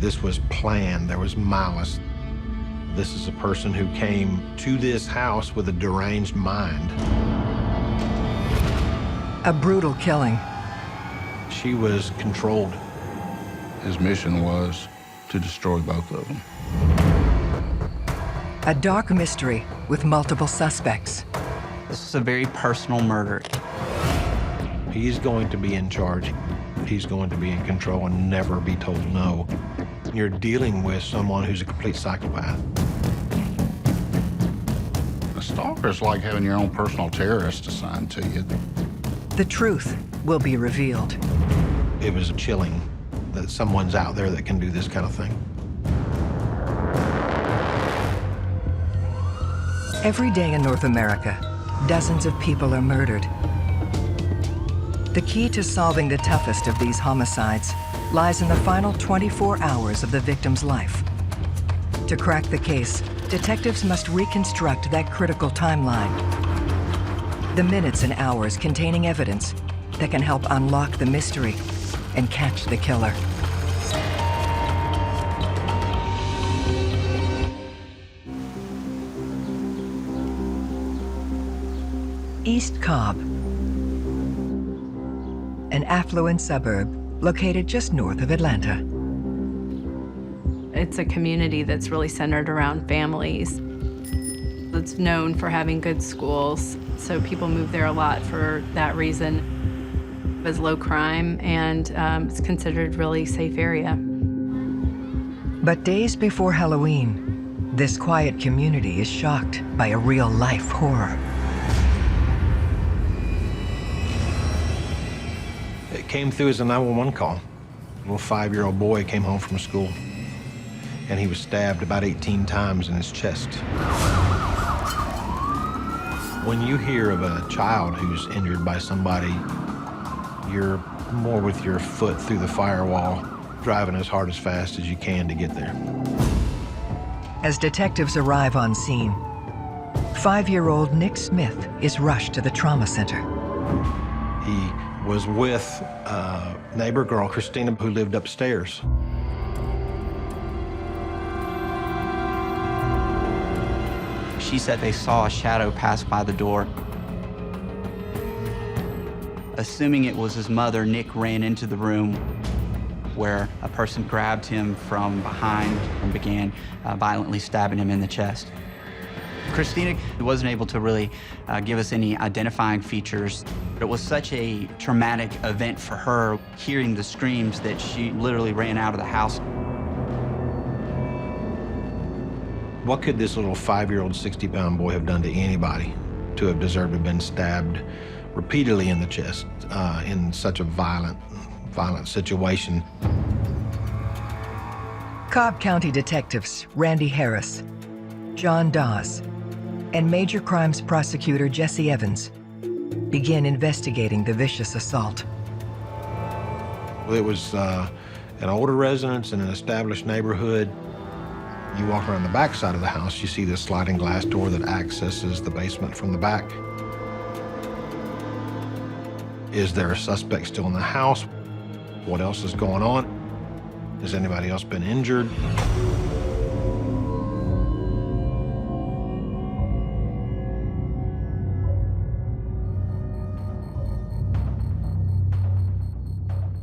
This was planned. There was malice. This is a person who came to this house with a deranged mind. A brutal killing. She was controlled. His mission was to destroy both of them. A dark mystery with multiple suspects. This is a very personal murder. He's going to be in charge. He's going to be in control and never be told no. You're dealing with someone who's a complete psychopath. A stalker is like having your own personal terrorist assigned to you. The truth will be revealed. It was chilling that someone's out there that can do this kind of thing. Every day in North America, dozens of people are murdered. The key to solving the toughest of these homicides lies in the final 24 hours of the victim's life. To crack the case, detectives must reconstruct that critical timeline. The minutes and hours containing evidence that can help unlock the mystery and catch the killer. East Cobb, an affluent suburb located just north of Atlanta. It's a community that's really centered around families. It's known for having good schools, so people move there a lot for that reason. It's low crime, and it's considered a really safe area. But days before Halloween, this quiet community is shocked by a real-life horror. It came through as a 911 call. A little 5-year-old boy came home from school, and he was stabbed about 18 times in his chest. When you hear of a child who's injured by somebody, you're more with your foot through the firewall, driving as hard as fast as you can to get there. As detectives arrive on scene, 5-year-old Nick Smith is rushed to the trauma center. He was with a neighbor girl, Christina, who lived upstairs. She said they saw a shadow pass by the door. Assuming it was his mother, Nick ran into the room where a person grabbed him from behind and began violently stabbing him in the chest. Christina wasn't able to really give us any identifying features. It was such a traumatic event for her, hearing the screams, that she literally ran out of the house. What could this little 5-year-old, 60-pound boy have done to anybody to have deserved to have been stabbed repeatedly in the chest in such a violent situation? Cobb County detectives Randy Harris, John Dawes, and Major Crimes Prosecutor Jesse Evans begin investigating the vicious assault. It was an older residence in an established neighborhood. You walk around the back side of the house, you see this sliding glass door that accesses the basement from the back. Is there a suspect still in the house? What else is going on? Has anybody else been injured?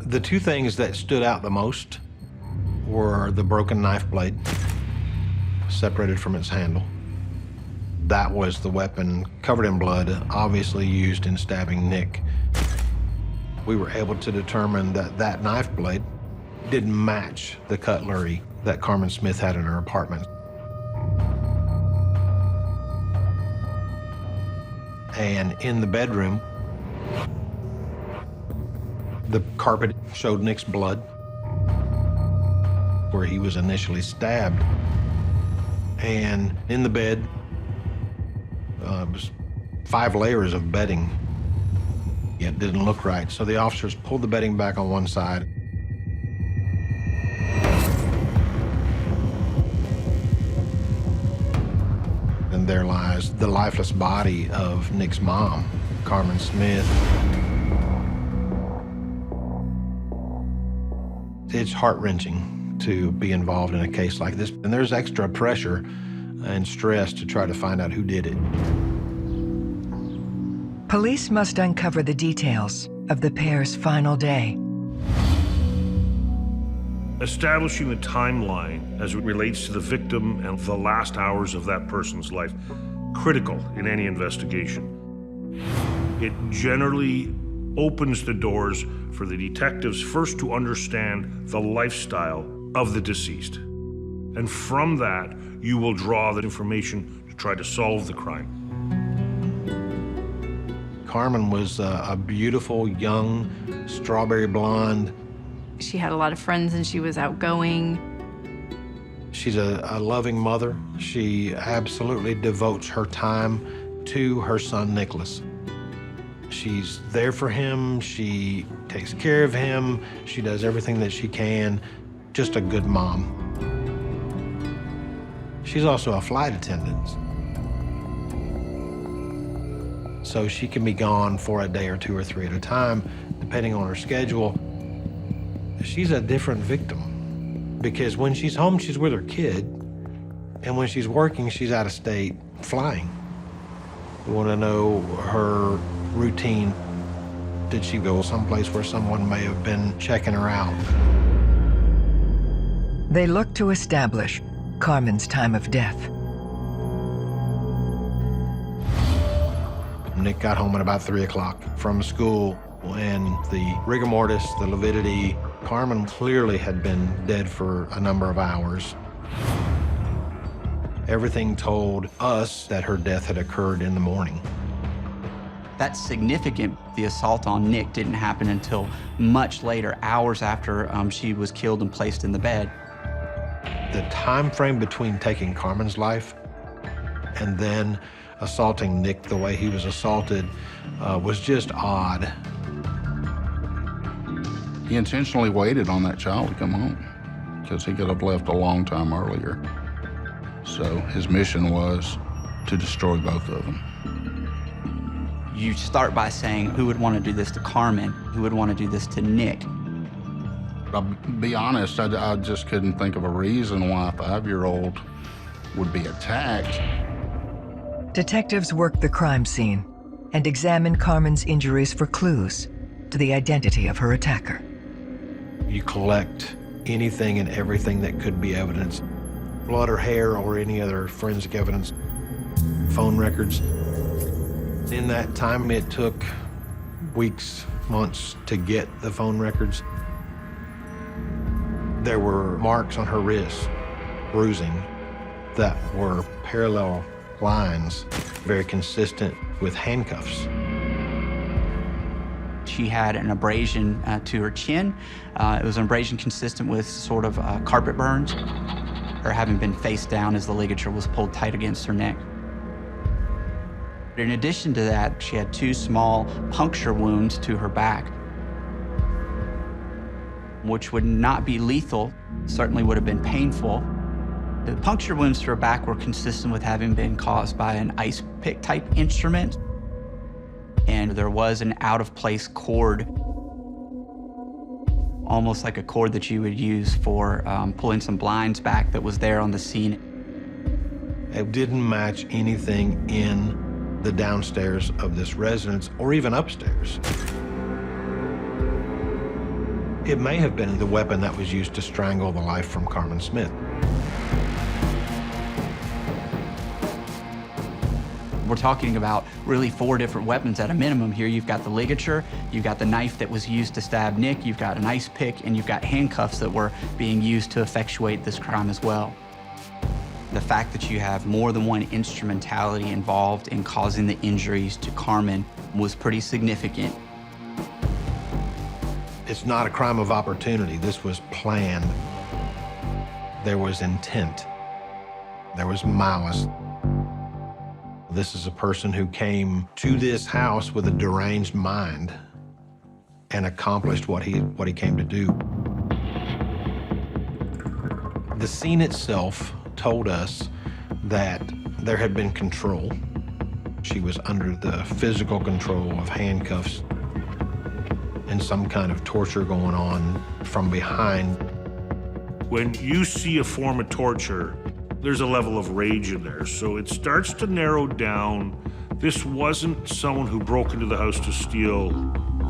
The two things that stood out the most were the broken knife blade, separated from its handle. That was the weapon covered in blood, obviously used in stabbing Nick. We were able to determine that that knife blade didn't match the cutlery that Carmen Smith had in her apartment. And in the bedroom, the carpet showed Nick's blood where he was initially stabbed. And in the bed was 5 layers of bedding. It didn't look right, so the officers pulled the bedding back on one side. And there lies the lifeless body of Nick's mom, Carmen Smith. It's heart-wrenching. to be involved in a case like this. And there's extra pressure and stress to try to find out who did it. Police must uncover the details of the pair's final day. Establishing a timeline as it relates to the victim and the last hours of that person's life, critical in any investigation. It generally opens the doors for the detectives first to understand the lifestyle of the deceased. And from that, you will draw the information to try to solve the crime. Carmen was a beautiful, young, strawberry blonde. She had a lot of friends and she was outgoing. She's a loving mother. She absolutely devotes her time to her son, Nicholas. She's there for him. She takes care of him. She does everything that she can. Just a good mom. She's also a flight attendant. So she can be gone for a day or two or three at a time, depending on her schedule. She's a different victim because when she's home, she's with her kid. And when she's working, she's out of state flying. We want to know her routine. Did she go someplace where someone may have been checking her out? They look to establish Carmen's time of death. Nick got home at about 3 o'clock from school, and the rigor mortis, the lividity, Carmen clearly had been dead for a number of hours. Everything told us that her death had occurred in the morning. That's significant. The assault on Nick didn't happen until much later, hours after she was killed and placed in the bed. The time frame between taking Carmen's life and then assaulting Nick the way he was assaulted was just odd. He intentionally waited on that child to come home because he could have left a long time earlier. So his mission was to destroy both of them. You start by saying, who would want to do this to Carmen? Who would want to do this to Nick? I'll be honest, I just couldn't think of a reason why a 5-year-old would be attacked. Detectives work the crime scene and examine Carmen's injuries for clues to the identity of her attacker. You collect anything and everything that could be evidence, blood or hair or any other forensic evidence, phone records. In that time, it took weeks, months to get the phone records. There were marks on her wrist, bruising, that were parallel lines, very consistent with handcuffs. She had an abrasion to her chin. It was an abrasion consistent with sort of carpet burns, or having been face down as the ligature was pulled tight against her neck. In addition to that, she had 2 small puncture wounds to her back, which would not be lethal, certainly would have been painful. The puncture wounds to her back were consistent with having been caused by an ice pick type instrument. And there was an out-of-place cord, almost like a cord that you would use for pulling some blinds back, that was there on the scene. It didn't match anything in the downstairs of this residence or even upstairs. It may have been the weapon that was used to strangle the life from Carmen Smith. We're talking about really 4 different weapons at a minimum here. You've got the ligature, you've got the knife that was used to stab Nick, you've got an ice pick, and you've got handcuffs that were being used to effectuate this crime as well. The fact that you have more than one instrumentality involved in causing the injuries to Carmen was pretty significant. It's not a crime of opportunity. This was planned. There was intent. There was malice. This is a person who came to this house with a deranged mind and accomplished what he came to do. The scene itself told us that there had been control. She was under the physical control of handcuffs and some kind of torture going on from behind. When you see a form of torture, there's a level of rage in there. So it starts to narrow down. This wasn't someone who broke into the house to steal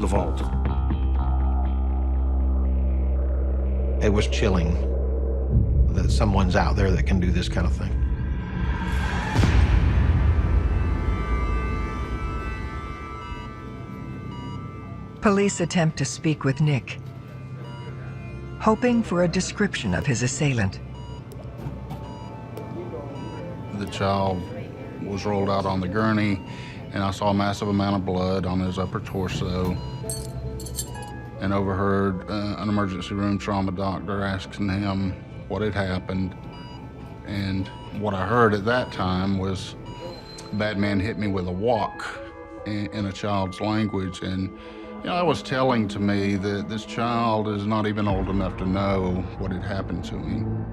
the vault. It was chilling that someone's out there that can do this kind of thing. Police attempt to speak with Nick, hoping for a description of his assailant. The child was rolled out on the gurney, and I saw a massive amount of blood on his upper torso, and overheard an emergency room trauma doctor asking him what had happened. And what I heard at that time was, "Bad man hit me with a wok," in a child's language. And that was telling to me that this child is not even old enough to know what had happened to him.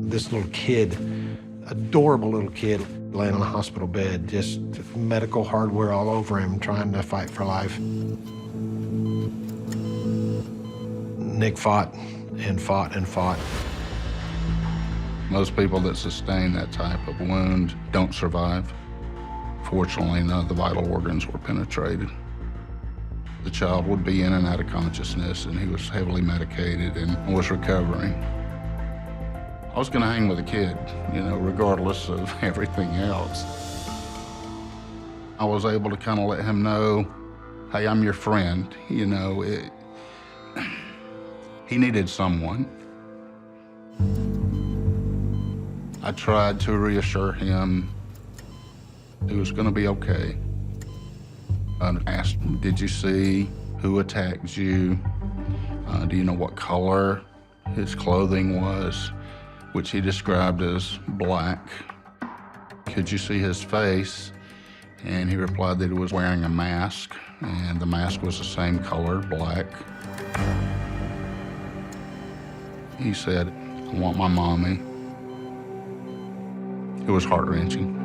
This little kid, adorable little kid, laying on a hospital bed, just medical hardware all over him, trying to fight for life. Nick fought and fought and fought. Most people that sustain that type of wound don't survive. Fortunately, none of the vital organs were penetrated. The child would be in and out of consciousness, and he was heavily medicated and was recovering. I was going to hang with the kid, regardless of everything else. I was able to kind of let him know, hey, I'm your friend. He needed someone. I tried to reassure him it was going to be okay. I asked him, did you see who attacked you? Do you know what color his clothing was, which he described as black? Could you see his face? And he replied that he was wearing a mask, and the mask was the same color, black. He said, I want my mommy. It was heart-wrenching.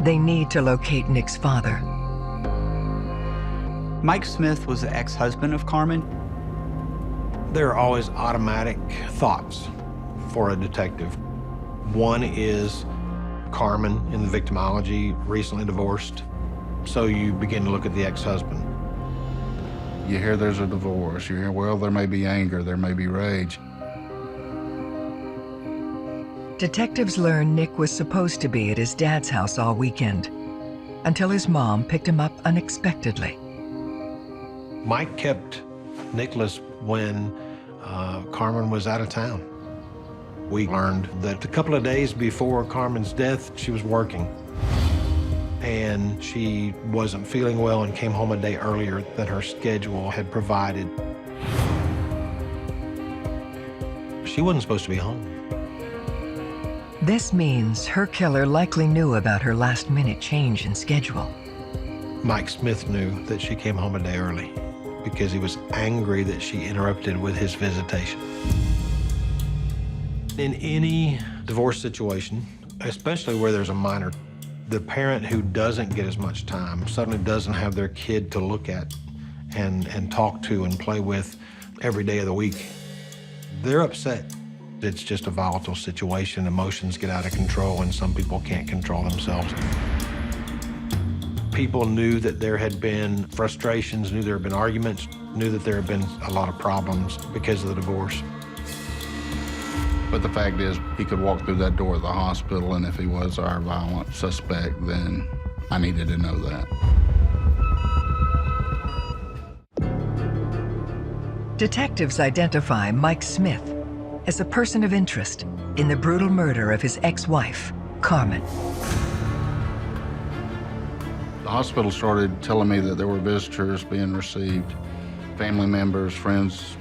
They need to locate Nick's father. Mike Smith was the ex-husband of Carmen. There are always automatic thoughts for a detective. One is Carmen in the victimology, recently divorced. So you begin to look at the ex-husband. You hear there's a divorce. You hear, well, there may be anger, there may be rage. Detectives learn Nick was supposed to be at his dad's house all weekend, until his mom picked him up unexpectedly. Mike kept Nicholas when Carmen was out of town. We learned that a couple of days before Carmen's death, she was working. And she wasn't feeling well and came home a day earlier than her schedule had provided. She wasn't supposed to be home. This means her killer likely knew about her last-minute change in schedule. Mike Smith knew that she came home a day early because he was angry that she interrupted with his visitation. In any divorce situation, especially where there's a minor, the parent who doesn't get as much time suddenly doesn't have their kid to look at and talk to and play with every day of the week. They're upset. It's just a volatile situation. Emotions get out of control, and some people can't control themselves. People knew that there had been frustrations, knew there had been arguments, knew that there had been a lot of problems because of the divorce. But the fact is, he could walk through that door of the hospital, and if he was our violent suspect, then I needed to know that. Detectives identify Mike Smith as a person of interest in the brutal murder of his ex-wife, Carmen. The hospital started telling me that there were visitors being received, family members, friends.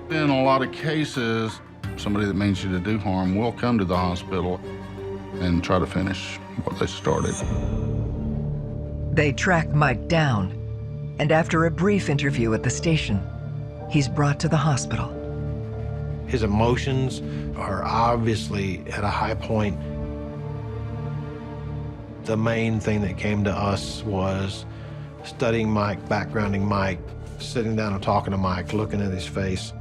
In a lot of cases, somebody that means you to do harm will come to the hospital and try to finish what they started. They track Mike down, and after a brief interview at the station, he's brought to the hospital. His emotions are obviously at a high point. The main thing that came to us was studying Mike, backgrounding Mike, sitting down and talking to Mike, looking at his face.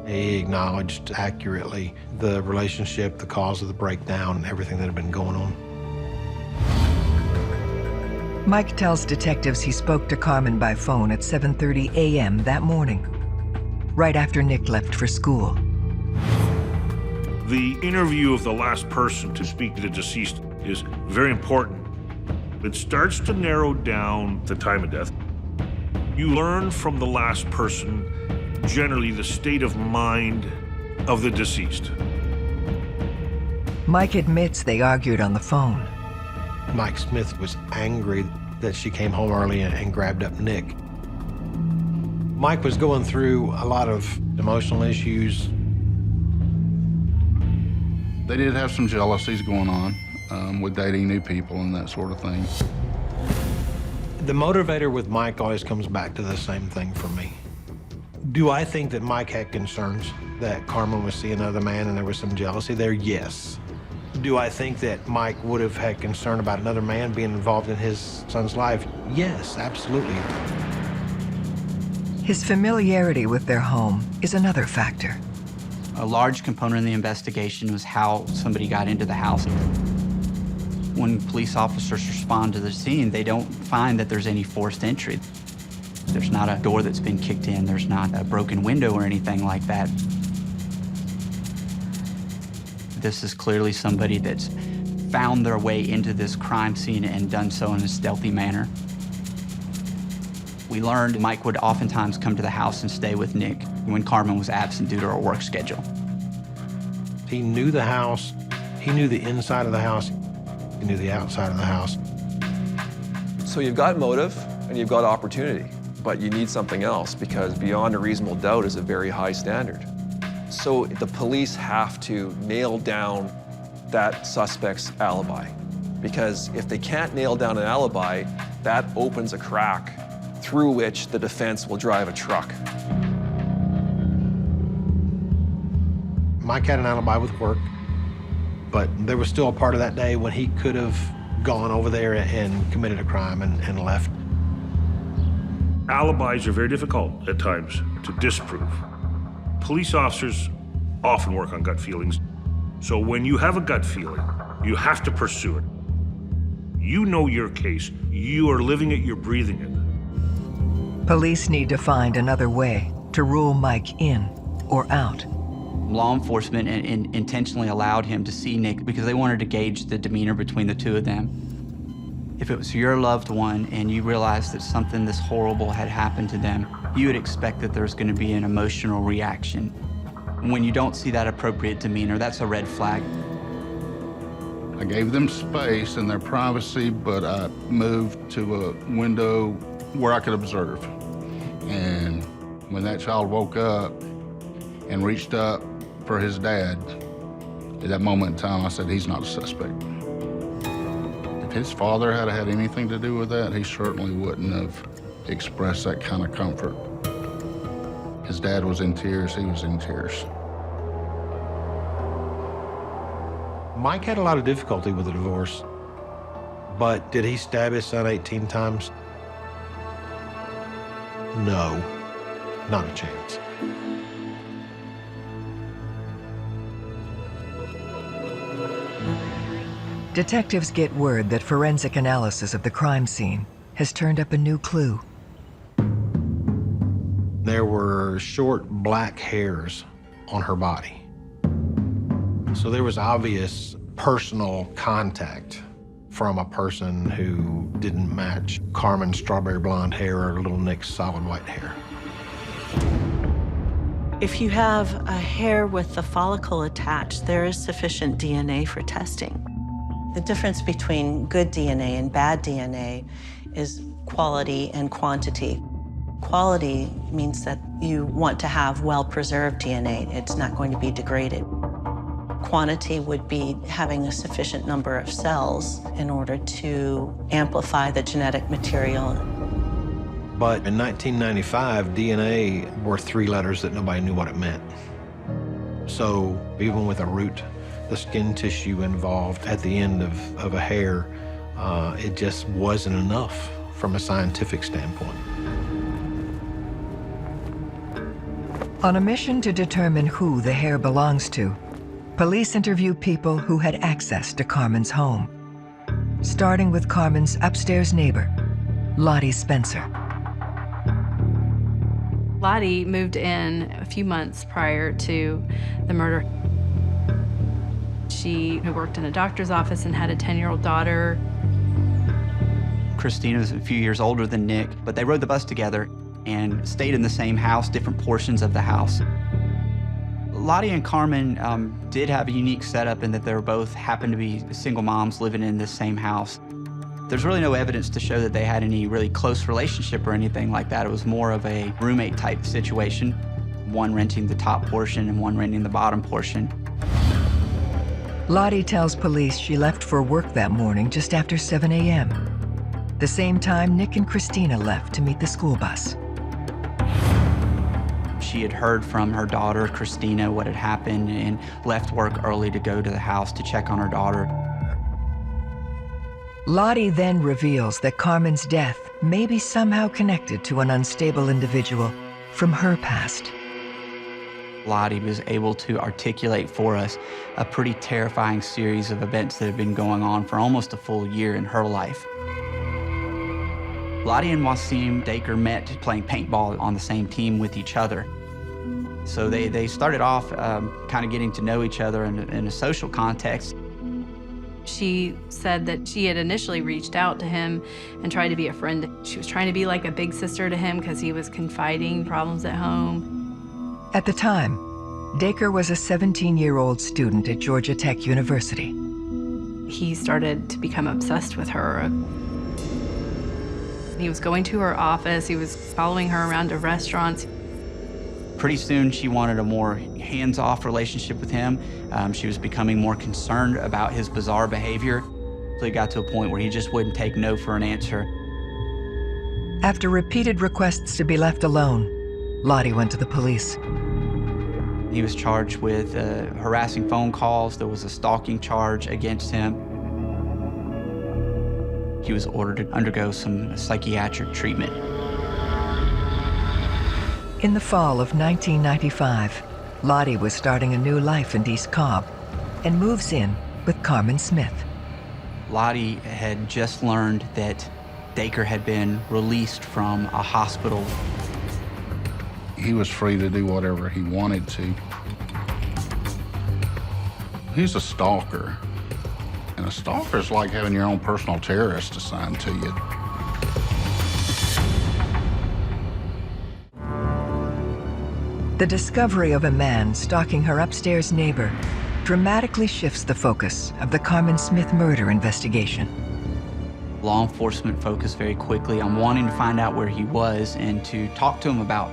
He acknowledged accurately the relationship, the cause of the breakdown, and everything that had been going on. Mike tells detectives he spoke to Carmen by phone at 7:30 a.m. that morning, right after Nick left for school. The interview of the last person to speak to the deceased is very important. It starts to narrow down the time of death. You learn from the last person generally the state of mind of the deceased. Mike admits they argued on the phone. Mike Smith was angry that she came home early and grabbed up Nick. Mike was going through a lot of emotional issues. They did have some jealousies going on with dating new people and that sort of thing. The motivator with Mike always comes back to the same thing for me. Do I think that Mike had concerns that Carmen was seeing another man and there was some jealousy there? Yes. Do I think that Mike would have had concern about another man being involved in his son's life? Yes, absolutely. His familiarity with their home is another factor. A large component of the investigation was how somebody got into the house. When police officers respond to the scene, they don't find that there's any forced entry. There's not a door that's been kicked in. There's not a broken window or anything like that. This is clearly somebody that's found their way into this crime scene and done so in a stealthy manner. We learned Mike would oftentimes come to the house and stay with Nick when Carmen was absent due to her work schedule. He knew the house. He knew the inside of the house. He knew the outside of the house. So you've got motive and you've got opportunity, but you need something else because beyond a reasonable doubt is a very high standard. So the police have to nail down that suspect's alibi, because if they can't nail down an alibi, that opens a crack through which the defense will drive a truck. Mike had an alibi with work, but there was still a part of that day when he could have gone over there and committed a crime and left. Alibis are very difficult at times to disprove. Police officers often work on gut feelings. So when you have a gut feeling, you have to pursue it. You know your case. You are living it, you're breathing it. Police need to find another way to rule Mike in or out. Law enforcement intentionally allowed him to see Nick because they wanted to gauge the demeanor between the two of them. If it was your loved one and you realized that something this horrible had happened to them, you would expect that there's going to be an emotional reaction. When you don't see that appropriate demeanor, that's a red flag. I gave them space and their privacy, but I moved to a window where I could observe. And when that child woke up and reached up for his dad, at that moment in time, I said, he's not a suspect. If his father had had anything to do with that, he certainly wouldn't have expressed that kind of comfort. His dad was in tears, he was in tears. Mike had a lot of difficulty with the divorce, but did he stab his son 18 times? No, not a chance. Detectives get word that forensic analysis of the crime scene has turned up a new clue. There were short black hairs on her body. So there was obvious personal contact from a person who didn't match Carmen's strawberry blonde hair or little Nick's solid white hair. If you have a hair with the follicle attached, there is sufficient DNA for testing. The difference between good DNA and bad DNA is quality and quantity. Quality means that you want to have well-preserved DNA. It's not going to be degraded. Quantity would be having a sufficient number of cells in order to amplify the genetic material. But in 1995, DNA were 3 letters that nobody knew what it meant. So even with a root the skin tissue involved at the end of a hair, it just wasn't enough from a scientific standpoint. On a mission to determine who the hair belongs to, police interview people who had access to Carmen's home, starting with Carmen's upstairs neighbor, Lottie Spencer. Lottie moved in a few months prior to the murder. She worked in a doctor's office and had a 10-year-old daughter. Christina was a few years older than Nick, but they rode the bus together and stayed in the same house, different portions of the house. Lottie and Carmen did have a unique setup in that they were both happened to be single moms living in this same house. There's really no evidence to show that they had any really close relationship or anything like that. It was more of a roommate type situation, one renting the top portion and one renting the bottom portion. Lottie tells police she left for work that morning just after 7 a.m., the same time Nick and Christina left to meet the school bus. She had heard from her daughter, Christina, what had happened and left work early to go to the house to check on her daughter. Lottie then reveals that Carmen's death may be somehow connected to an unstable individual from her past. Lottie was able to articulate for us a pretty terrifying series of events that have been going on for almost a full year in her life. Lottie and Wasim Dacre met playing paintball on the same team with each other. So they started off kind of getting to know each other in a social context. She said that she had initially reached out to him and tried to be a friend. She was trying to be like a big sister to him because he was confiding problems at home. At the time, Dacre was a 17-year-old student at Georgia Tech University. He started to become obsessed with her. He was going to her office. He was following her around to restaurants. Pretty soon, she wanted a more hands-off relationship with him. She was becoming more concerned about his bizarre behavior. So it got to a point where he just wouldn't take no for an answer. After repeated requests to be left alone, Lottie went to the police. He was charged with harassing phone calls. There was a stalking charge against him. He was ordered to undergo some psychiatric treatment. In the fall of 1995, Lottie was starting a new life in East Cobb and moves in with Carmen Smith. Lottie had just learned that Dacre had been released from a hospital. He was free to do whatever he wanted to. He's a stalker. And a stalker is like having your own personal terrorist assigned to you. The discovery of a man stalking her upstairs neighbor dramatically shifts the focus of the Carmen Smith murder investigation. Law enforcement focused very quickly on wanting to find out where he was and to talk to him about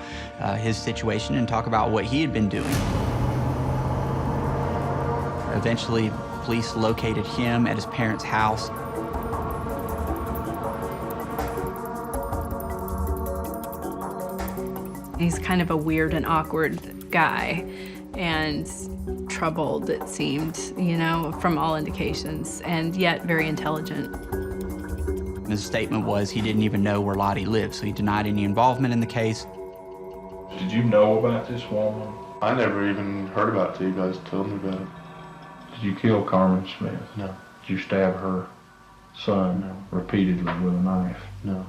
his situation and talk about what he had been doing. Eventually, police located him at his parents' house. He's kind of a weird and awkward guy and troubled, it seemed, you know, from all indications, and yet very intelligent. His statement was he didn't even know where Lottie lived, so he denied any involvement in the case. Did you know about this woman? I never even heard about it till you guys told me about it. Did you kill Carmen Smith? No. Did you stab her son repeatedly with a knife? No.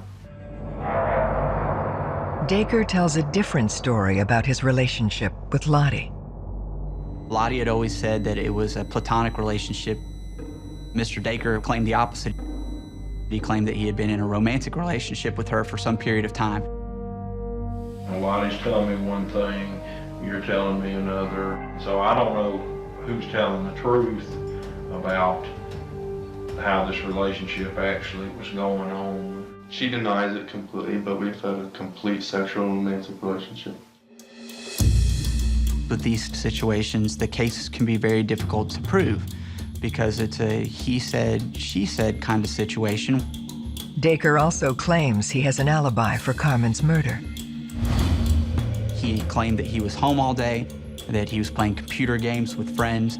Dacre tells a different story about his relationship with Lottie. Lottie had always said that it was a platonic relationship. Mr. Dacre claimed the opposite. He claimed that he had been in a romantic relationship with her for some period of time. Well, Lottie's telling me one thing, you're telling me another. So I don't know who's telling the truth about how this relationship actually was going on. She denies it completely, but we've had a complete sexual romantic relationship. With these situations, the cases can be very difficult to prove because it's a he said, she said kind of situation. Dacre also claims he has an alibi for Carmen's murder. He claimed that he was home all day, that he was playing computer games with friends.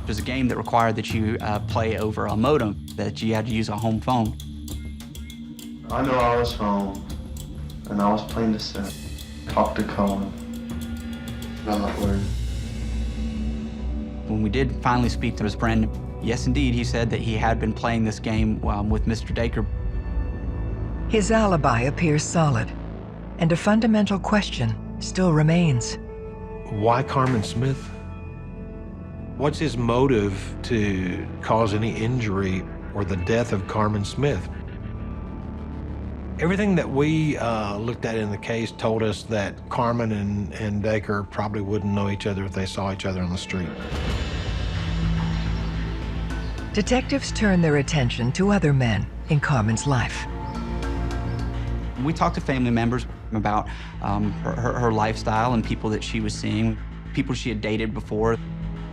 It was a game that required that you play over a modem, that you had to use a home phone. I know I was home, and I was playing the set. Talk to Colin. I'm not worried. When we did finally speak to his friend, yes, indeed, he said that he had been playing this game with Mr. Dacre. His alibi appears solid, and a fundamental question still remains. Why Carmen Smith? What's his motive to cause any injury or the death of Carmen Smith? Everything that we looked at in the case told us that Carmen and Dacre probably wouldn't know each other if they saw each other on the street. Detectives turn their attention to other men in Carmen's life. We talked to family members about her lifestyle and people that she was seeing, people she had dated before.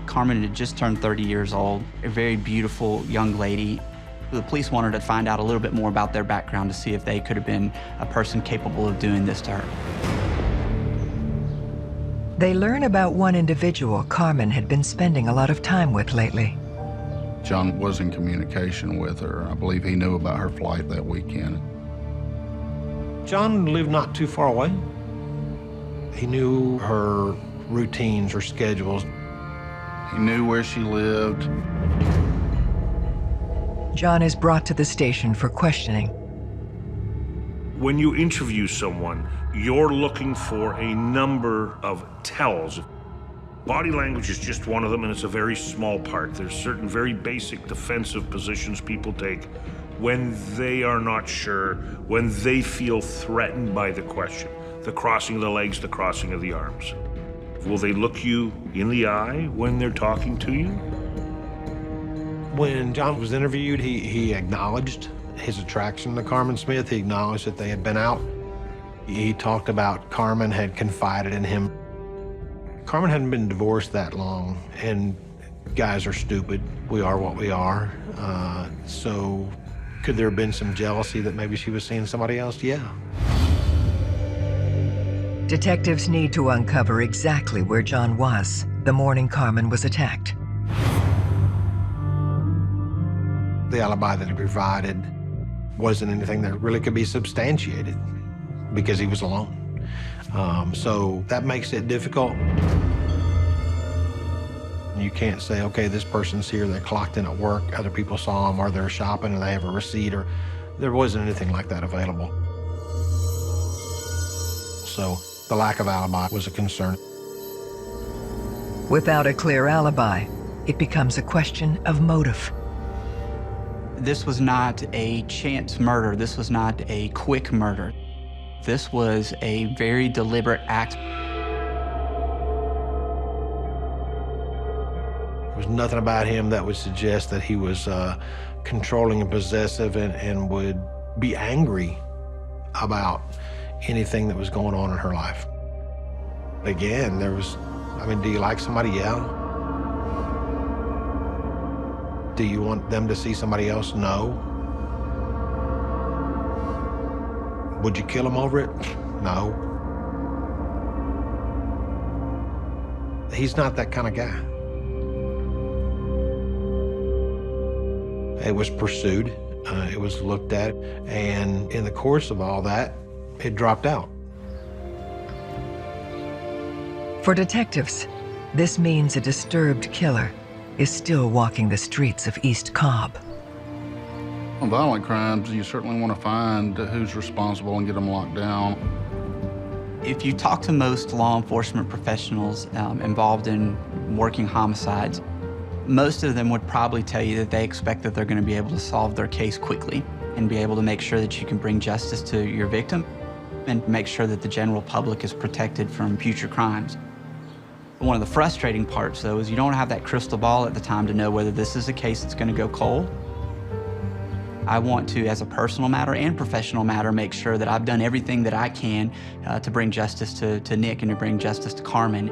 Carmen had just turned 30 years old, a very beautiful young lady. The police wanted to find out a little bit more about their background to see if they could have been a person capable of doing this to her. They learn about one individual Carmen had been spending a lot of time with lately. John was in communication with her. I believe he knew about her flight that weekend. John lived not too far away. He knew her routines, her schedules. He knew where she lived. John is brought to the station for questioning. When you interview someone, you're looking for a number of tells. Body language is just one of them, and it's a very small part. There's certain very basic defensive positions people take when they are not sure, when they feel threatened by the question. The crossing of the legs, the crossing of the arms. Will they look you in the eye when they're talking to you? When John was interviewed, he acknowledged his attraction to Carmen Smith. He acknowledged that they had been out. He talked about Carmen had confided in him. Carmen hadn't been divorced that long, and guys are stupid. We are what we are. So could there have been some jealousy that maybe she was seeing somebody else? Yeah. Detectives need to uncover exactly where John was the morning Carmen was attacked. The alibi that he provided wasn't anything that really could be substantiated because he was alone. So that makes it difficult. You can't say, okay, this person's here, they're clocked in at work, other people saw them, or they're shopping and they have a receipt, or there wasn't anything like that available. So the lack of alibi was a concern. Without a clear alibi, it becomes a question of motive. This was not a chance murder. This was not a quick murder. This was a very deliberate act. There was nothing about him that would suggest that he was controlling and possessive and would be angry about anything that was going on in her life. Again, there was, do you like somebody? Yeah. Do you want them to see somebody else? No. Would you kill him over it? No. He's not that kind of guy. It was pursued, it was looked at, and in the course of all that, it dropped out. For detectives, this means a disturbed killer is still walking the streets of East Cobb. On violent crimes, you certainly want to find who's responsible and get them locked down. If you talk to most law enforcement professionals involved in working homicides, most of them would probably tell you that they expect that they're going to be able to solve their case quickly and be able to make sure that you can bring justice to your victim and make sure that the general public is protected from future crimes. One of the frustrating parts, though, is you don't have that crystal ball at the time to know whether this is a case that's going to go cold. I want to, as a personal matter and professional matter, make sure that I've done everything that I can to bring justice to Nick and to bring justice to Carmen.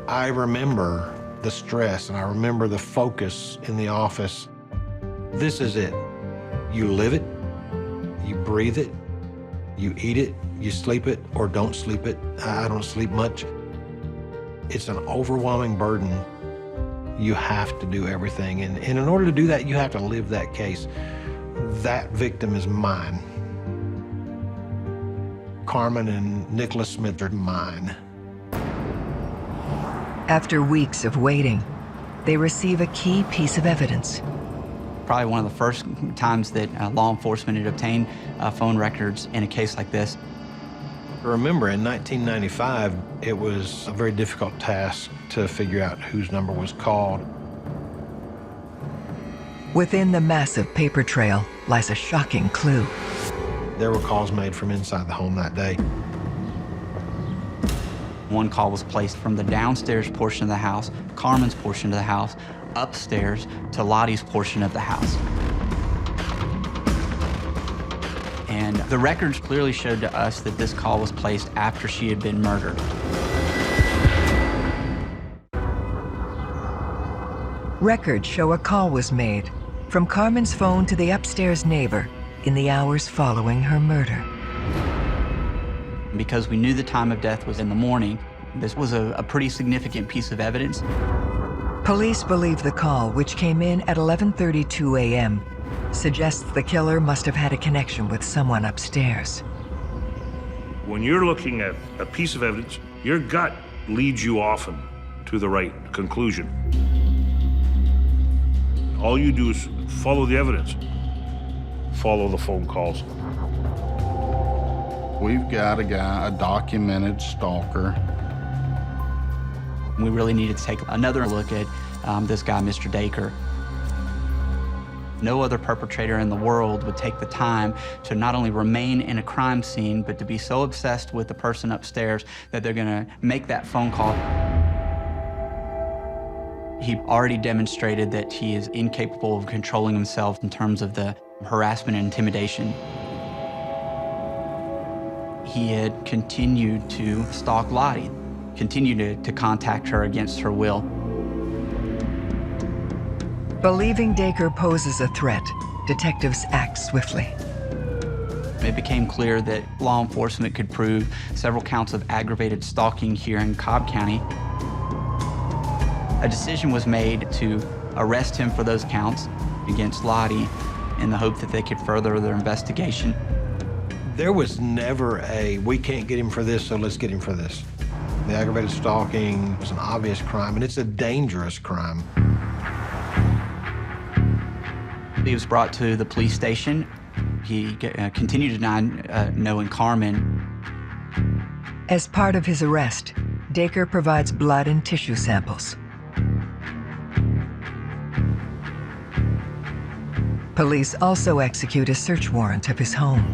I remember the stress and I remember the focus in the office. This is it. You live it, you breathe it, you eat it, you sleep it or don't sleep it. I don't sleep much. It's an overwhelming burden. You have to do everything. And in order to do that, you have to live that case. That victim is mine. Carmen and Nicholas Smith are mine. After weeks of waiting, they receive a key piece of evidence. Probably one of the first times that law enforcement had obtained phone records in a case like this. Remember, in 1995, it was a very difficult task to figure out whose number was called. Within the massive paper trail lies a shocking clue. There were calls made from inside the home that day. One call was placed from the downstairs portion of the house, Carmen's portion of the house, upstairs to Lottie's portion of the house. And the records clearly showed to us that this call was placed after she had been murdered. Records show a call was made from Carmen's phone to the upstairs neighbor in the hours following her murder. Because we knew the time of death was in the morning, this was a pretty significant piece of evidence. Police believe the call, which came in at 11:32 a.m., suggests the killer must have had a connection with someone upstairs. When you're looking at a piece of evidence, your gut leads you often to the right conclusion. All you do is follow the evidence, follow the phone calls. We've got a guy, a documented stalker. We really needed to take another look at this guy, Mr. Dacre. No other perpetrator in the world would take the time to not only remain in a crime scene, but to be so obsessed with the person upstairs that they're gonna make that phone call. He already demonstrated that he is incapable of controlling himself in terms of the harassment and intimidation. He had continued to stalk Lottie, continued to contact her against her will. Believing Dacre poses a threat, detectives act swiftly. It became clear that law enforcement could prove several counts of aggravated stalking here in Cobb County. A decision was made to arrest him for those counts against Lottie in the hope that they could further their investigation. There was never a, we can't get him for this, so let's get him for this. The aggravated stalking was an obvious crime, and it's a dangerous crime. He was brought to the police station. He continued to deny knowing Carmen. As part of his arrest, Dacre provides blood and tissue samples. Police also execute a search warrant of his home.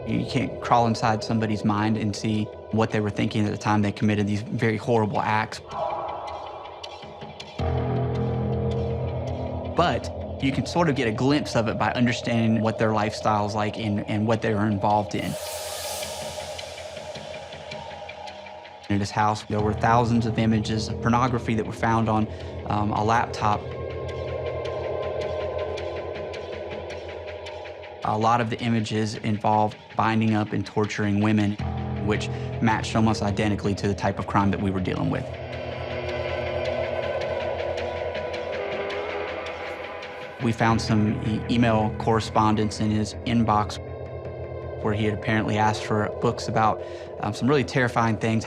You can't crawl inside somebody's mind and see what they were thinking at the time they committed these very horrible acts. But you can sort of get a glimpse of it by understanding what their lifestyle's like and what they were involved in. In his house, there were thousands of images of pornography that were found on a laptop. A lot of the images involved binding up and torturing women, which matched almost identically to the type of crime that we were dealing with. We found some email correspondence in his inbox where he had apparently asked for books about some really terrifying things.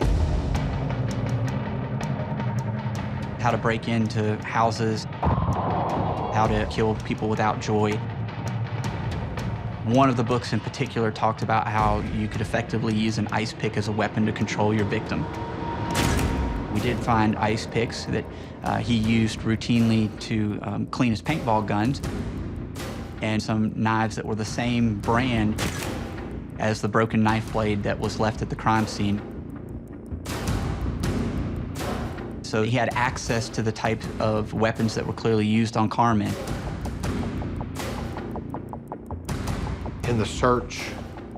How to break into houses, how to kill people without joy. One of the books in particular talked about how you could effectively use an ice pick as a weapon to control your victim. We did find ice picks that he used routinely to clean his paintball guns, and some knives that were the same brand as the broken knife blade that was left at the crime scene. So he had access to the type of weapons that were clearly used on Carmen. In the search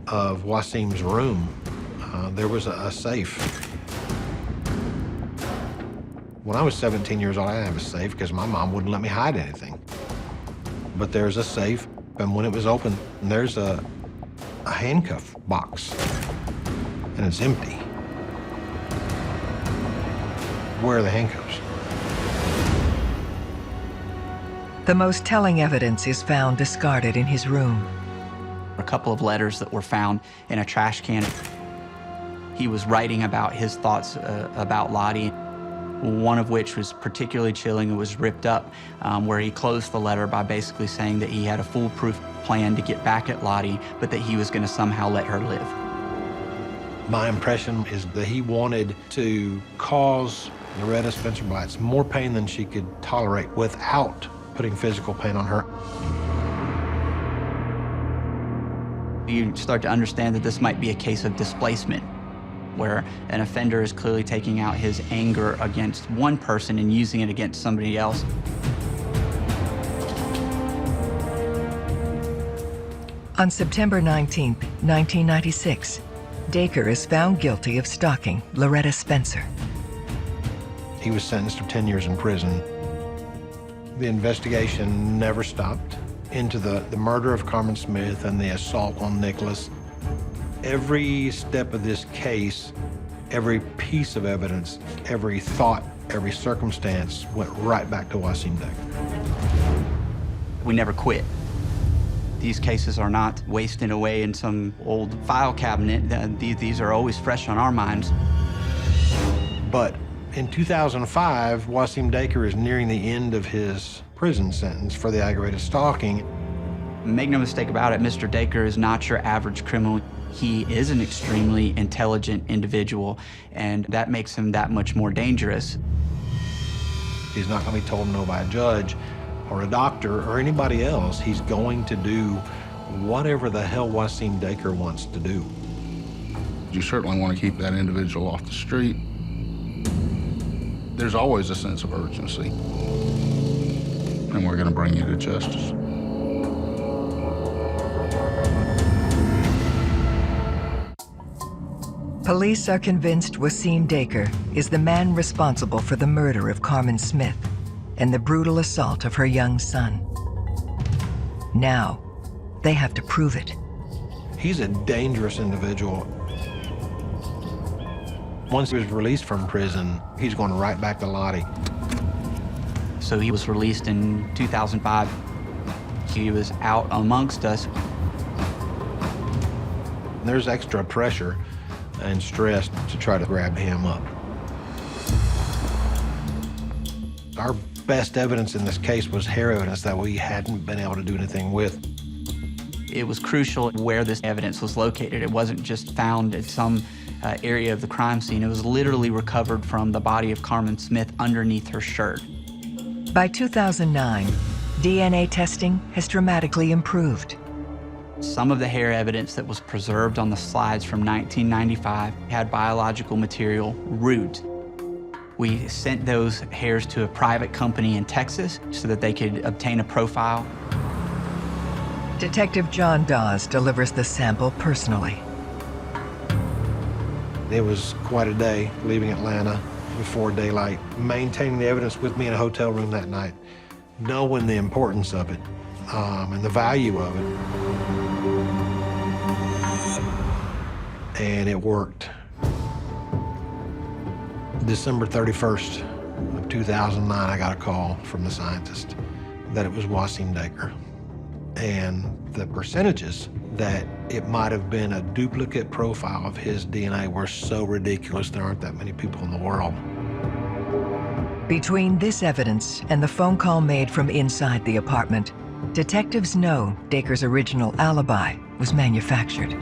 of Wasim's room, there was a safe. When I was 17 years old, I didn't have a safe because my mom wouldn't let me hide anything. But there's a safe. And when it was open, there's a handcuff box, and it's empty. Where are the handcuffs? The most telling evidence is found discarded in his room. A couple of letters that were found in a trash can. He was writing about his thoughts about Lottie, one of which was particularly chilling. It was ripped up, where he closed the letter by basically saying that he had a foolproof plan to get back at Lottie, but that he was going to somehow let her live. My impression is that he wanted to cause Loretta Spencer Bites more pain than she could tolerate without putting physical pain on her. You start to understand that this might be a case of displacement, where an offender is clearly taking out his anger against one person and using it against somebody else. On September 19, 1996, Dacre is found guilty of stalking Loretta Spencer. He was sentenced to 10 years in prison. The investigation never stopped into the murder of Carmen Smith and the assault on Nicholas. Every step of this case, every piece of evidence, every thought, every circumstance went right back to Wasim Dacre. We never quit. These cases are not wasting away in some old file cabinet. These are always fresh on our minds. But in 2005, Wasim Dacre is nearing the end of his prison sentence for the aggravated stalking. Make no mistake about it, Mr. Dacre is not your average criminal. He is an extremely intelligent individual, and that makes him that much more dangerous. He's not going to be told no by a judge or a doctor or anybody else. He's going to do whatever the hell Wasim Dacre wants to do. You certainly want to keep that individual off the street. There's always a sense of urgency, and we're going to bring you to justice. Police are convinced Wasim Dacre is the man responsible for the murder of Carmen Smith and the brutal assault of her young son. Now, they have to prove it. He's a dangerous individual. Once he was released from prison, he's going right back to Lottie. So he was released in 2005. He was out amongst us. There's extra pressure and stress to try to grab him up. Our best evidence in this case was hair evidence that we hadn't been able to do anything with. It was crucial where this evidence was located. It wasn't just found at some area of the crime scene. It was literally recovered from the body of Carmen Smith underneath her shirt. By 2009, DNA testing has dramatically improved. Some of the hair evidence that was preserved on the slides from 1995 had biological material, root. We sent those hairs to a private company in Texas so that they could obtain a profile. Detective John Dawes delivers the sample personally. It was quite a day leaving Atlanta before daylight, maintaining the evidence with me in a hotel room that night, knowing the importance of it and the value of it. And it worked. December 31st of 2009, I got a call from the scientist that it was Wasim Dacre. And the percentages that it might have been a duplicate profile of his DNA were so ridiculous. There aren't that many people in the world. Between this evidence and the phone call made from inside the apartment, detectives know Dacre's original alibi was manufactured.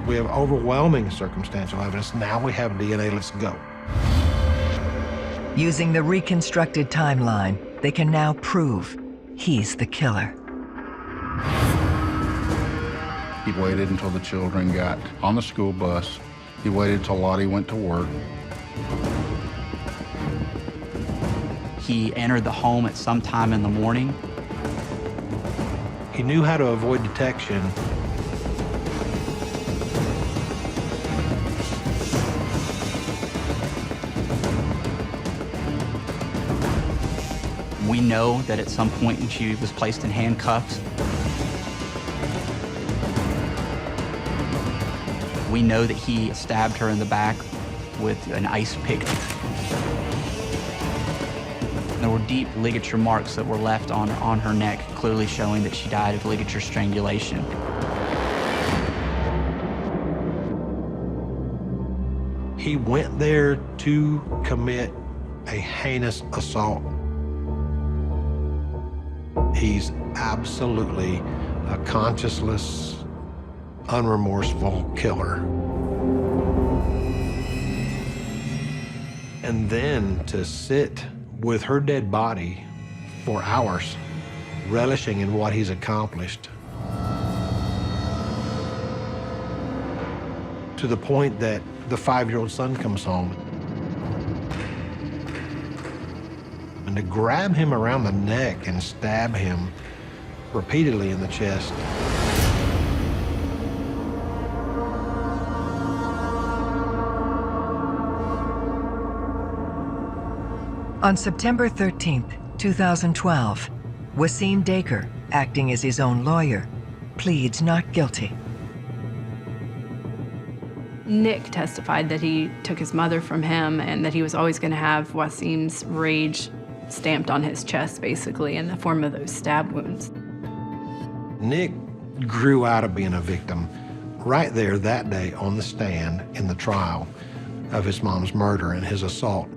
We have overwhelming circumstantial evidence. Now we have DNA. Let's go. Using the reconstructed timeline, they can now prove he's the killer. He waited until the children got on the school bus. He waited till Lottie went to work. He entered the home at some time in the morning. He knew how to avoid detection. We know that at some point she was placed in handcuffs. We know that he stabbed her in the back with an ice pick. There were deep ligature marks that were left on her neck, clearly showing that she died of ligature strangulation. He went there to commit a heinous assault. He's absolutely a conscienceless, unremorseful killer. And then to sit with her dead body for hours, relishing in what he's accomplished, to the point that the 5-year-old son comes home. And to grab him around the neck and stab him repeatedly in the chest. On September 13th, 2012, Wasim Dacre, acting as his own lawyer, pleads not guilty. Nick testified that he took his mother from him and that he was always going to have Wasim's rage stamped on his chest, basically, in the form of those stab wounds. Nick grew out of being a victim right there that day on the stand in the trial of his mom's murder and his assault.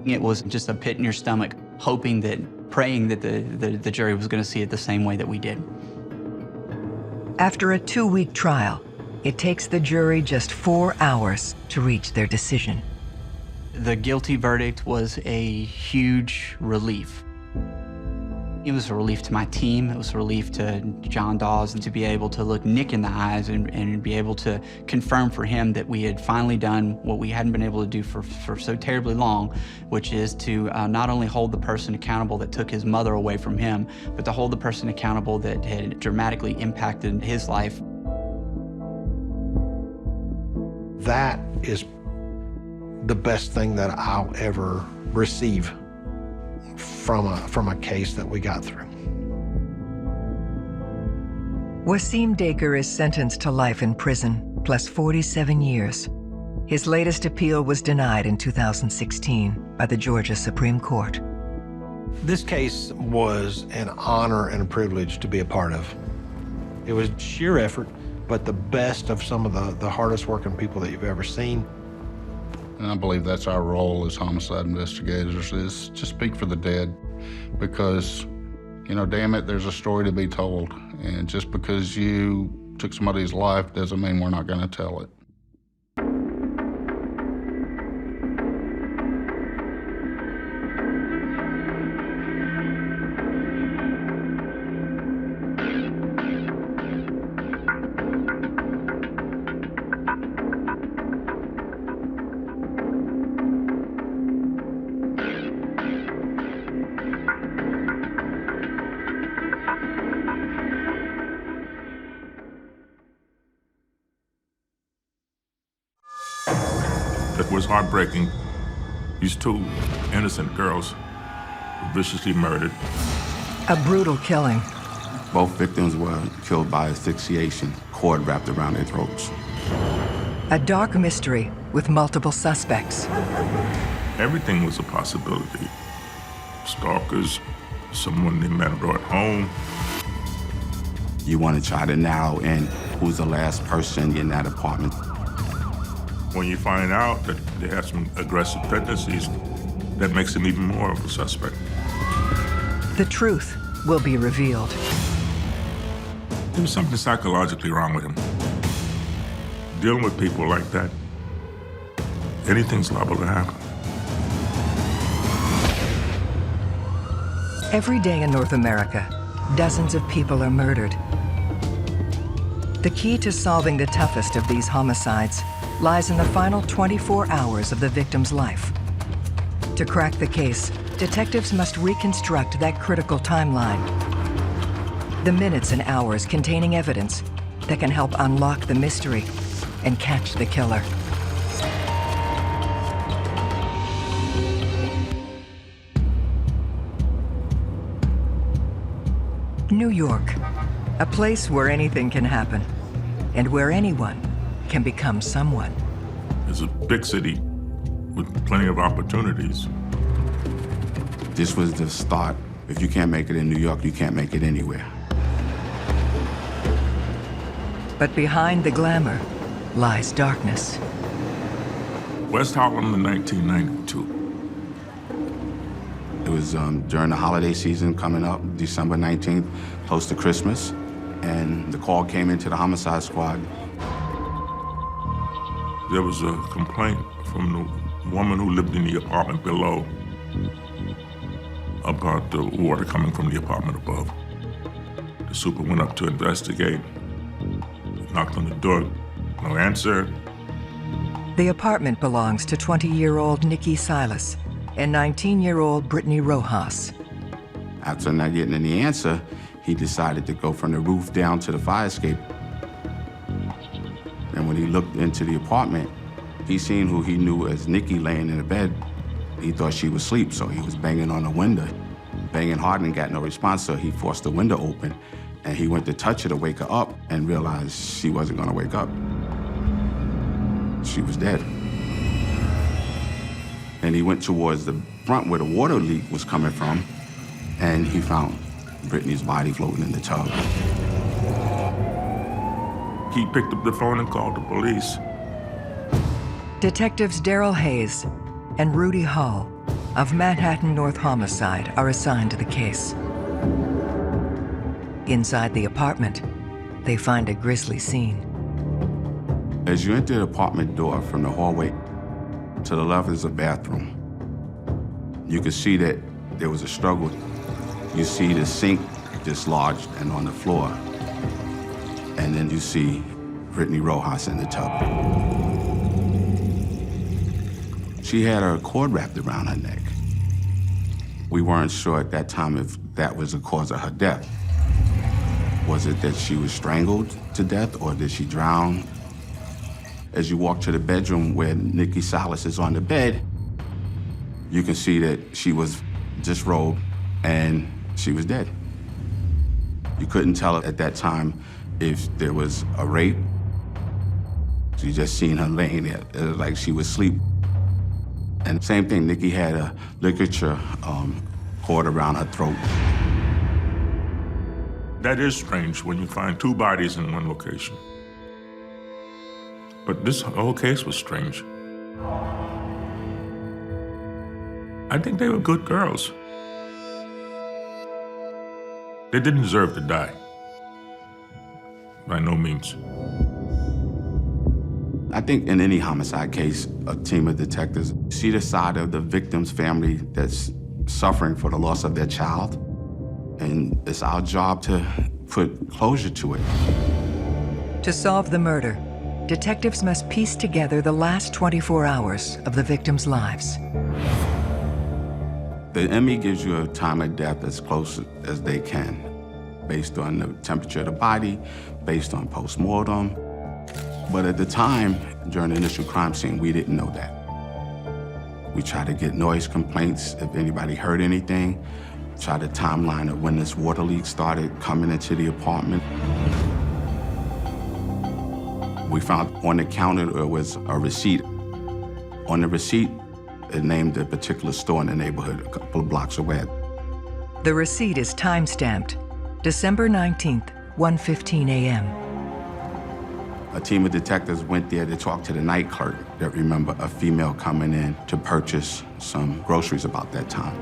It was just a pit in your stomach, praying that the jury was going to see it the same way that we did. After a 2-week trial, it takes the jury just 4 hours to reach their decision. The guilty verdict was a huge relief. It was a relief to my team. It was a relief to John Dawes, and to be able to look Nick in the eyes and be able to confirm for him that we had finally done what we hadn't been able to do for so terribly long, which is to not only hold the person accountable that took his mother away from him, but to hold the person accountable that had dramatically impacted his life. That is the best thing that I'll ever receive from a case that we got through. Wasim Dacre is sentenced to life in prison, plus 47 years. His latest appeal was denied in 2016 by the Georgia Supreme Court. This case was an honor and a privilege to be a part of. It was sheer effort, but the best of some of the hardest working people that you've ever seen. And I believe that's our role as homicide investigators, is to speak for the dead. Because, you know, damn it, there's a story to be told. And just because you took somebody's life doesn't mean we're not going to tell it. It was heartbreaking. These 2 innocent girls were viciously murdered. A brutal killing. Both victims were killed by asphyxiation, cord wrapped around their throats. A dark mystery with multiple suspects. Everything was a possibility. Stalkers, someone they met or brought home. You want to try to narrow in who's the last person in that apartment. When you find out that they have some aggressive tendencies, that makes them even more of a suspect. The truth will be revealed. There was something psychologically wrong with him. Dealing with people like that, anything's liable to happen. Every day in North America, dozens of people are murdered. The key to solving the toughest of these homicides lies in the final 24 hours of the victim's life. To crack the case, detectives must reconstruct that critical timeline. The minutes and hours containing evidence that can help unlock the mystery and catch the killer. New York, a place where anything can happen. and where anyone can become someone. It's a big city with plenty of opportunities. This was the start. If you can't make it in New York, you can't make it anywhere. But behind the glamour lies darkness. West Harlem in 1992. It was during the holiday season coming up, December 19th, close to Christmas, and the call came into the homicide squad. There was a complaint from the woman who lived in the apartment below about the water coming from the apartment above. The super went up to investigate, knocked on the door, no answer. The apartment belongs to 20-year-old Nikki Silas and 19-year-old Brittany Rojas. After not getting any answer, he decided to go from the roof down to the fire escape. And when he looked into the apartment, he seen who he knew as Nikki laying in the bed. He thought she was asleep, so he was banging on the window. Banging hard and got no response, so he forced the window open. And he went to touch her to wake her up and realized she wasn't gonna wake up. She was dead. And he went towards the front where the water leak was coming from, and he found Brittany's body floating in the tub. He picked up the phone and called the police. Detectives Daryl Hayes and Rudy Hall of Manhattan North Homicide are assigned to the case. Inside the apartment, they find a grisly scene. As you enter the apartment door from the hallway, to the left is a bathroom. You can see that there was a struggle. You see the sink dislodged and on the floor. And then you see Brittany Rojas in the tub. She had her cord wrapped around her neck. We weren't sure at that time if that was the cause of her death. Was it that she was strangled to death, or did she drown? As you walk to the bedroom where Nikki Silas is on the bed, you can see that she was disrobed and she was dead. You couldn't tell at that time if there was a rape. You just seen her laying there like she was asleep. And same thing, Nikki had a ligature cord around her throat. That is strange when you find two bodies in one location. But this whole case was strange. I think they were good girls. They didn't deserve to die. By no means. I think in any homicide case, a team of detectives see the side of the victim's family that's suffering for the loss of their child. And it's our job to put closure to it. To solve the murder, detectives must piece together the last 24 hours of the victims' lives. The ME gives you a time of death as close as they can, based on the temperature of the body, based on post-mortem. But at the time, during the initial crime scene, we didn't know that. We tried to get noise complaints if anybody heard anything, tried a timeline of when this water leak started coming into the apartment. We found on the counter there was a receipt. On the receipt, it named a particular store in the neighborhood a couple of blocks away. The receipt is time-stamped, December 19th, 1:15 a.m. A team of detectives went there to talk to the night clerk that remembered a female coming in to purchase some groceries about that time.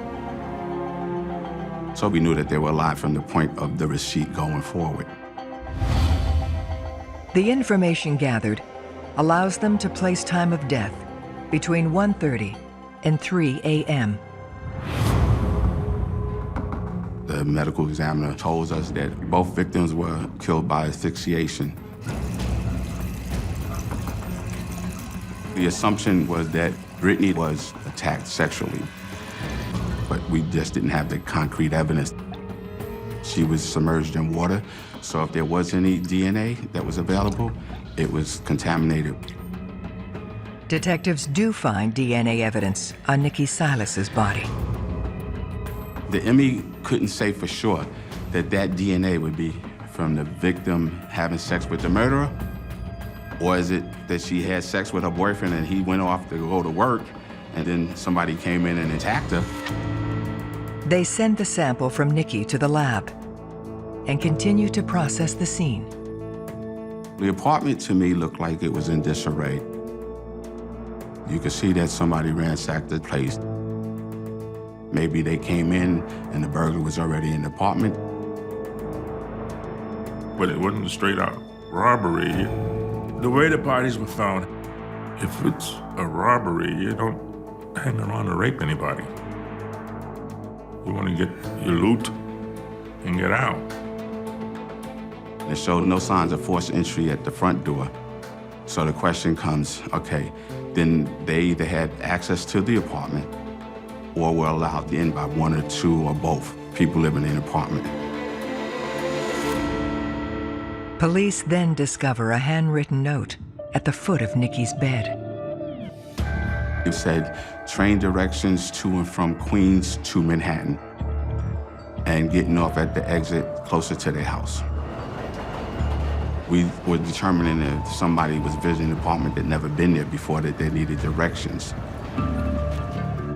So we knew that they were alive from the point of the receipt going forward. The information gathered allows them to place time of death between 1:30 and 3 a.m. The medical examiner told us that both victims were killed by asphyxiation. The assumption was that Brittany was attacked sexually, but we just didn't have the concrete evidence. She was submerged in water, so if there was any DNA that was available, it was contaminated. Detectives do find DNA evidence on Nikki Silas's body. The ME couldn't say for sure that that DNA would be from the victim having sex with the murderer Or is it that she had sex with her boyfriend and he went off to go to work and then somebody came in and attacked her? They send the sample from Nikki to the lab and continue to process the scene. The apartment to me looked like it was in disarray. You could see that somebody ransacked the place. Maybe they came in and the burglar was already in the apartment. But it wasn't a straight out robbery. The way the bodies were found, if it's a robbery, you don't hang around to rape anybody. You want to get your loot and get out. It showed no signs of forced entry at the front door. So the question comes, okay, then they either had access to the apartment or were allowed in by one or two or both people living in the apartment. Police then discover a handwritten note at the foot of Nikki's bed. It said, train directions to and from Queens to Manhattan, and getting off at the exit closer to their house. We were determining if somebody was visiting the apartment that never been there before, that they needed directions.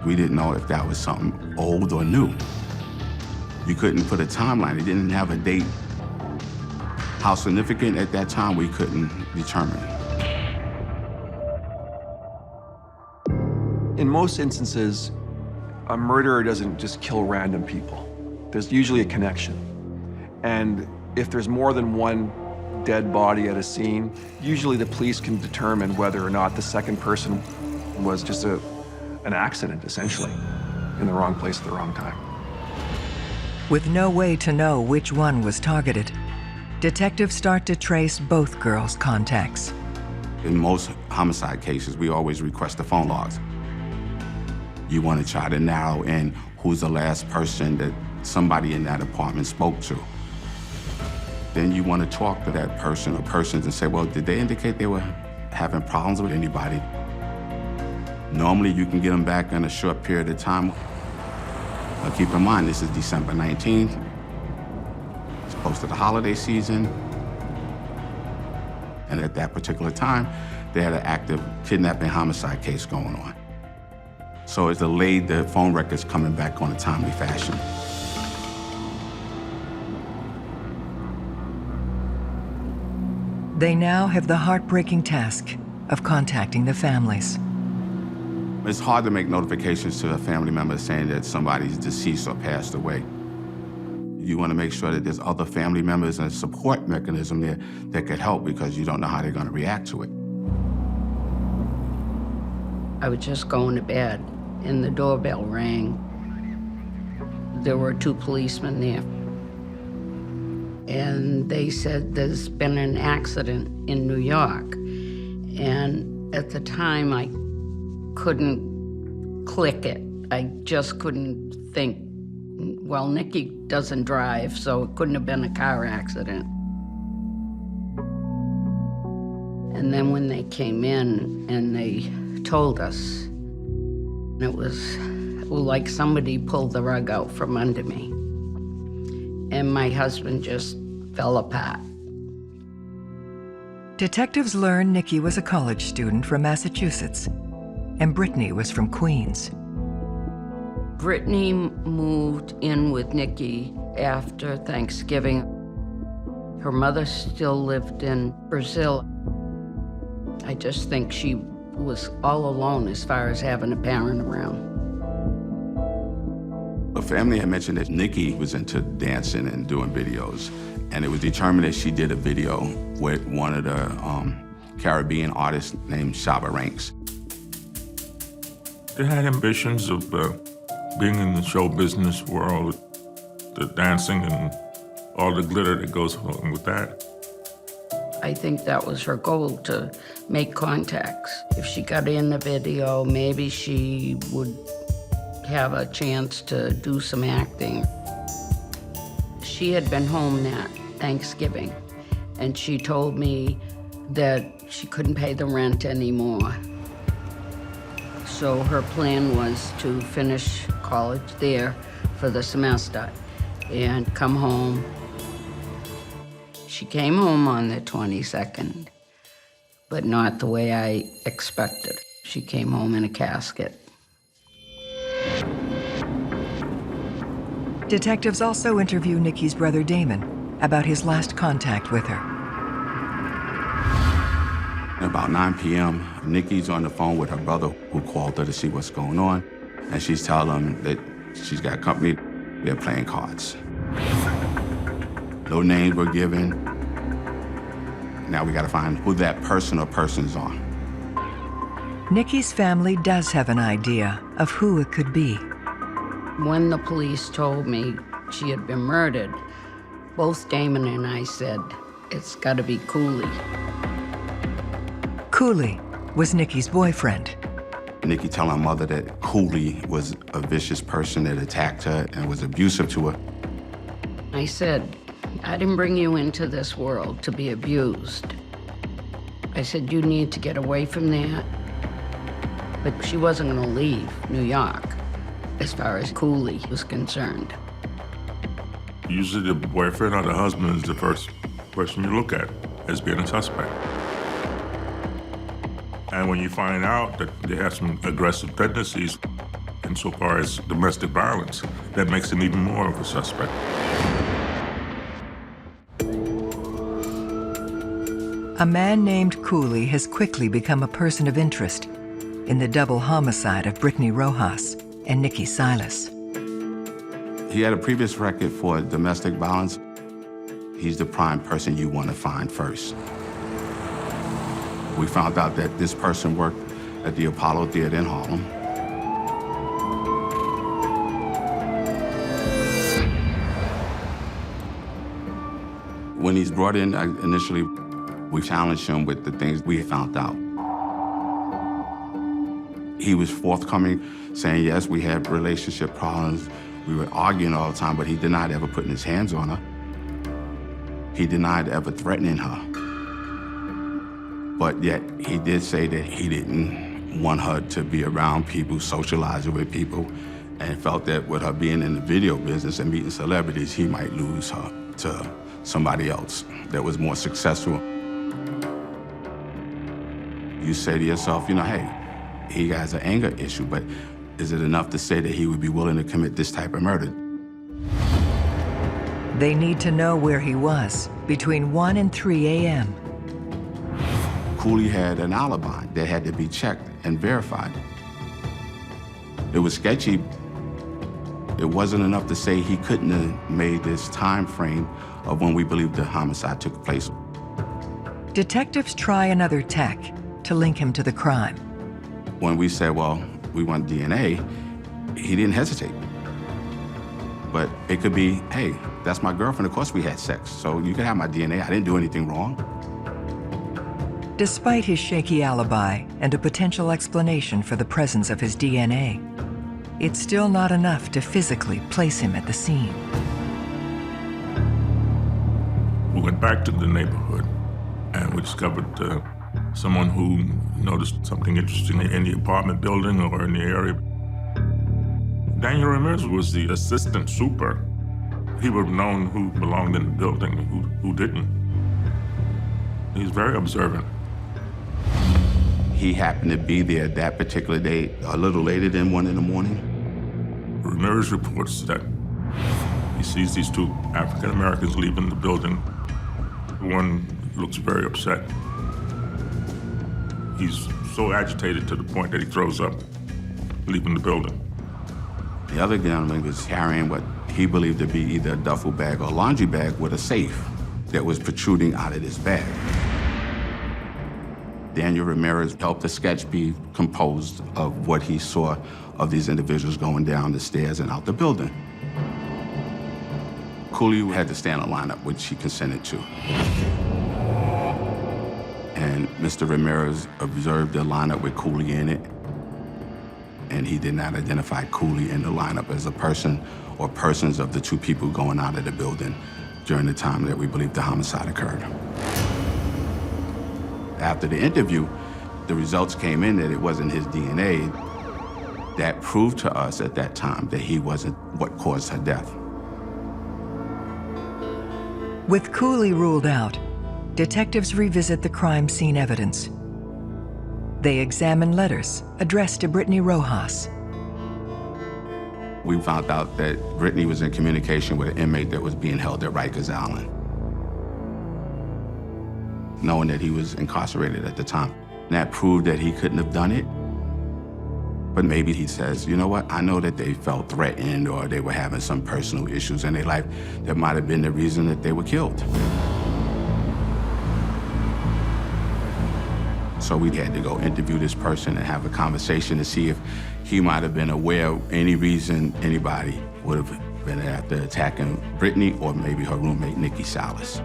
We didn't know if that was something old or new. You couldn't put a timeline. It didn't have a date. How significant at that time, we couldn't determine. In most instances, a murderer doesn't just kill random people. There's usually a connection. And if there's more than one dead body at a scene, usually the police can determine whether or not the second person was just an accident, essentially, in the wrong place at the wrong time. With no way to know which one was targeted, detectives start to trace both girls' contacts. In most homicide cases, we always request the phone logs. You want to try to narrow in who's the last person that somebody in that apartment spoke to. Then you want to talk to that person or persons and say, well, did they indicate they were having problems with anybody? Normally, you can get them back in a short period of time. But keep in mind, this is December 19th. It's close to the holiday season. And at that particular time, they had an active kidnapping homicide case going on. So it's delayed the phone records coming back on a timely fashion. They now have the heartbreaking task of contacting the families. It's hard to make notifications to a family member saying that somebody's deceased or passed away. You want to make sure that there's other family members and a support mechanism there that could help, because you don't know how they're going to react to it. I was just going to bed and the doorbell rang. There were 2 policemen there. And they said there's been an accident in New York. And at the time, I couldn't click it. I just couldn't think, well, Nikki doesn't drive, so it couldn't have been a car accident. And then when they came in and they told us, it was like somebody pulled the rug out from under me. And my husband just fell apart. Detectives learn Nikki was a college student from Massachusetts, and Brittany was from Queens. Brittany moved in with Nikki after Thanksgiving. Her mother still lived in Brazil. I just think she was all alone as far as having a parent around. The family had mentioned that Nikki was into dancing and doing videos, and it was determined that she did a video with one of the Caribbean artists named Shabba Ranks. They had ambitions of being in the show business world, the dancing and all the glitter that goes along with that. I think that was her goal, to make contacts. If she got in the video, maybe she would have a chance to do some acting. She had been home that Thanksgiving, and she told me that she couldn't pay the rent anymore. So her plan was to finish college there for the semester and come home. She came home on the 22nd, but not the way I expected. She came home in a casket. Detectives also interview Nikki's brother Damon about his last contact with her. About 9 p.m., Nikki's on the phone with her brother who called her to see what's going on, and she's telling him that she's got company, they're playing cards. No names were given. Now we gotta find who that person or persons are. Nikki's family does have an idea of who it could be. When the police told me she had been murdered, both Damon and I said, it's gotta be Cooley. Cooley was Nikki's boyfriend. Nikki telling her mother that Cooley was a vicious person that attacked her and was abusive to her. I said, I didn't bring you into this world to be abused. I said, you need to get away from that. But she wasn't gonna leave New York, as far as Cooley was concerned. Usually the boyfriend or the husband is the first person you look at as being a suspect. And when you find out that they have some aggressive tendencies insofar as domestic violence, that makes them even more of a suspect. A man named Cooley has quickly become a person of interest in the double homicide of Brittany Rojas and Nikki Silas. He had a previous record for domestic violence. He's the prime person you want to find first. We found out that this person worked at the Apollo Theater in Harlem. When he's brought in, initially, we challenged him with the things we found out. He was forthcoming, saying, yes, we had relationship problems. We were arguing all the time, but he denied ever putting his hands on her. He denied ever threatening her. But yet, he did say that he didn't want her to be around people, socializing with people, and felt that with her being in the video business and meeting celebrities, he might lose her to somebody else that was more successful. You say to yourself, you know, hey, he has an anger issue, but is it enough to say that he would be willing to commit this type of murder? They need to know where he was between 1 and 3 a.m. Cooley had an alibi that had to be checked and verified. It was sketchy. It wasn't enough to say he couldn't have made this time frame of when we believe the homicide took place. Detectives try another tack to link him to the crime. When we said, well, we want DNA, he didn't hesitate. But it could be, hey, that's my girlfriend, of course we had sex, so you can have my DNA, I didn't do anything wrong. Despite his shaky alibi and a potential explanation for the presence of his DNA, it's still not enough to physically place him at the scene. We went back to the neighborhood and we discovered someone who noticed something interesting in the apartment building or in the area. Daniel Ramirez was the assistant super. He would have known who belonged in the building and who didn't. He's very observant. He happened to be there that particular day, a little later than 1 in the morning. Ramirez reports that he sees these two African Americans leaving the building. One looks very upset. He's so agitated to the point that he throws up, leaving the building. The other gentleman was carrying what he believed to be either a duffel bag or a laundry bag with a safe that was protruding out of this bag. Daniel Ramirez helped the sketch be composed of what he saw of these individuals going down the stairs and out the building. Cooley had to stand in a lineup, which he consented to. And Mr. Ramirez observed the lineup with Cooley in it, and he did not identify Cooley in the lineup as a person or persons of the two people going out of the building during the time that we believe the homicide occurred. After the interview, the results came in that it wasn't his DNA. That proved to us at that time that he wasn't what caused her death. With Cooley ruled out, detectives revisit the crime scene evidence. They examine letters addressed to Brittany Rojas. We found out that Brittany was in communication with an inmate that was being held at Rikers Island, knowing that he was incarcerated at the time. That proved that he couldn't have done it. But maybe he says, you know what, I know that they felt threatened or they were having some personal issues in their life that might have been the reason that they were killed. So we had to go interview this person and have a conversation to see if he might have been aware of any reason anybody would have been after attacking Brittany or maybe her roommate, Nikki Salas.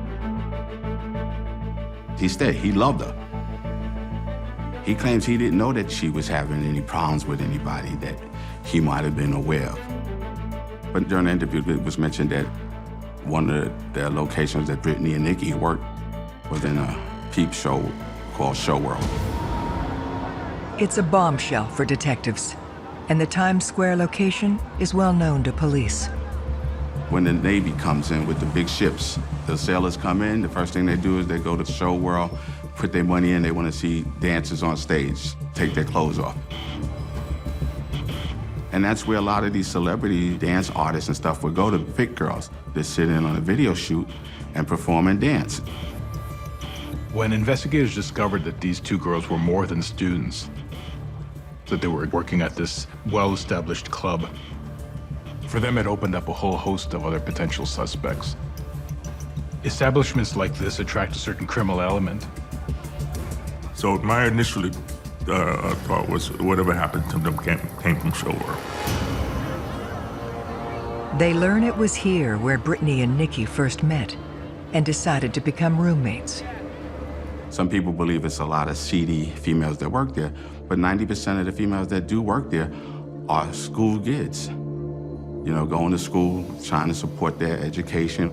He said he loved her. He claims he didn't know that she was having any problems with anybody that he might have been aware of. But during the interview, it was mentioned that one of the locations that Brittany and Nikki worked was in a peep show called Show World. It's a bombshell for detectives, and the Times Square location is well known to police. When the Navy comes in with the big ships, the sailors come in, the first thing they do is they go to Show World, put their money in, they want to see dancers on stage, take their clothes off. And that's where a lot of these celebrity dance artists and stuff would go to pick girls that sit in on a video shoot and perform and dance. When investigators discovered that these two girls were more than students, that they were working at this well-established club, for them it opened up a whole host of other potential suspects. Establishments like this attract a certain criminal element. So my initial thought was whatever happened to them came from Show World. They learn it was here where Brittany and Nikki first met and decided to become roommates. Some people believe it's a lot of seedy females that work there, but 90% of the females that do work there are school kids. You know, going to school, trying to support their education.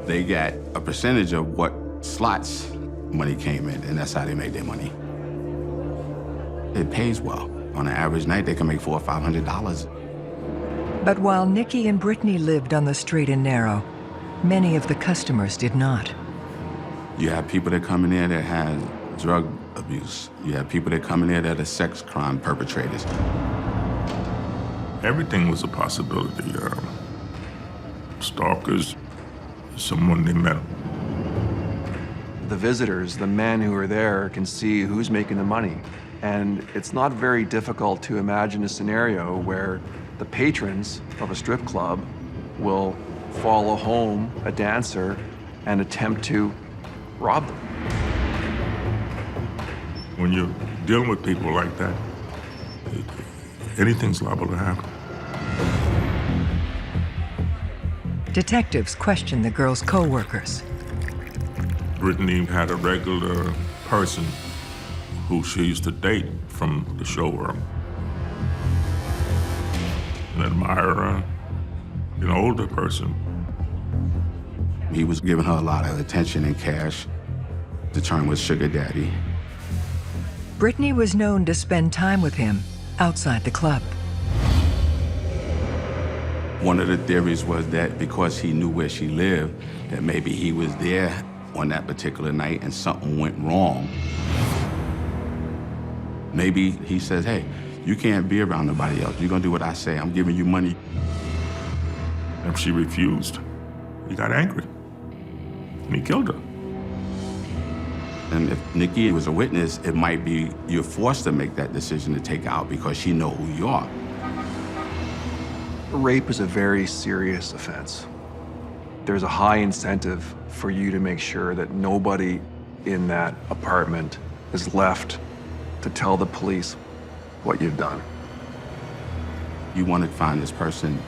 They got a percentage of what slots money came in, and that's how they made their money. It pays well. On an average night, they can make $400 or $500. But while Nikki and Brittany lived on the straight and narrow, many of the customers did not. You have people that come in there that have drug abuse. You have people that come in there that are sex crime perpetrators. Everything was a possibility. Stalkers, someone they met. The visitors, the men who are there, can see who's making the money. And it's not very difficult to imagine a scenario where the patrons of a strip club will follow home a dancer and attempt to rob them. When you're dealing with people like that, anything's liable to happen. Detectives question the girls' co-workers. Brittany had a regular person who she used to date from the show world. An admirer, an older person. He was giving her a lot of attention and cash. The term was sugar daddy. Brittany was known to spend time with him outside the club. One of the theories was that because he knew where she lived, that maybe he was there on that particular night and something went wrong. Maybe he says, hey, you can't be around nobody else. You're gonna do what I say. I'm giving you money. And she refused. He got angry, and he killed her. And if Nikki was a witness, it might be you're forced to make that decision to take out because she know who you are. Rape is a very serious offense. There's a high incentive for you to make sure that nobody in that apartment is left to tell the police what you've done. You want to find this person.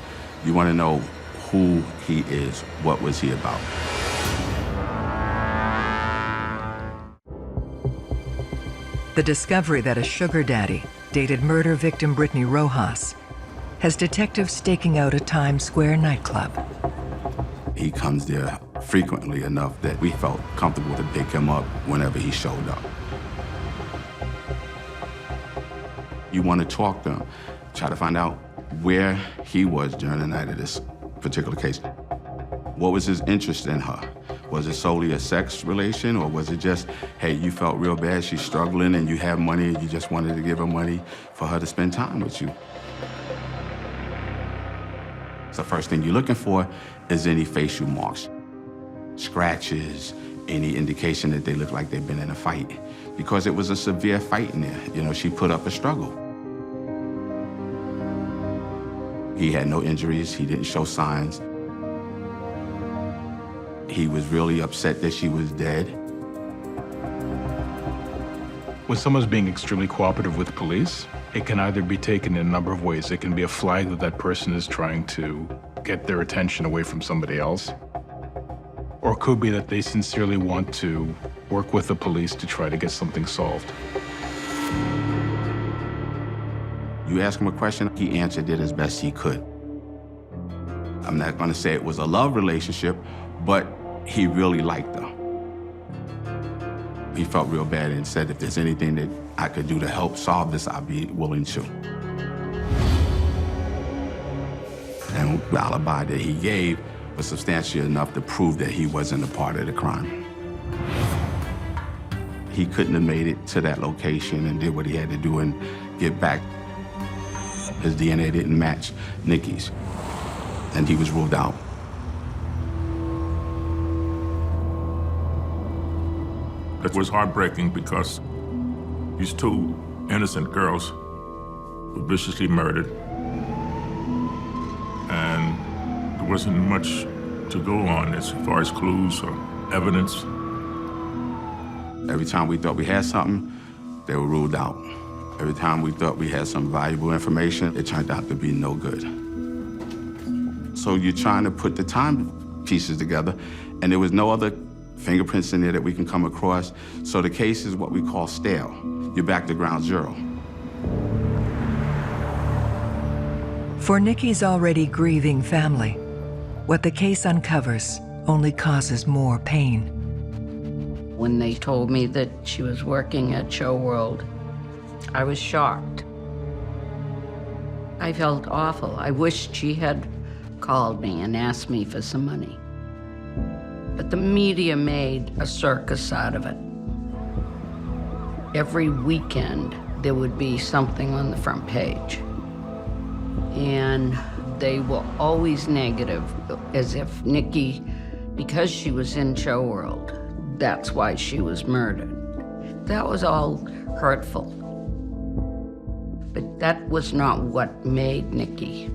You want to know who he is. What was he about? The discovery that a sugar daddy dated murder victim Brittany Rojas has detectives staking out a Times Square nightclub. He comes there frequently enough that we felt comfortable to pick him up whenever he showed up. You want to talk to him, try to find out where he was during the night of this particular case. What was his interest in her? Was it solely a sex relation, or was it just, hey, you felt real bad, she's struggling, and you have money, and you just wanted to give her money for her to spend time with you? So the first thing you're looking for is any facial marks, scratches, any indication that they look like they've been in a fight. Because it was a severe fight in there. You know, she put up a struggle. He had no injuries, he didn't show signs. He was really upset that she was dead. When someone's being extremely cooperative with police, it can either be taken in a number of ways. It can be a flag that that person is trying to get their attention away from somebody else. Or it could be that they sincerely want to work with the police to try to get something solved. You ask him a question, he answered it as best he could. I'm not gonna say it was a love relationship, but he really liked her. He felt real bad and said, if there's anything that I could do to help solve this, I'd be willing to. And the alibi that he gave was substantial enough to prove that he wasn't a part of the crime. He couldn't have made it to that location and did what he had to do and get back. His DNA didn't match Nikki's, and he was ruled out. It was heartbreaking because these two innocent girls were viciously murdered, and there wasn't much to go on as far as clues or evidence. Every time we thought we had something, they were ruled out. Every time we thought we had some valuable information, it turned out to be no good. So you're trying to put the time pieces together, and there was no other fingerprints in there that we can come across. So the case is what we call stale. You're back to ground zero. For Nikki's already grieving family, what the case uncovers only causes more pain. When they told me that she was working at Show World, I was shocked. I felt awful. I wished she had called me and asked me for some money. But the media made a circus out of it. Every weekend, there would be something on the front page. And they were always negative, as if Nikki, because she was in Show World, that's why she was murdered. That was all hurtful. But that was not what made Nikki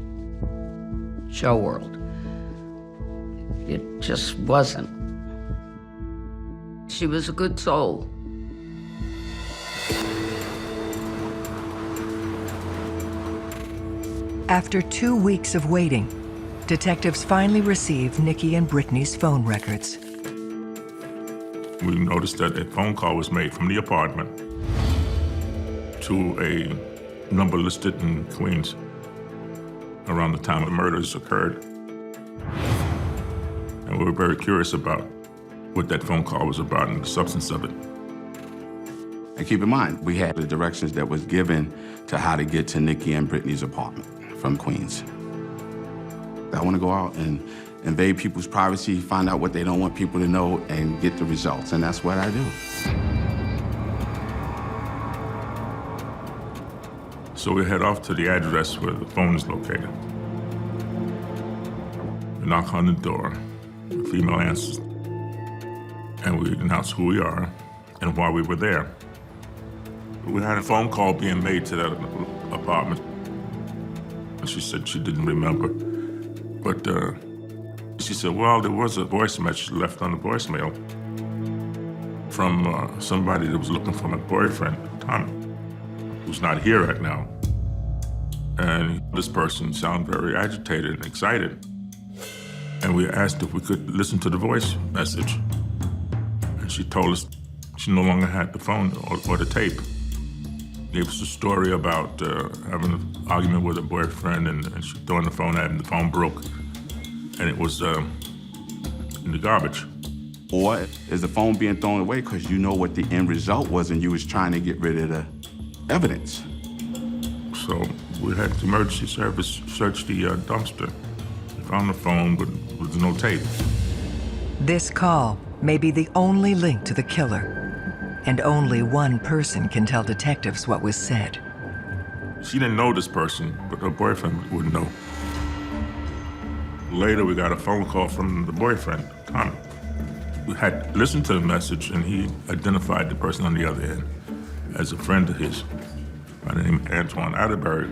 Show World. It just wasn't. She was a good soul. After 2 weeks of waiting, detectives finally received Nikki and Brittany's phone records. We noticed that a phone call was made from the apartment to a number listed in Queens around the time the murders occurred. And we were very curious about what that phone call was about and the substance of it. And keep in mind, we had the directions that was given to how to get to Nikki and Brittany's apartment from Queens. I want to go out and invade people's privacy, find out what they don't want people to know, and get the results, and that's what I do. So we head off to the address where the phone is located. We knock on the door, the female answers, and we announce who we are and why we were there. We had a phone call being made to that apartment. She said she didn't remember, but she said, well, there was a voice message left on the voicemail from somebody that was looking for my boyfriend, Tommy, who's not here right now. And this person sounded very agitated and excited. And we asked if we could listen to the voice message. And she told us she no longer had the phone or the tape. Gave us a story about having an argument with her boyfriend, and she throwing the phone at him, the phone broke, and it was in the garbage. Or is the phone being thrown away because you know what the end result was and you was trying to get rid of the evidence? So we had the emergency service search the dumpster. We found the phone, but with no tape. This call may be the only link to the killer, and only one person can tell detectives what was said. She didn't know this person, but her boyfriend would know. Later, we got a phone call from the boyfriend, Tommy. We had listened to the message, and he identified the person on the other end as a friend of his by the name of Antoine Atterbury,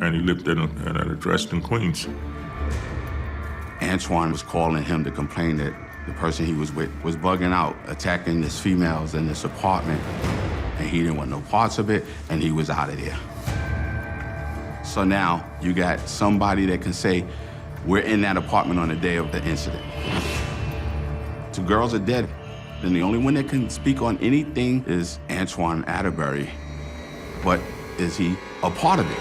and he lived at an address in Queens. Antoine was calling him to complain that the person he was with was bugging out, attacking his females in this apartment, and he didn't want no parts of it, and he was out of there. So now you got somebody that can say, we're in that apartment on the day of the incident. 2 girls are dead, and the only one that can speak on anything is Antoine Atterbury. But is he a part of it?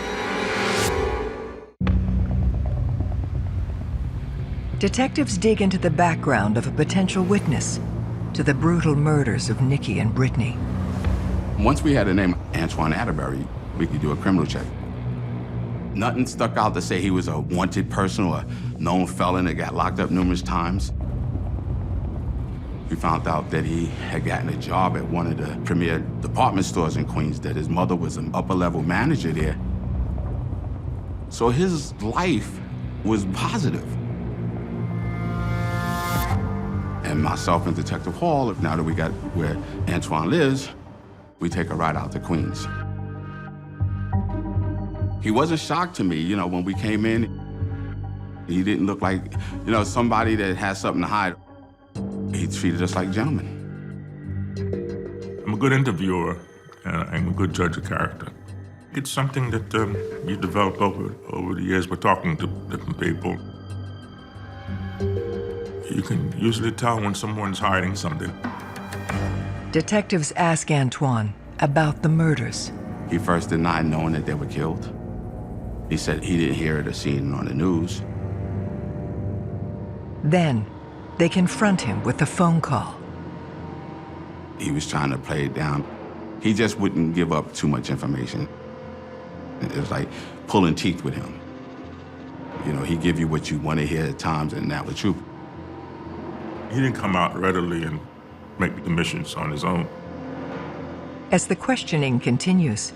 Detectives dig into the background of a potential witness to the brutal murders of Nikki and Brittany. Once we had the name Antoine Atterbury, we could do a criminal check. Nothing stuck out to say he was a wanted person or a known felon that got locked up numerous times. We found out that he had gotten a job at one of the premier department stores in Queens, that his mother was an upper-level manager there. So his life was positive. And myself and Detective Hall, now that we got where Antoine lives, we take a ride out to Queens. He wasn't shocked to me, you know, when we came in. He didn't look like, you know, somebody that has something to hide. He treated us like gentlemen. I'm a good interviewer, and I'm a good judge of character. It's something that you develop over the years by talking to different people. You can usually tell when someone's hiding something. Detectives ask Antoine about the murders. He first denied knowing that they were killed. He said he didn't hear it or see it on the news. Then, they confront him with a phone call. He was trying to play it down. He just wouldn't give up too much information. It was like pulling teeth with him. You know, he'd give you what you want to hear at times, and that was true. He didn't come out readily and make the admissions on his own. As the questioning continues,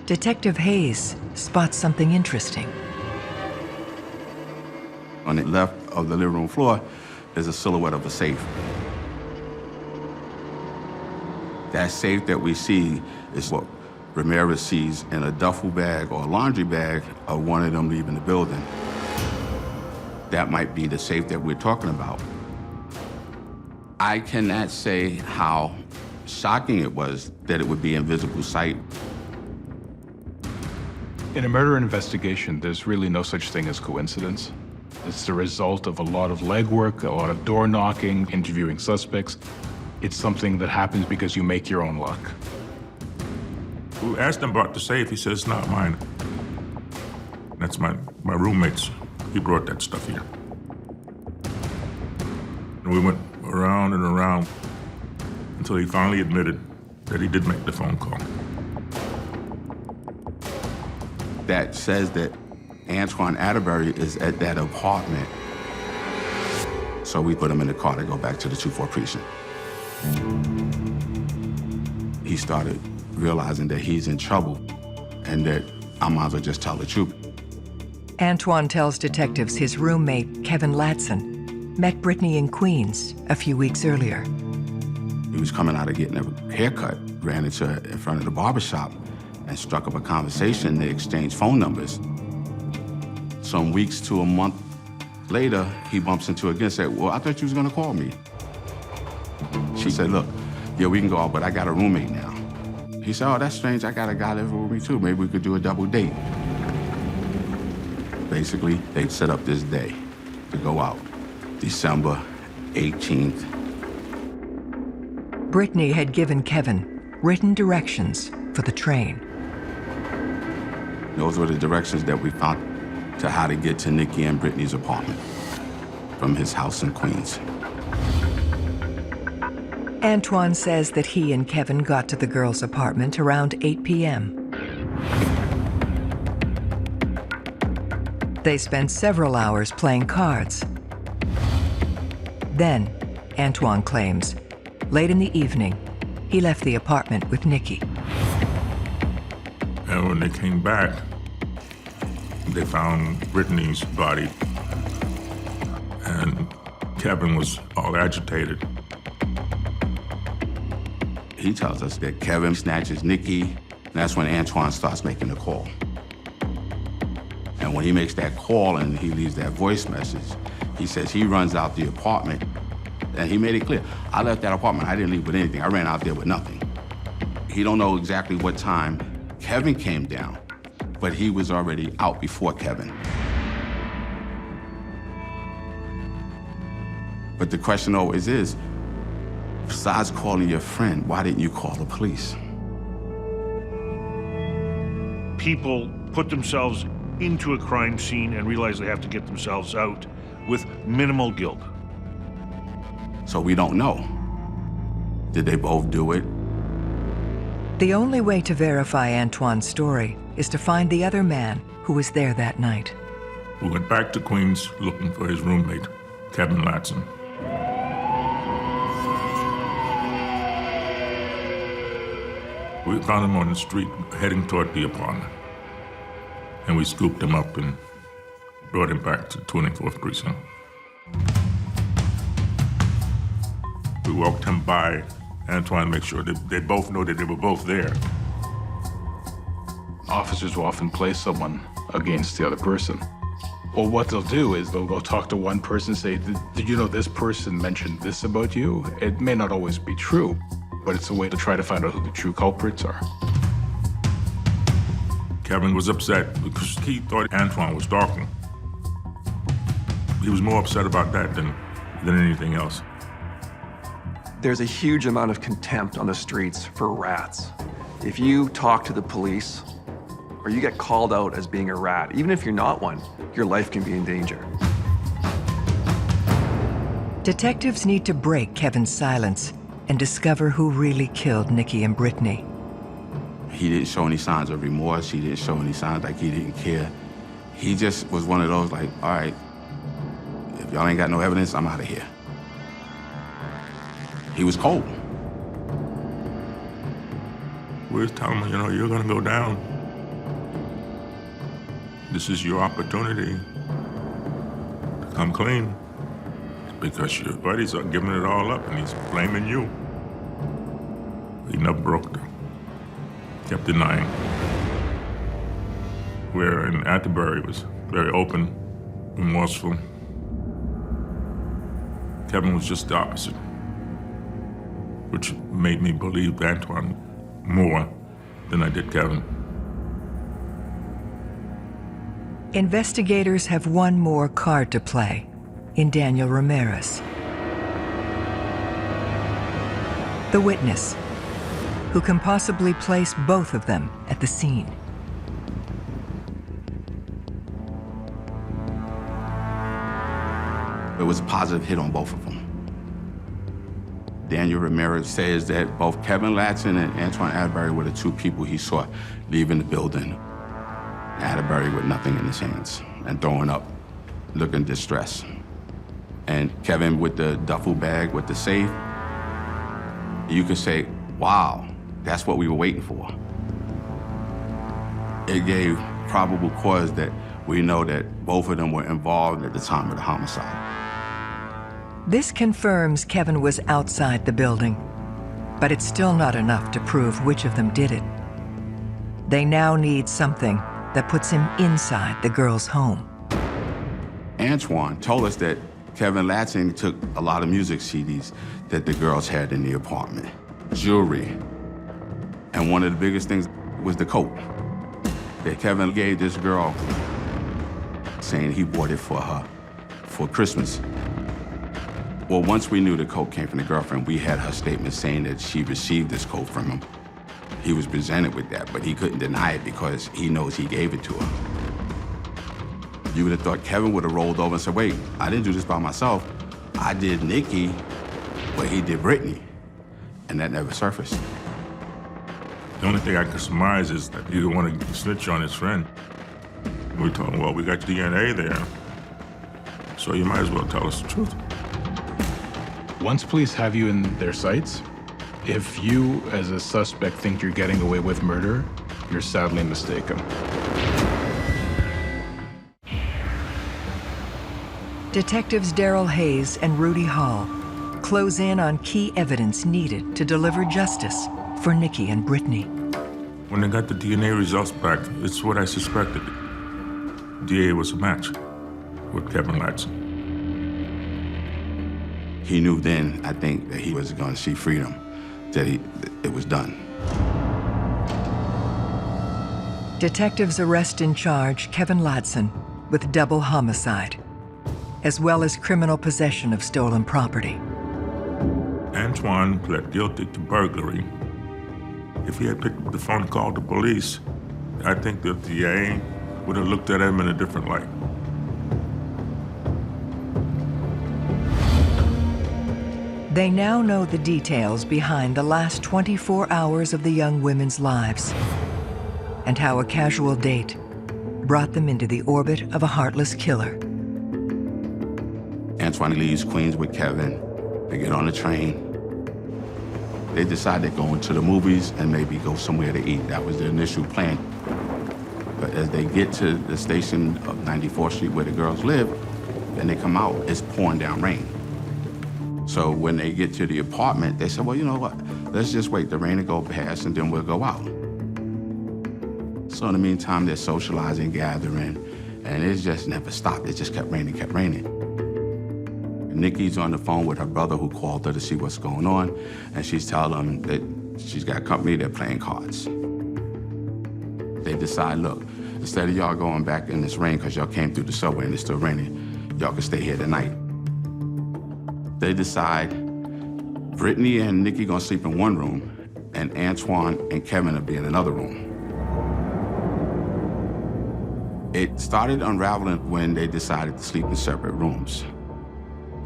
Detective Hayes spots something interesting. On the left of the living room floor is a silhouette of a safe. That safe that we see is what Ramirez sees in a duffel bag or a laundry bag of one of them leaving the building. That might be the safe that we're talking about. I cannot say how shocking it was that it would be invisible sight. In a murder investigation, there's really no such thing as coincidence. It's the result of a lot of legwork, a lot of door knocking, interviewing suspects. It's something that happens because you make your own luck. We asked him about the safe. He says, it's not mine. That's my roommate's. He brought that stuff here. And we went around and around until he finally admitted that he did make the phone call. That says that Antoine Atterbury is at that apartment. So we put him in the car to go back to the 2-4 precinct. He started realizing that he's in trouble and that I might as well just tell the truth. Antoine tells detectives his roommate, Kevin Latson, met Brittany in Queens a few weeks earlier. He was coming out of getting a haircut, ran into her in front of the barbershop and struck up a conversation. They exchanged phone numbers. Some weeks to a month later, he bumps into her again and said, well, I thought you was gonna call me. She said, look, yeah, we can go out, but I got a roommate now. He said, oh, that's strange, I got a guy living with me too. Maybe we could do a double date. Basically, they set up this day to go out, December 18th. Brittany had given Kevin written directions for the train. Those were the directions that we found to how to get to Nikki and Brittany's apartment from his house in Queens. Antoine says that he and Kevin got to the girls' apartment around 8 p.m. They spent several hours playing cards. Then, Antoine claims, late in the evening, he left the apartment with Nikki. And when they came back, they found Brittany's body, and Kevin was all agitated. He tells us that Kevin snatches Nikki, and that's when Antoine starts making the call. And when he makes that call and he leaves that voice message, he says he runs out the apartment, and he made it clear, I left that apartment, I didn't leave with anything, I ran out there with nothing. He don't know exactly what time Kevin came down, but he was already out before Kevin. But the question always is, besides calling your friend, why didn't you call the police? People put themselves into a crime scene and realize they have to get themselves out with minimal guilt. So we don't know. Did they both do it? The only way to verify Antoine's story is to find the other man who was there that night. We went back to Queens looking for his roommate, Kevin Latson. We found him on the street heading toward the apartment. And we scooped him up and brought him back to 24th Precinct. We walked him by Antoine to make sure that they both know that they were both there. Officers will often place someone against the other person. Well, what they'll do is they'll go talk to one person and say, did you know this person mentioned this about you? It may not always be true, but it's a way to try to find out who the true culprits are. Kevin was upset because he thought Antoine was stalking. He was more upset about that than anything else. There's a huge amount of contempt on the streets for rats. If you talk to the police, or you get called out as being a rat, even if you're not one, your life can be in danger. Detectives need to break Kevin's silence and discover who really killed Nikki and Brittany. He didn't show any signs of remorse. He didn't show any signs like he didn't care. He just was one of those like, all right, if y'all ain't got no evidence, I'm out of here. He was cold. We was telling him, you know, you're gonna go down. This is your opportunity to come clean because your buddies are giving it all up and he's blaming you. He never broke them. Kept denying. Where in Atterbury was very open, remorseful. Kevin was just the opposite, which made me believe Antoine more than I did Kevin. Investigators have one more card to play in Daniel Ramirez. The witness, who can possibly place both of them at the scene. It was a positive hit on both of them. Daniel Ramirez says that both Kevin Latson and Antoine Atterbury were the two people he saw leaving the building. Atterbury with nothing in his hands and throwing up, looking distressed. And Kevin with the duffel bag with the safe. You could say, wow, that's what we were waiting for. It gave probable cause that we know that both of them were involved at the time of the homicide. This confirms Kevin was outside the building, but it's still not enough to prove which of them did it. They now need something that puts him inside the girl's home. Antoine told us that Kevin Latson took a lot of music CDs that the girls had in the apartment, jewelry, and one of the biggest things was the coat that Kevin gave this girl, saying he bought it for her for Christmas. Well, once we knew the coat came from the girlfriend, we had her statement saying that she received this coat from him. He was presented with that, but he couldn't deny it because he knows he gave it to her. You would have thought Kevin would have rolled over and said, wait, I didn't do this by myself. I did Nikki, but he did Brittany. And that never surfaced. The only thing I can surmise is that he didn't want to snitch on his friend. We told him, well, we got DNA there, so you might as well tell us the truth. Once police have you in their sights, if you, as a suspect, think you're getting away with murder, you're sadly mistaken. Detectives Daryl Hayes and Rudy Hall close in on key evidence needed to deliver justice for Nikki and Brittany. When they got the DNA results back, it's what I suspected. DA was a match with Kevin Latson. He knew then, I think, that he was going to see freedom, that it was done. Detectives arrest and charge Kevin Latson with double homicide, as well as criminal possession of stolen property. Antoine pled guilty to burglary. If he had picked up the phone and called the police, I think the DA would have looked at him in a different light. They now know the details behind the last 24 hours of the young women's lives and how a casual date brought them into the orbit of a heartless killer. Antoine leaves Queens with Kevin. They get on the train. They decide they're going to the movies and maybe go somewhere to eat. That was the initial plan. But as they get to the station of 94th Street where the girls live, and they come out, it's pouring down rain. So when they get to the apartment, they said, well, you know what? Let's just wait the rain to go past and then we'll go out. So in the meantime, they're socializing, gathering, and it just never stopped. It just kept raining, kept raining. Nikki's on the phone with her brother who called her to see what's going on, and she's telling them that she's got company, they're playing cards. They decide, look, instead of y'all going back in this rain because y'all came through the subway and it's still raining, y'all can stay here tonight. They decide Brittany and Nikki gonna sleep in one room, and Antoine and Kevin will be in another room. It started unraveling when they decided to sleep in separate rooms.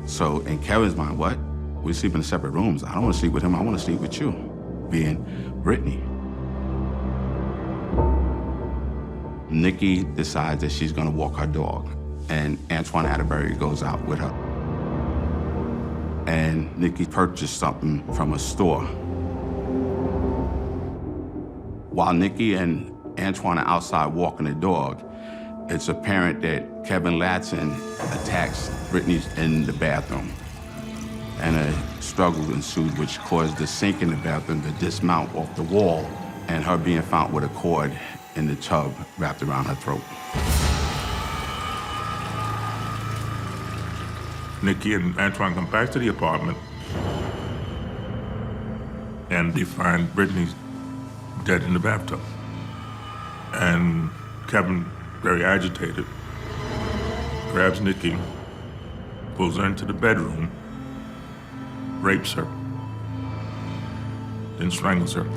So in Kevin's mind, what? We sleep in separate rooms. I don't want to sleep with him, I want to sleep with you, being Brittany. Nikki decides that she's gonna walk her dog, and Antoine Atterbury goes out with her. And Nikki purchased something from a store. While Nikki and Antoine are outside walking the dog, it's apparent that Kevin Latson attacks Brittany in the bathroom. And a struggle ensued, which caused the sink in the bathroom to dismount off the wall, and her being found with a cord in the tub wrapped around her throat. Nikki and Antoine come back to the apartment, and they find Brittany dead in the bathtub. And Kevin, very agitated, grabs Nikki, pulls her into the bedroom, rapes her, then strangles her.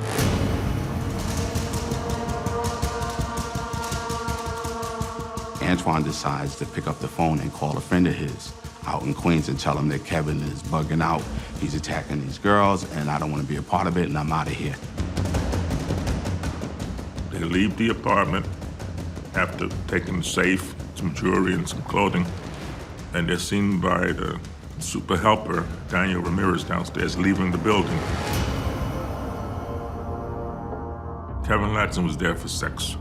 Antoine decides to pick up the phone and call a friend of his out in Queens and tell him that Kevin is bugging out, he's attacking these girls, and I don't want to be a part of it, and I'm out of here. They leave the apartment after taking the safe, some jewelry, and some clothing, and they're seen by the super helper, Daniel Ramirez, downstairs, leaving the building. Kevin Latson was there for sex.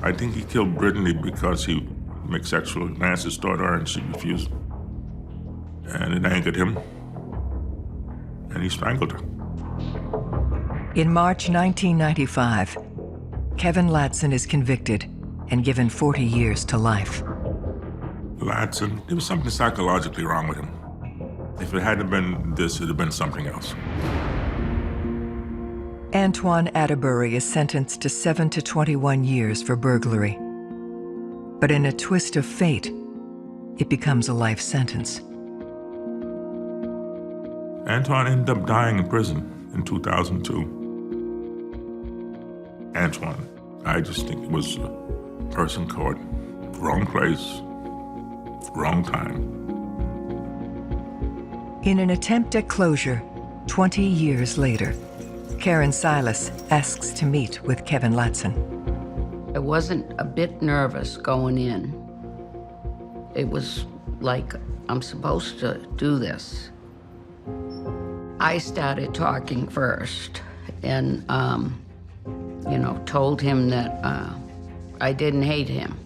I think he killed Brittany because he make sexual advances toward her and she refused. And it angered him, and he strangled her. In March 1995, Kevin Latson is convicted and given 40 years to life. Latson, there was something psychologically wrong with him. If it hadn't been this, it'd have been something else. Antoine Atterbury is sentenced to 7 to 21 years for burglary. But in a twist of fate, it becomes a life sentence. Antoine ended up dying in prison in 2002. Antoine, I just think it was a person caught wrong place, wrong time. In an attempt at closure, 20 years later, Karen Silas asks to meet with Kevin Latson. I wasn't a bit nervous going in. It was like I'm supposed to do this. I started talking first and, told him that I didn't hate him,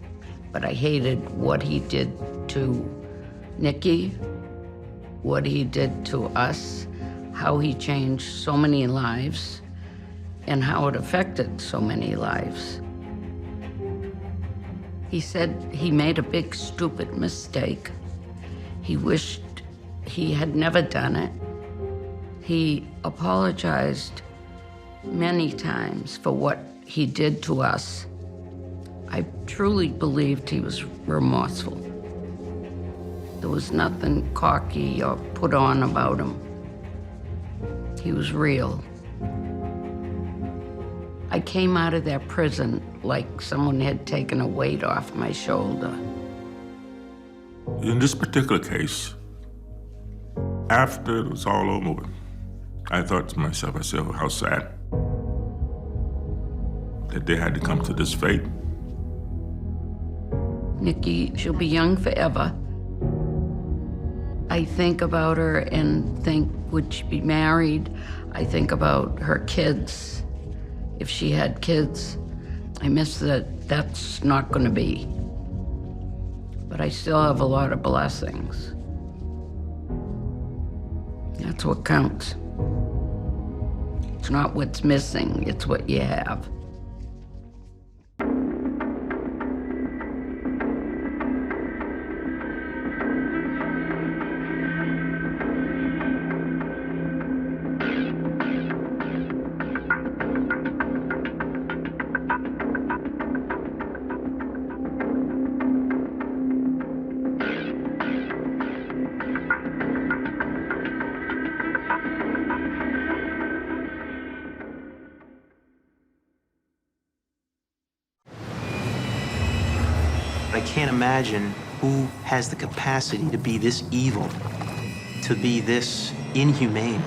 but I hated what he did to Nikki, what he did to us, how he changed so many lives, and how it affected so many lives. He said he made a big, stupid mistake. He wished he had never done it. He apologized many times for what he did to us. I truly believed he was remorseful. There was nothing cocky or put on about him. He was real. I came out of that prison like someone had taken a weight off my shoulder. In this particular case, after it was all over, I thought to myself, I said, oh, how sad that they had to come to this fate. Nikki, she'll be young forever. I think about her and think, would she be married? I think about her kids. If she had kids, I miss that that's not going to be. But I still have a lot of blessings. That's what counts. It's not what's missing, it's what you have. I can't imagine who has the capacity to be this evil, to be this inhumane.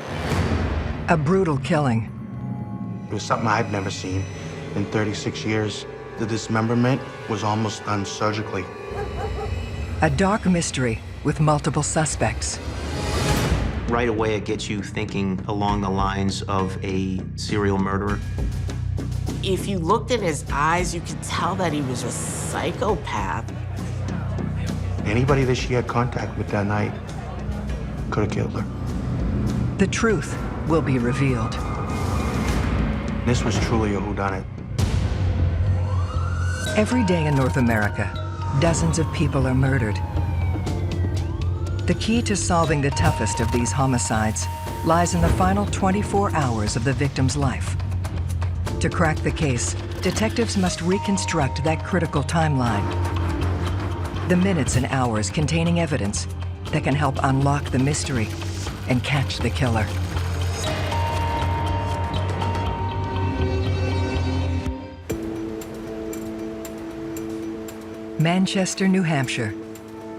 A brutal killing. It was something I've never seen in 36 years. The dismemberment was almost done surgically. A dark mystery with multiple suspects. Right away, it gets you thinking along the lines of a serial murderer. If you looked at his eyes, you could tell that he was a psychopath. Anybody that she had contact with that night could have killed her. The truth will be revealed. This was truly a whodunit. Every day in North America, dozens of people are murdered. The key to solving the toughest of these homicides lies in the final 24 hours of the victim's life. To crack the case, detectives must reconstruct that critical timeline. The minutes and hours containing evidence that can help unlock the mystery and catch the killer. Manchester, New Hampshire,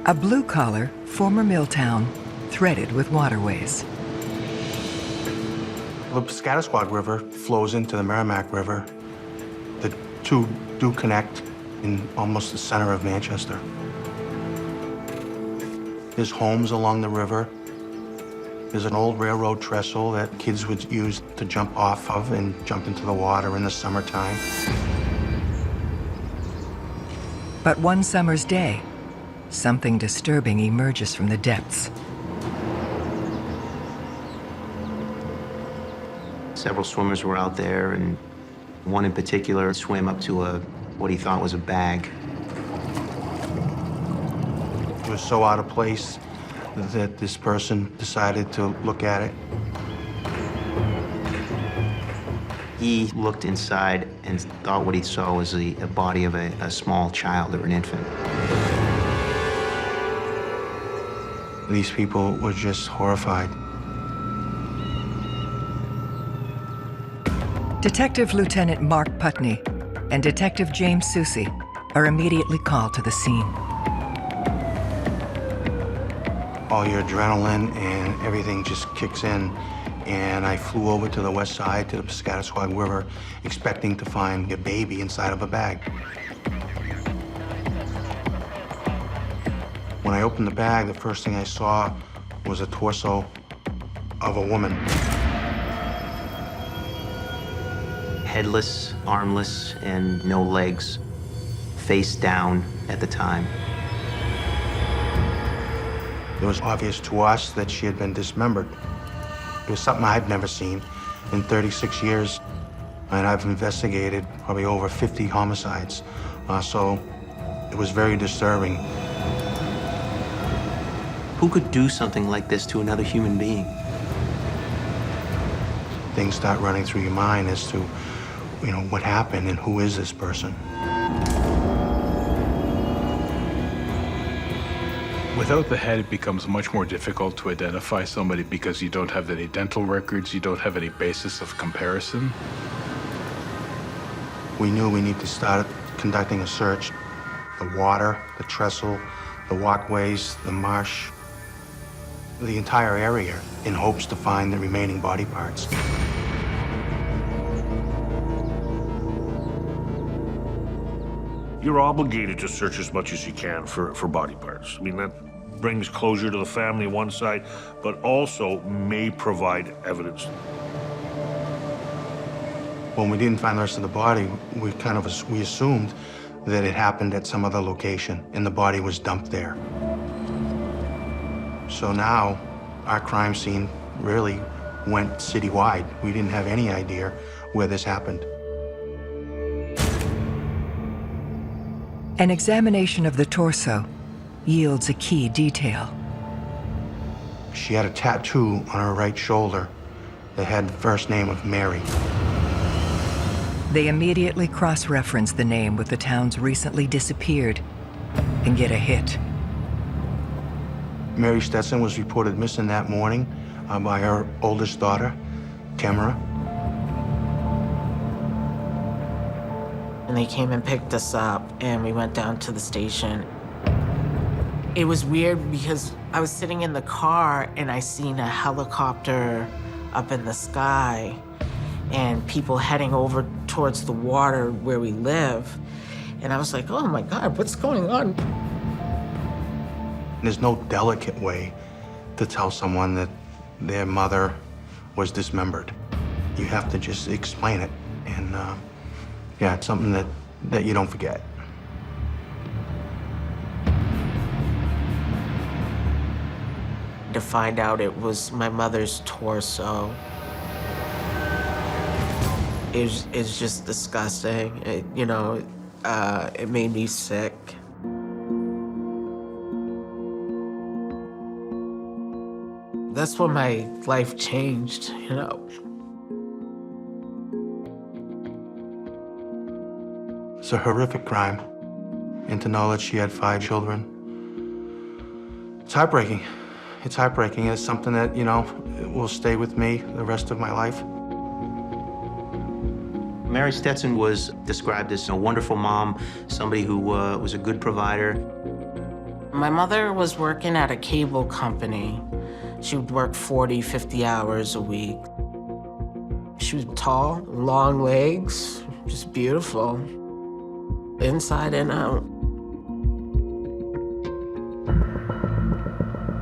a blue-collar former mill town threaded with waterways. The Piscataqua River flows into the Merrimack River. The two do connect in almost the center of Manchester. There's homes along the river. There's an old railroad trestle that kids would use to jump off of and jump into the water in the summertime. But one summer's day, something disturbing emerges from the depths. Several swimmers were out there, and one in particular swam up to what he thought was a bag. It was so out of place that this person decided to look at it. He looked inside and thought what he saw was a body of a small child or an infant. These people were just horrified. Detective Lieutenant Mark Putney and Detective James Susi are immediately called to the scene. All your adrenaline and everything just kicks in, and I flew over to the west side to the Piscataqua River expecting to find a baby inside of a bag. When I opened the bag, the first thing I saw was a torso of a woman. Headless, armless, and no legs, face down at the time. It was obvious to us that she had been dismembered. It was something I've never seen in 36 years, and I've investigated probably over 50 homicides, so it was very disturbing. Who could do something like this to another human being? Things start running through your mind as to, what happened and who is this person. Without the head, it becomes much more difficult to identify somebody because you don't have any dental records, you don't have any basis of comparison. We knew we needed to start conducting a search. The water, the trestle, the walkways, the marsh, the entire area, in hopes to find the remaining body parts. You're obligated to search as much as you can for body parts. I mean, that brings closure to the family on one side, but also may provide evidence. When we didn't find the rest of the body, we assumed that it happened at some other location and the body was dumped there. So now our crime scene really went citywide. We didn't have any idea where this happened. An examination of the torso yields a key detail. She had a tattoo on her right shoulder that had the first name of Mary. They immediately cross-reference the name with the town's recently disappeared and get a hit. Mary Stetson was reported missing that morning by her oldest daughter, Tamara. And they came and picked us up, and we went down to the station. It was weird because I was sitting in the car and I seen a helicopter up in the sky and people heading over towards the water where we live. And I was like, oh my God, what's going on? There's no delicate way to tell someone that their mother was dismembered. You have to just explain it. And yeah, it's something that you don't forget. To find out it was my mother's torso. It's just disgusting. It made me sick. That's when my life changed, It's a horrific crime. And to know that she had 5 children, it's heartbreaking. It's heartbreaking. It's something that, will stay with me the rest of my life. Mary Stetson was described as a wonderful mom, somebody who was a good provider. My mother was working at a cable company. She would work 40, 50 hours a week. She was tall, long legs, just beautiful, inside and out.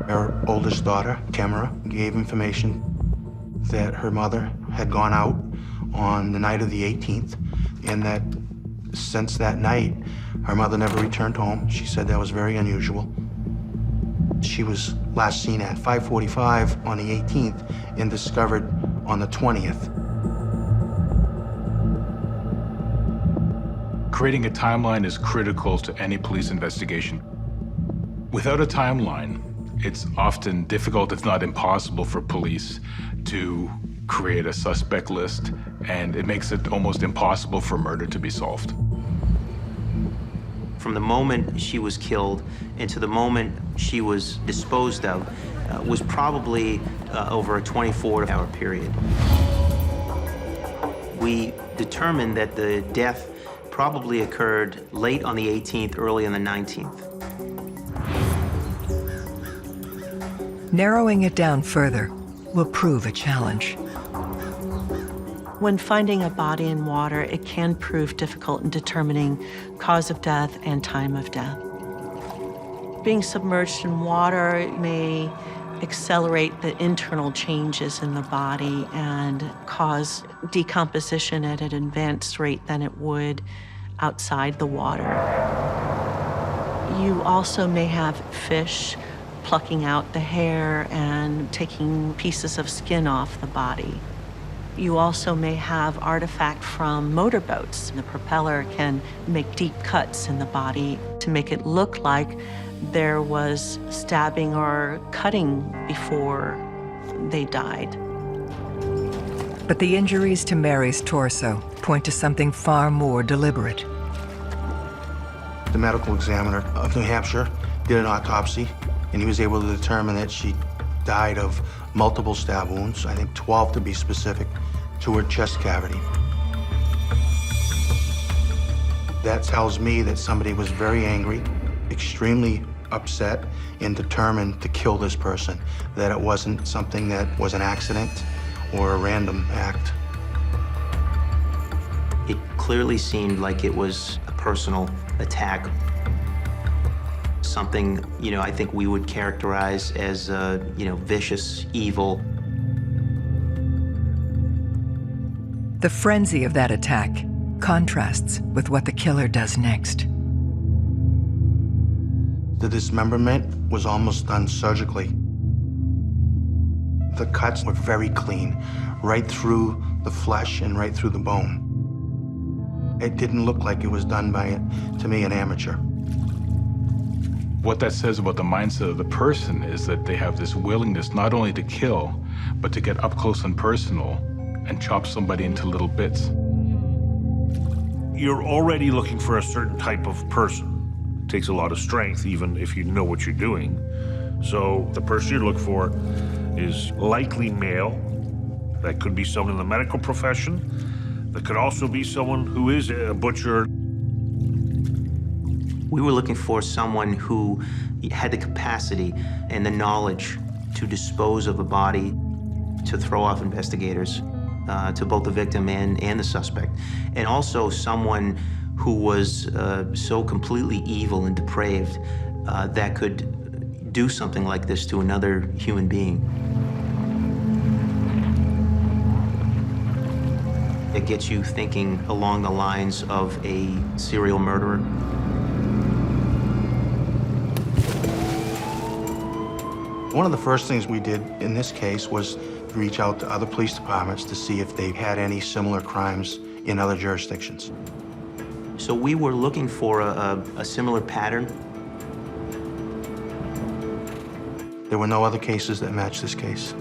Her oldest daughter, Tamara, gave information that her mother had gone out on the night of the 18th, and that since that night, her mother never returned home. She said that was very unusual. She was last seen at 5:45 on the 18th and discovered on the 20th. Creating a timeline is critical to any police investigation. Without a timeline, it's often difficult, if not impossible, for police to create a suspect list, and it makes it almost impossible for murder to be solved. From the moment she was killed into the moment she was disposed of was probably over a 24-hour period. We determined that the death probably occurred late on the 18th, early on the 19th. Narrowing it down further will prove a challenge. When finding a body in water, it can prove difficult in determining cause of death and time of death. Being submerged in water may accelerate the internal changes in the body and cause decomposition at an advanced rate than it would outside the water. You also may have fish plucking out the hair and taking pieces of skin off the body. You also may have artifact from motorboats. The propeller can make deep cuts in the body to make it look like there was stabbing or cutting before they died. But the injuries to Mary's torso point to something far more deliberate. The medical examiner of New Hampshire did an autopsy, and he was able to determine that she died of multiple stab wounds, I think 12 to be specific, to her chest cavity. That tells me that somebody was very angry, extremely upset, and determined to kill this person, that it wasn't something that was an accident or a random act. It clearly seemed like it was a personal attack. Something, I think we would characterize as, vicious, evil. The frenzy of that attack contrasts with what the killer does next. The dismemberment was almost done surgically. The cuts were very clean, right through the flesh and right through the bone. It didn't look like it was done by, to me, an amateur. What that says about the mindset of the person is that they have this willingness not only to kill, but to get up close and personal and chop somebody into little bits. You're already looking for a certain type of person. It takes a lot of strength, even if you know what you're doing. So the person you look for is likely male. That could be someone in the medical profession. That could also be someone who is a butcher. We were looking for someone who had the capacity and the knowledge to dispose of a body, to throw off investigators, to both the victim and the suspect. And also someone who was so completely evil and depraved that could do something like this to another human being. It gets you thinking along the lines of a serial murderer. One of the first things we did in this case was reach out to other police departments to see if they had any similar crimes in other jurisdictions. So we were looking for a similar pattern. There were no other cases that matched this case.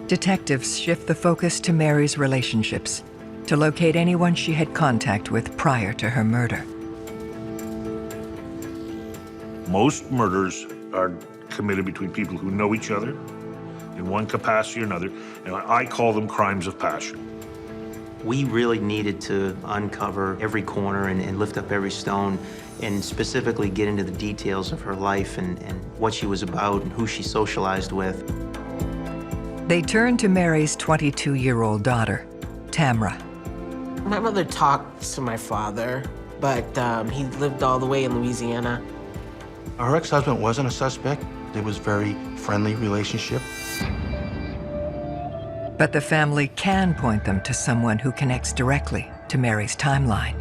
Detectives shift the focus to Mary's relationships to locate anyone she had contact with prior to her murder. Most murders are committed between people who know each other in one capacity or another, and I call them crimes of passion. We really needed to uncover every corner and lift up every stone and specifically get into the details of her life and what she was about and who she socialized with. They turn to Mary's 22-year-old daughter, Tamra. My mother talked to my father, but he lived all the way in Louisiana. Her ex-husband wasn't a suspect. It was a very friendly relationship. But the family can point them to someone who connects directly to Mary's timeline.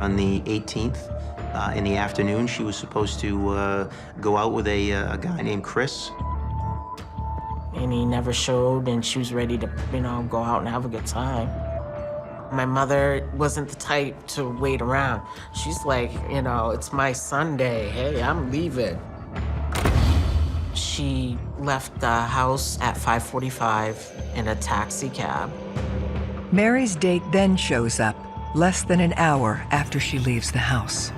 On the 18th, in the afternoon, she was supposed to go out with a guy named Chris. And he never showed, and she was ready to, go out and have a good time. My mother wasn't the type to wait around. She's like, it's my Sunday. Hey, I'm leaving. She left the house at 5:45 in a taxi cab. Mary's date then shows up less than an hour after she leaves the house.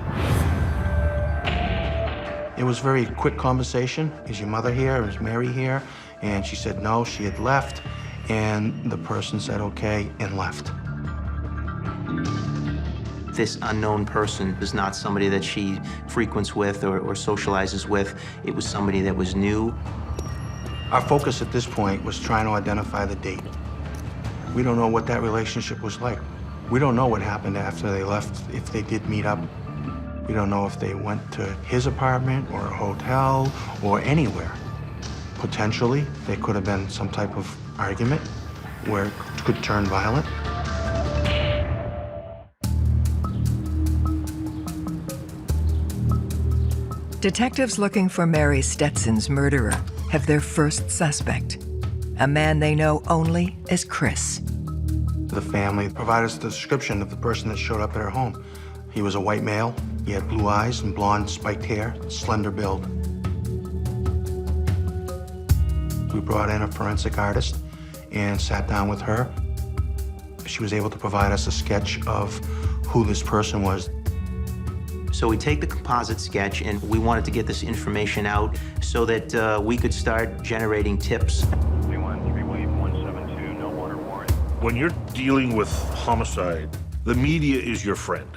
It was a very quick conversation. Is your mother here? Is Mary here? And she said no, she had left. And the person said okay and left. This unknown person is not somebody that she frequents with or socializes with. It was somebody that was new. Our focus at this point was trying to identify the date. We don't know what that relationship was like. We don't know what happened after they left, if they did meet up. We don't know if they went to his apartment or a hotel or anywhere. Potentially, there could have been some type of argument where it could turn violent. Detectives looking for Mary Stetson's murderer have their first suspect, a man they know only as Chris. The family provided us the description of the person that showed up at her home. He was a white male. He had blue eyes and blonde spiked hair, slender build. We brought in a forensic artist and sat down with her. She was able to provide us a sketch of who this person was. So we take the composite sketch, and we wanted to get this information out so that we could start generating tips. When you're dealing with homicide, the media is your friend.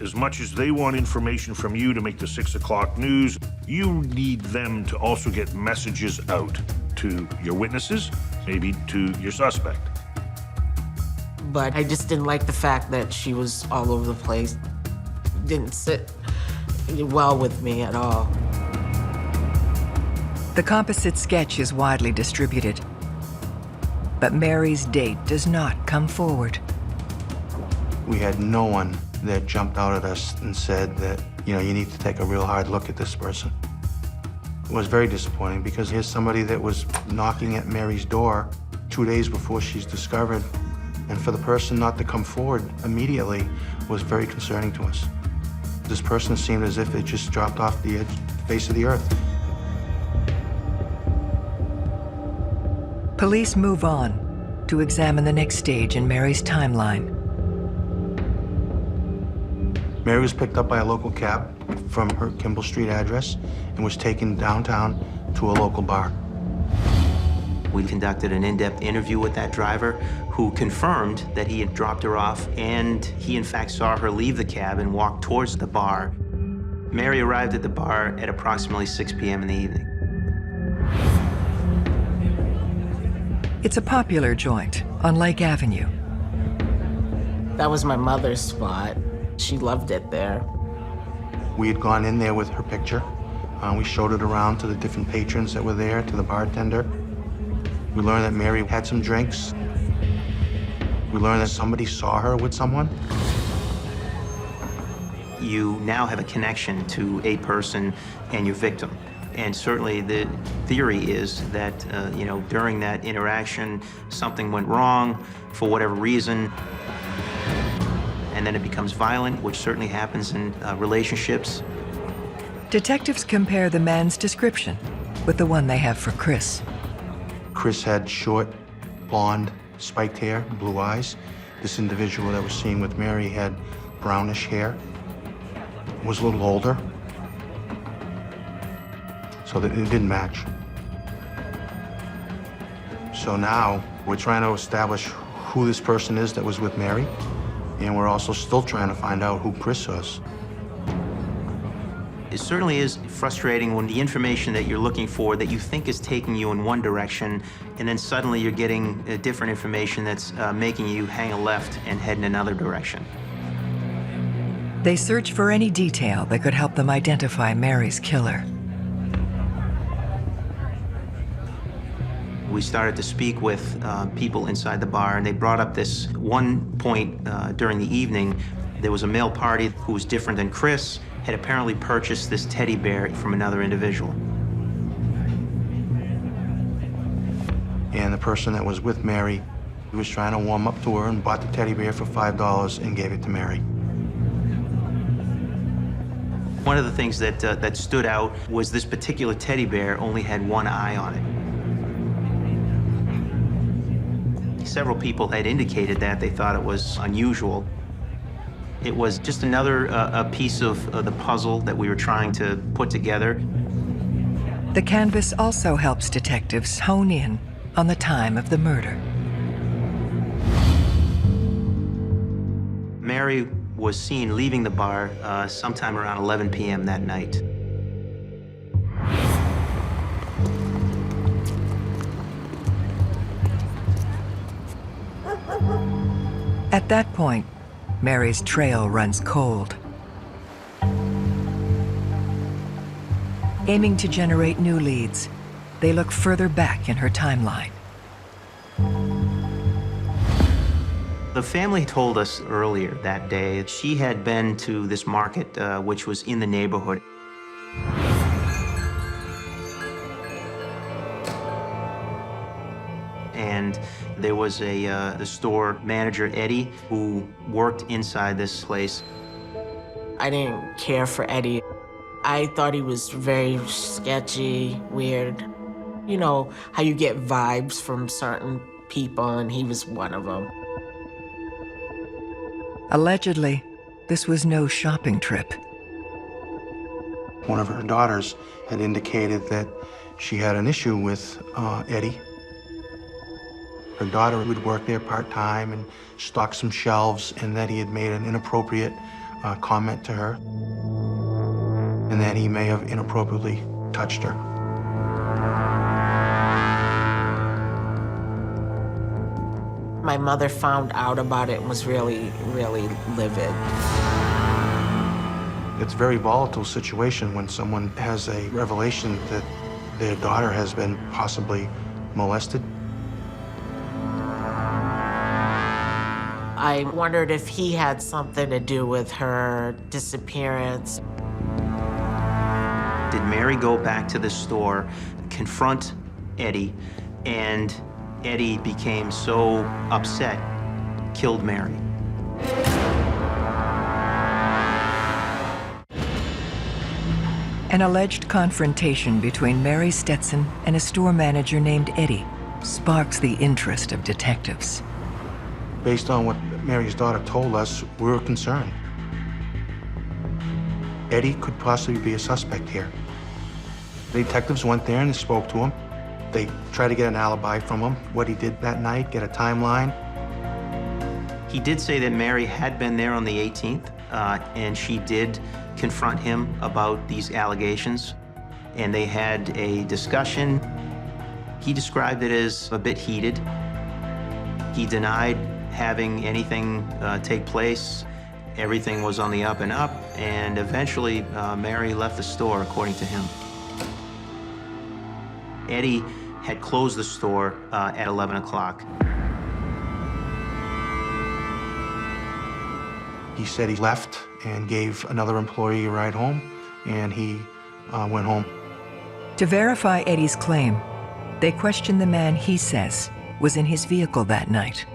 As much as they want information from you to make the 6 o'clock news, you need them to also get messages out to your witnesses, maybe to your suspect. But I just didn't like the fact that she was all over the place. Didn't sit well with me at all. The composite sketch is widely distributed, but Mary's date does not come forward. We had no one that jumped out at us and said that, you need to take a real hard look at this person. It was very disappointing because here's somebody that was knocking at Mary's door 2 days before she's discovered, and for the person not to come forward immediately was very concerning to us. This person seemed as if it just dropped off the face of the earth. Police move on to examine the next stage in Mary's timeline. Mary was picked up by a local cab from her Kimball Street address and was taken downtown to a local bar. We conducted an in-depth interview with that driver who confirmed that he had dropped her off, and he in fact saw her leave the cab and walk towards the bar. Mary arrived at the bar at approximately 6 p.m. in the evening. It's a popular joint on Lake Avenue. That was my mother's spot. She loved it there. We had gone in there with her picture. We showed it around to the different patrons that were there, to the bartender. We learned that Mary had some drinks. We learned that somebody saw her with someone. You now have a connection to a person and your victim. And certainly the theory is that, during that interaction, something went wrong for whatever reason, and then it becomes violent, which certainly happens in relationships. Detectives compare the man's description with the one they have for Chris. Chris had short, blonde, spiked hair, blue eyes. This individual that was seen with Mary had brownish hair, was a little older, so that it didn't match. So now we're trying to establish who this person is that was with Mary, and we're also still trying to find out who Chris was. It certainly is frustrating when the information that you're looking for that you think is taking you in one direction, and then suddenly you're getting different information that's making you hang a left and head in another direction. They search for any detail that could help them identify Mary's killer. We started to speak with people inside the bar, and they brought up this one point during the evening. There was a male party who was different than Chris, had apparently purchased this teddy bear from another individual. And the person that was with Mary, he was trying to warm up to her and bought the teddy bear for $5 and gave it to Mary. One of the things that stood out was this particular teddy bear only had one eye on it. Several people had indicated that they thought it was unusual. It was just another a piece of the puzzle that we were trying to put together. The canvas also helps detectives hone in on the time of the murder. Mary was seen leaving the bar sometime around 11 p.m. that night. At that point, Mary's trail runs cold. Aiming to generate new leads, they look further back in her timeline. The family told us earlier that day that she had been to this market, which was in the neighborhood. And there was the store manager, Eddie, who worked inside this place. I didn't care for Eddie. I thought he was very sketchy, weird. You know how you get vibes from certain people, and he was one of them. Allegedly, this was no shopping trip. One of her daughters had indicated that she had an issue with Eddie. Her daughter would work there part-time and stock some shelves, and that he had made an inappropriate comment to her, and that he may have inappropriately touched her. My mother found out about it and was really, really livid. It's a very volatile situation when someone has a revelation that their daughter has been possibly molested. I wondered if he had something to do with her disappearance. Did Mary go back to the store, confront Eddie, and Eddie became so upset, killed Mary? An alleged confrontation between Mary Stetson and a store manager named Eddie sparks the interest of detectives. Based on what Mary's daughter told us, we were concerned. Eddie could possibly be a suspect here. The detectives went there and they spoke to him. They tried to get an alibi from him, what he did that night, get a timeline. He did say that Mary had been there on the 18th, and she did confront him about these allegations, and they had a discussion. He described it as a bit heated. He denied having anything take place. Everything was on the up and up, and eventually Mary left the store, according to him. Eddie had closed the store at 11 o'clock. He said he left and gave another employee a ride home, and he went home. To verify Eddie's claim, they questioned the man he says was in his vehicle that night.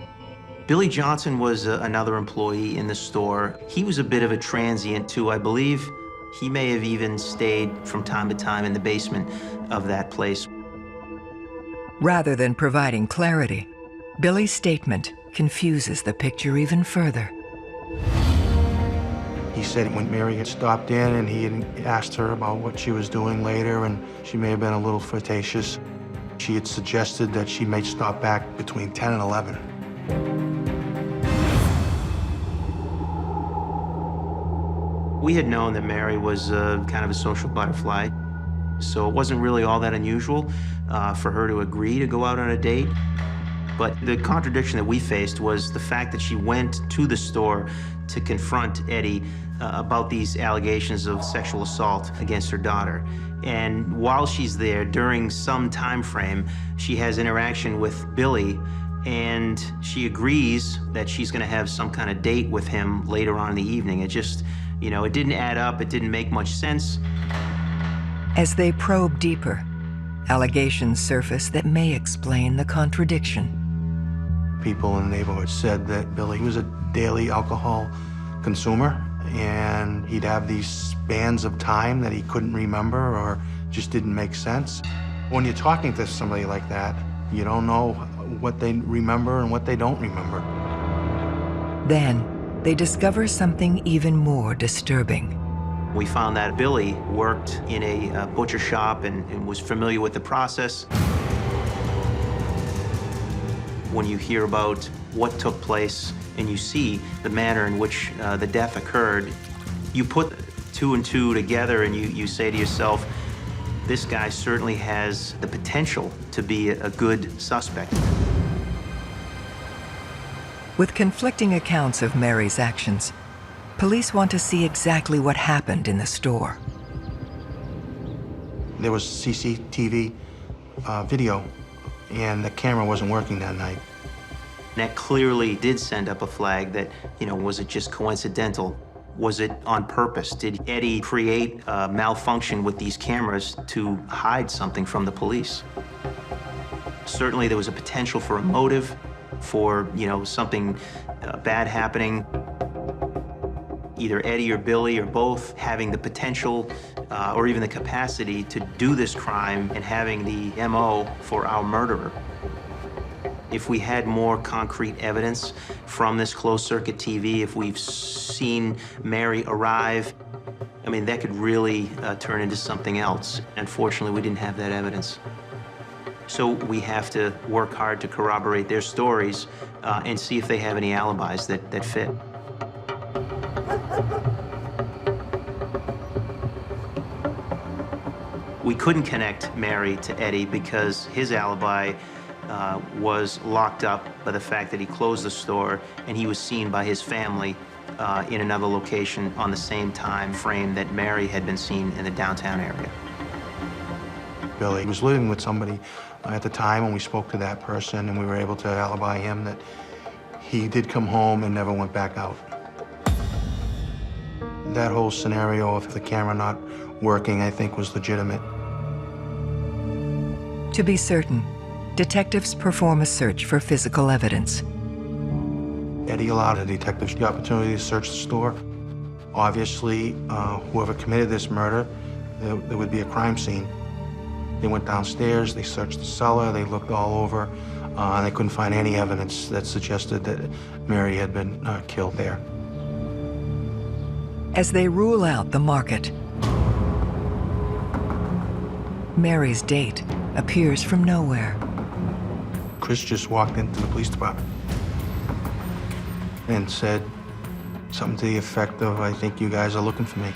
Billy Johnson was another employee in the store. He was a bit of a transient, too. I believe he may have even stayed from time to time in the basement of that place. Rather than providing clarity, Billy's statement confuses the picture even further. He said when Mary had stopped in and he had asked her about what she was doing later, and she may have been a little flirtatious, she had suggested that she may stop back between 10 and 11. We had known that Mary was kind of a social butterfly, so it wasn't really all that unusual for her to agree to go out on a date. But the contradiction that we faced was the fact that she went to the store to confront Eddie about these allegations of sexual assault against her daughter. And while she's there, during some time frame, she has interaction with Billy, and she agrees that she's gonna have some kind of date with him later on in the evening. It just, you know, it didn't add up, it didn't make much sense. As they probe deeper, allegations surface that may explain the contradiction. People in the neighborhood said that Billy was a daily alcohol consumer, and he'd have these spans of time that he couldn't remember or just didn't make sense. When you're talking to somebody like that, you don't know what they remember and what they don't remember. Then, they discover something even more disturbing. We found that Billy worked in a butcher shop and was familiar with the process. When you hear about what took place and you see the manner in which the death occurred, you put two and two together and you say to yourself, this guy certainly has the potential to be a good suspect. With conflicting accounts of Mary's actions, police want to see exactly what happened in the store. There was CCTV video, and the camera wasn't working that night. That clearly did send up a flag that, was it just coincidental? Was it on purpose? Did Eddie create a malfunction with these cameras to hide something from the police? Certainly there was a potential for a motive, for, something bad happening. Either Eddie or Billy or both having the potential or even the capacity to do this crime and having the MO for our murderer. If we had more concrete evidence from this closed-circuit TV, if we've seen Mary arrive, that could really turn into something else. Unfortunately, we didn't have that evidence. So we have to work hard to corroborate their stories and see if they have any alibis that fit. We couldn't connect Mary to Eddie because his alibi was locked up by the fact that he closed the store and he was seen by his family in another location on the same time frame that Mary had been seen in the downtown area. Billy was living with somebody at the time when we spoke to that person, and we were able to alibi him that he did come home and never went back out. That whole scenario of the camera not working, I think, was legitimate. To be certain, detectives perform a search for physical evidence. Eddie allowed the detectives the opportunity to search the store. Obviously, whoever committed this murder, there would be a crime scene. They went downstairs, they searched the cellar, they looked all over, and they couldn't find any evidence that suggested that Mary had been killed there. As they rule out the market, Mary's date appears from nowhere. Chris just walked into the police department and said something to the effect of, "I think you guys are looking for me."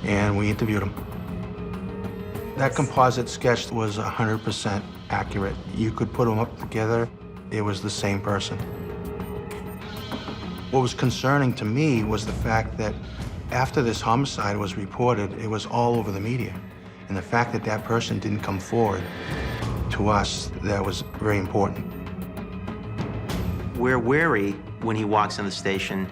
And we interviewed him. That composite sketch was 100% accurate. You could put them up together, it was the same person. What was concerning to me was the fact that after this homicide was reported, it was all over the media. And the fact that that person didn't come forward, to us, that was very important. We're wary when he walks in the station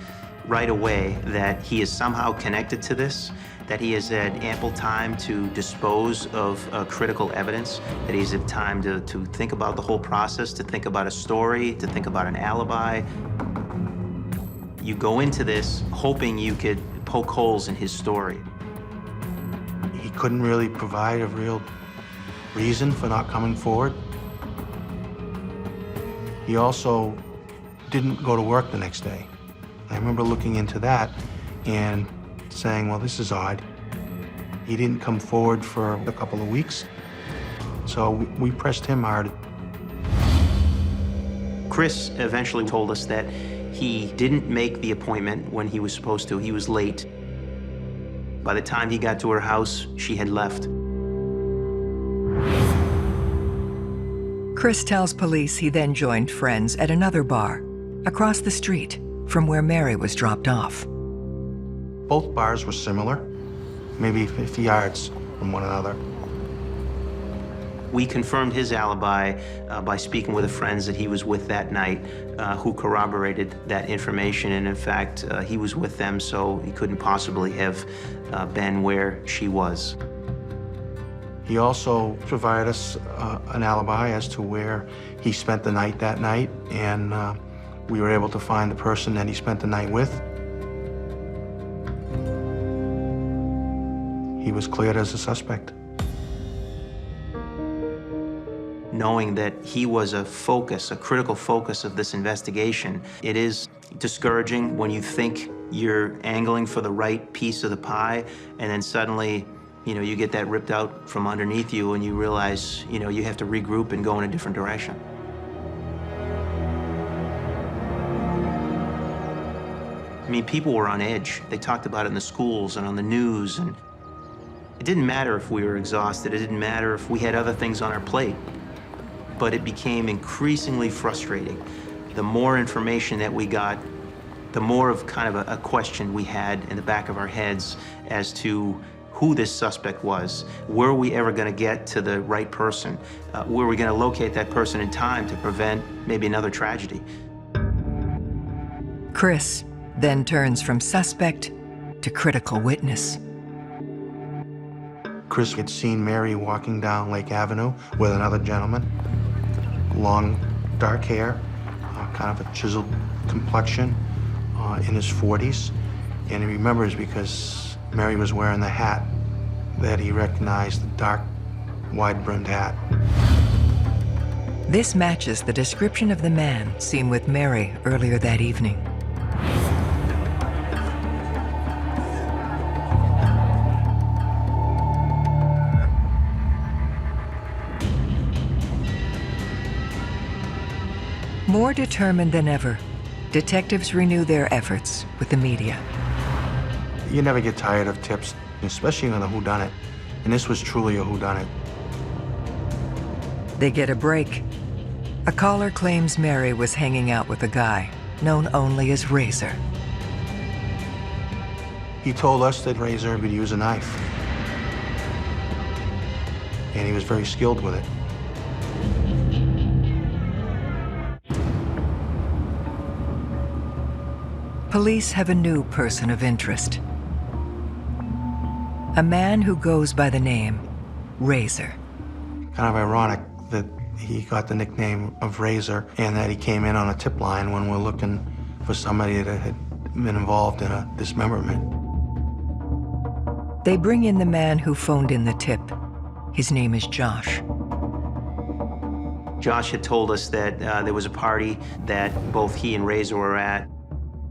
right away that he is somehow connected to this, that he has had ample time to dispose of critical evidence, that he's had time to think about the whole process, to think about a story, to think about an alibi. You go into this hoping you could poke holes in his story. He couldn't really provide a real reason for not coming forward. He also didn't go to work the next day. I remember looking into that and saying, well, this is odd. He didn't come forward for a couple of weeks, so we pressed him hard. Chris eventually told us that he didn't make the appointment when he was supposed to. He was late. By the time he got to her house, she had left. Chris tells police he then joined friends at another bar across the street from where Mary was dropped off. Both bars were similar, maybe 50 yards from one another. We confirmed his alibi by speaking with the friends that he was with that night who corroborated that information. And in fact, he was with them, so he couldn't possibly have been where she was. He also provided us an alibi as to where he spent the night that night, and we were able to find the person that he spent the night with. He was cleared as a suspect. Knowing that he was a focus, a critical focus of this investigation, it is discouraging when you think you're angling for the right piece of the pie, and then suddenly, you get that ripped out from underneath you, and you realize, you have to regroup and go in a different direction. I mean, people were on edge. They talked about it in the schools and on the news, and it didn't matter if we were exhausted. It didn't matter if we had other things on our plate. But it became increasingly frustrating The more information that we got, the more of kind of a question we had in the back of our heads as to who this suspect was. Were we ever going to get to the right person? Were we going to locate that person in time to prevent maybe another tragedy? Chris then turns from suspect to critical witness. Chris had seen Mary walking down Lake Avenue with another gentleman. Long, dark hair, kind of a chiseled complexion, in his 40s. And he remembers because Mary was wearing the hat that he recognized, the dark, wide-brimmed hat. This matches the description of the man seen with Mary earlier that evening. More determined than ever, detectives renew their efforts with the media. You never get tired of tips, especially on a whodunit. And this was truly a whodunit. They get a break. A caller claims Mary was hanging out with a guy known only as Razor. He told us that Razor would use a knife. And he was very skilled with it. Police have a new person of interest. A man who goes by the name Razor. Kind of ironic that he got the nickname of Razor and that he came in on a tip line when we're looking for somebody that had been involved in a dismemberment. They bring in the man who phoned in the tip. His name is Josh. Josh had told us that there was a party that both he and Razor were at.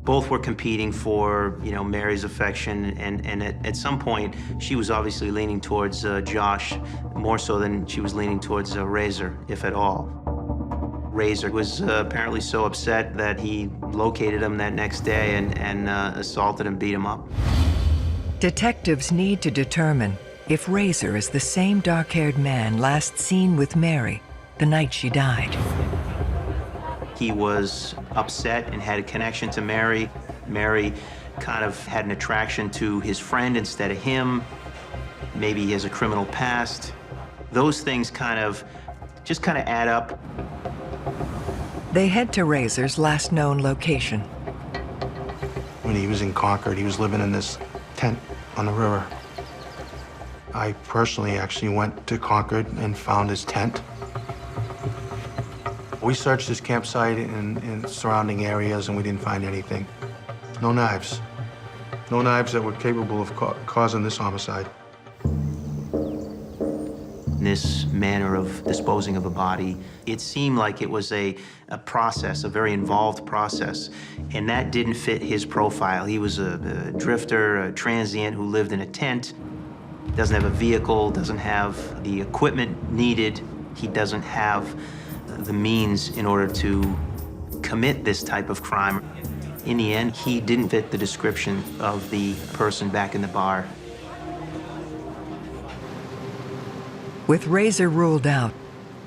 Both were competing for, Mary's affection, and at some point, she was obviously leaning towards Josh, more so than she was leaning towards Razor, if at all. Razor was apparently so upset that he located him that next day and assaulted and beat him up. Detectives need to determine if Razor is the same dark-haired man last seen with Mary the night she died. He was upset and had a connection to Mary. Mary kind of had an attraction to his friend instead of him. Maybe he has a criminal past. Those things kind of add up. They head to Razor's last known location. When he was in Concord, he was living in this tent on the river. I personally actually went to Concord and found his tent. We searched his campsite and surrounding areas, and we didn't find anything. No knives. No knives that were capable of causing this homicide. This manner of disposing of a body, it seemed like it was a process, a very involved process, and that didn't fit his profile. He was a drifter, a transient who lived in a tent, doesn't have a vehicle, doesn't have the equipment needed. He doesn't have the means in order to commit this type of crime. In the end, he didn't fit the description of the person back in the bar. With Razor ruled out,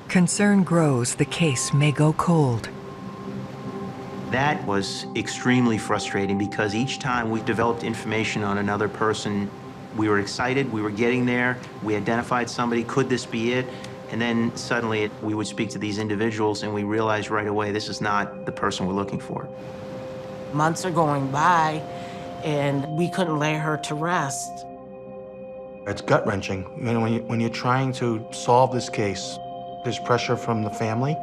concern grows the case may go cold. That was extremely frustrating because each time we developed information on another person, we were excited, we were getting there, we identified somebody, could this be it? And then suddenly we would speak to these individuals and we realized right away this is not the person we're looking for. Months are going by and we couldn't lay her to rest. It's gut-wrenching. When you're trying to solve this case, there's pressure from the family.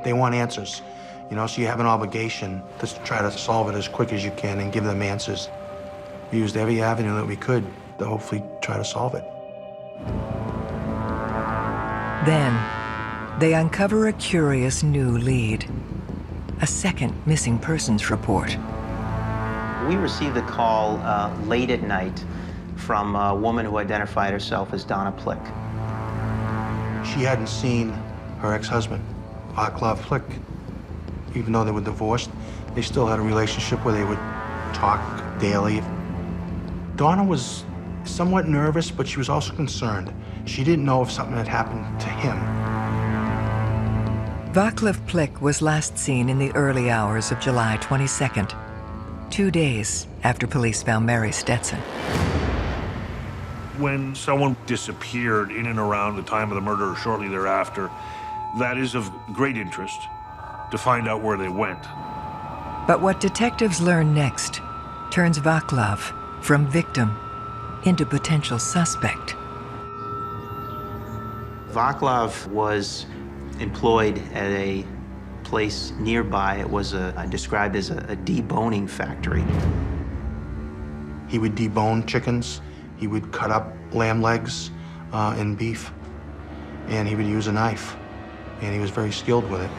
They want answers, so you have an obligation to try to solve it as quick as you can and give them answers. We used every avenue that we could to hopefully try to solve it. Then, they uncover a curious new lead. A second missing persons report. We received a call late at night from a woman who identified herself as Donna Plick. She hadn't seen her ex-husband, Vaclav Plick. Even though they were divorced, they still had a relationship where they would talk daily. Donna was somewhat nervous, but she was also concerned. She didn't know if something had happened to him. Vaclav Plick was last seen in the early hours of July 22nd, 2 days after police found Mary Stetson. When someone disappeared in and around the time of the murder or shortly thereafter, that is of great interest to find out where they went. But what detectives learn next turns Vaclav from victim into potential suspect. Vaclav was employed at a place nearby. It was described as a deboning factory. He would debone chickens. He would cut up lamb legs and beef, and he would use a knife, and he was very skilled with it.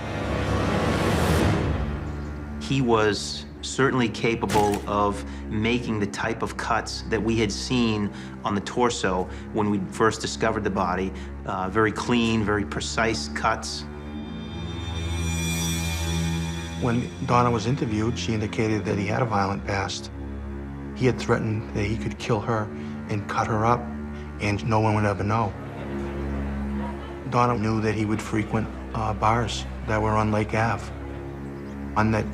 He was certainly capable of making the type of cuts that we had seen on the torso when we first discovered the body. Very clean, very precise cuts. When Donna was interviewed, she indicated that he had a violent past. He had threatened that he could kill her and cut her up, and no one would ever know. Donna knew that he would frequent bars that were on Lake Ave, and that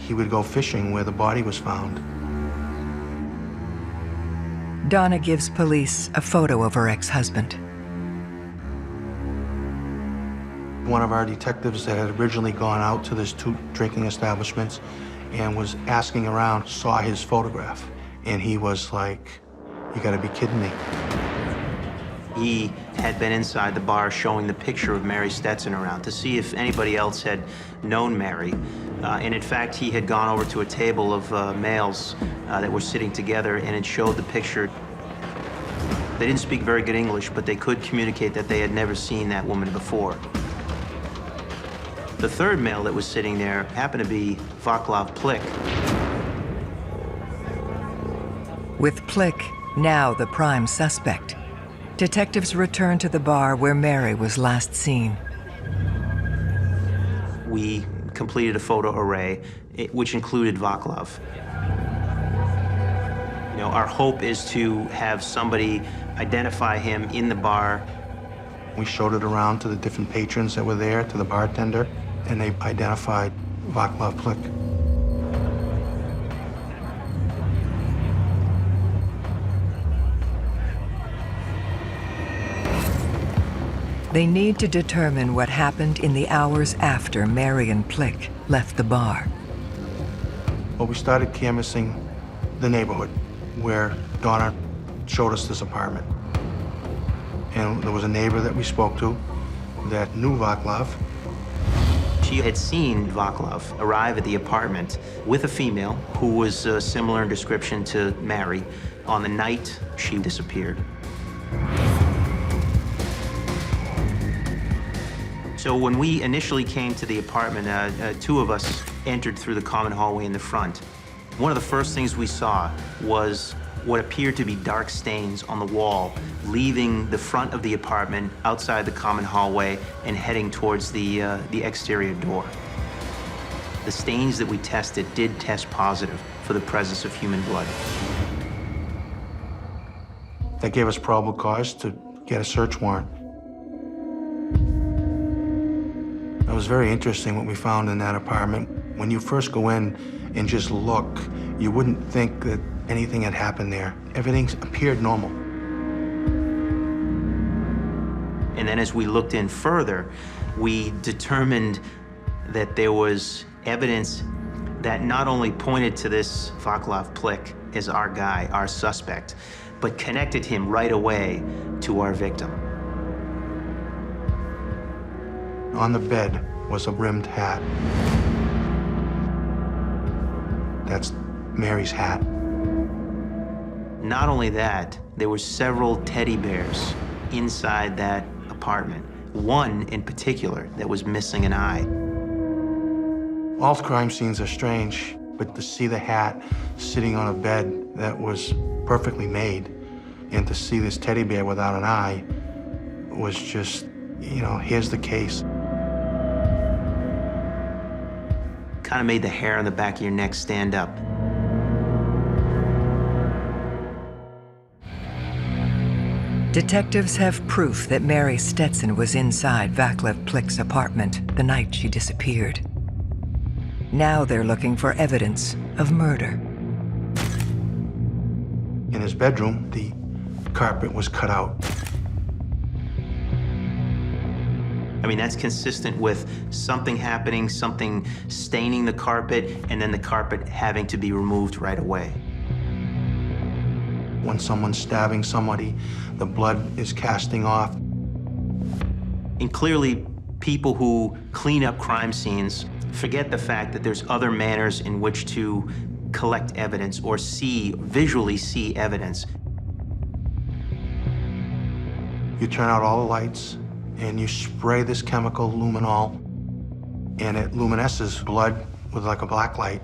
he would go fishing where the body was found. Donna gives police a photo of her ex-husband. One of our detectives that had originally gone out to these 2 drinking establishments and was asking around saw his photograph, and he was like, "You gotta be kidding me." He had been inside the bar showing the picture of Mary Stetson around to see if anybody else had known Mary. And in fact, he had gone over to a table of males that were sitting together, and it showed the picture. They didn't speak very good English, but they could communicate that they had never seen that woman before. The third male that was sitting there happened to be Vaclav Plick. With Plick now the prime suspect, detectives return to the bar where Mary was last seen. We completed a photo array, which included Vaclav. You know, our hope is to have somebody identify him in the bar. We showed it around to the different patrons that were there, to the bartender, and they identified Vaclav Plick. They need to determine what happened in the hours after Mary and Plick left the bar. Well, we started canvassing the neighborhood where Donna showed us this apartment. And there was a neighbor that we spoke to that knew Vaclav. She had seen Vaclav arrive at the apartment with a female who was similar in description to Mary on the night she disappeared. So when we initially came to the apartment, 2 of us entered through the common hallway in the front. One of the first things we saw was what appeared to be dark stains on the wall, leaving the front of the apartment outside the common hallway and heading towards the exterior door. The stains that we tested did test positive for the presence of human blood. That gave us probable cause to get a search warrant. It was very interesting what we found in that apartment. When you first go in and just look, you wouldn't think that anything had happened there. Everything appeared normal. And then as we looked in further, we determined that there was evidence that not only pointed to this Vaclav Plick as our guy, our suspect, but connected him right away to our victim. On the bed was a rimmed hat. That's Mary's hat. Not only that, there were several teddy bears inside that apartment. One in particular that was missing an eye. All crime scenes are strange, but to see the hat sitting on a bed that was perfectly made, and to see this teddy bear without an eye was just, you know, here's the case. Kind of made the hair on the back of your neck stand up. Detectives have proof that Mary Stetson was inside Vaclav Plick's apartment the night she disappeared. Now they're looking for evidence of murder. In his bedroom, the carpet was cut out. I mean, that's consistent with something happening, something staining the carpet, and then the carpet having to be removed right away. When someone's stabbing somebody, the blood is casting off. And clearly, people who clean up crime scenes forget the fact that there's other manners in which to collect evidence or visually see evidence. You turn out all the lights and you spray this chemical luminol, and it luminesces blood with like a black light,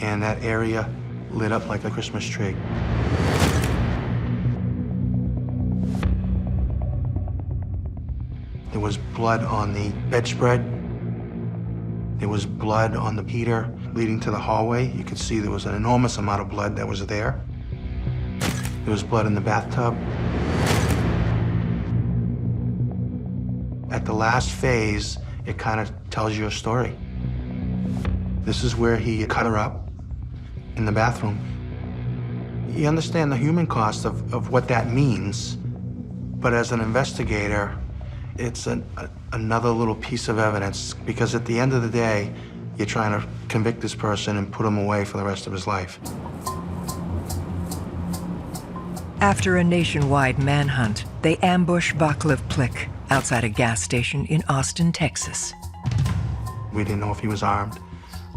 and that area lit up like a Christmas tree. There was blood on the bedspread. There was blood on the heater leading to the hallway. You could see there was an enormous amount of blood that was there. There was blood in the bathtub. At the last phase, it kind of tells you a story. This is where he cut her up in the bathroom. You understand the human cost of what that means, but as an investigator, it's another little piece of evidence, because at the end of the day, you're trying to convict this person and put him away for the rest of his life. After a nationwide manhunt, they ambush Vaclav Plick outside a gas station in Austin, Texas. We didn't know if he was armed.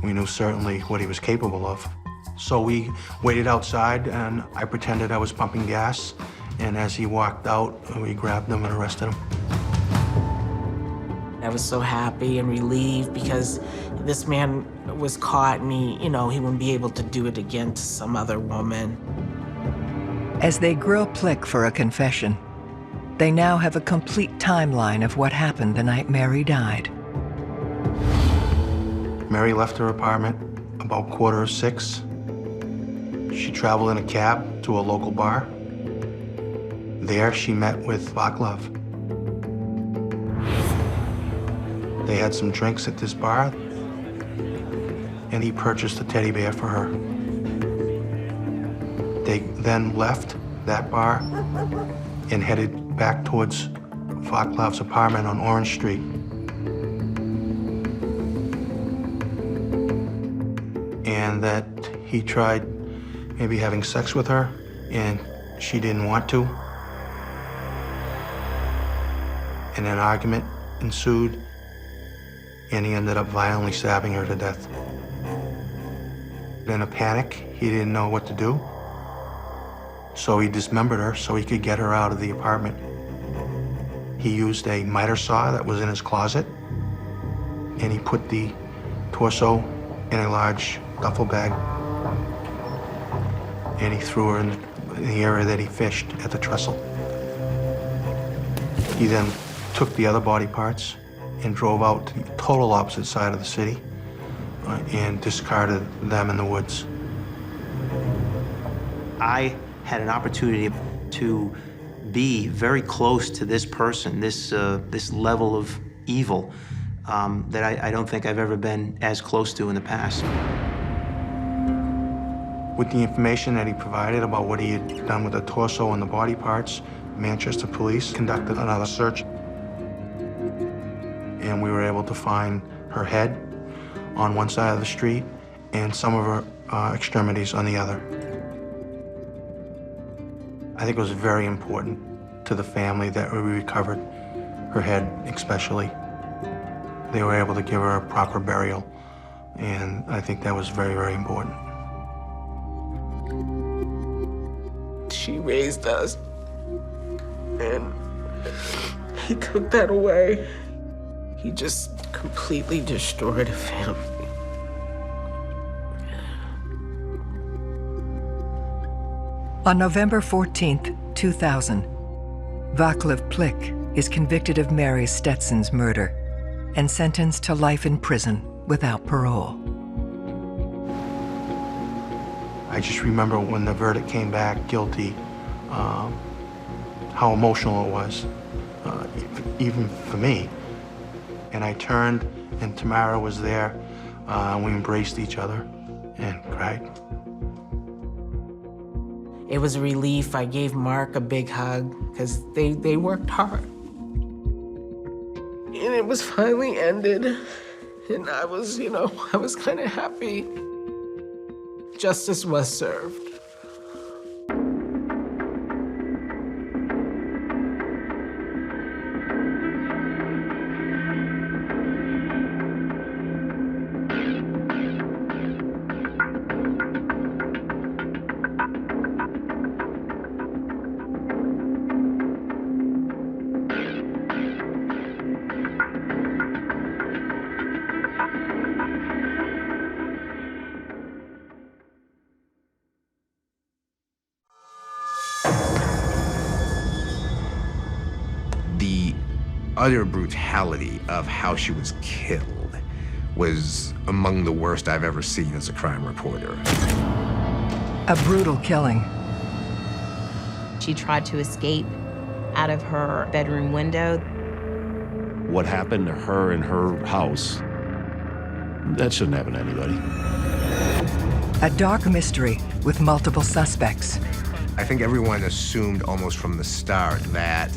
We knew certainly what he was capable of. So we waited outside, and I pretended I was pumping gas, and as he walked out, we grabbed him and arrested him. I was so happy and relieved because this man was caught, and he wouldn't be able to do it again to some other woman. As they grill Plick for a confession, they now have a complete timeline of what happened the night Mary died. Mary left her apartment about 5:45. She traveled in a cab to a local bar. There she met with Vaclav. They had some drinks at this bar, and he purchased a teddy bear for her. They then left that bar and headed back towards Vaclav's apartment on Orange Street. And that he tried maybe having sex with her, and she didn't want to. And an argument ensued, and he ended up violently stabbing her to death. In a panic, he didn't know what to do, so he dismembered her so he could get her out of the apartment. He used a miter saw that was in his closet, and he put the torso in a large duffel bag, and he threw her in the area that he fished at the trestle. He then took the other body parts and drove out to the total opposite side of the city and discarded them in the woods. I had an opportunity to be very close to this person, this level of evil that I don't think I've ever been as close to in the past. With the information that he provided about what he had done with the torso and the body parts, Manchester police conducted another search, and we were able to find her head on one side of the street and some of her extremities on the other. I think it was very important to the family that we recovered her head especially. They were able to give her a proper burial, and I think that was very, very important. She raised us, and he took that away. He just completely destroyed a family. On November 14th, 2000, Vaclav Plick is convicted of Mary Stetson's murder and sentenced to life in prison without parole. I just remember when the verdict came back guilty, how emotional it was, even for me. And I turned, and Tamara was there. We embraced each other and cried. It was a relief. I gave Mark a big hug because they worked hard. And it was finally ended. And I was, I was kind of happy. Justice was served. The utter brutality of how she was killed was among the worst I've ever seen as a crime reporter. A brutal killing. She tried to escape out of her bedroom window. What happened to her in her house, that shouldn't happen to anybody. A dark mystery with multiple suspects. I think everyone assumed almost from the start that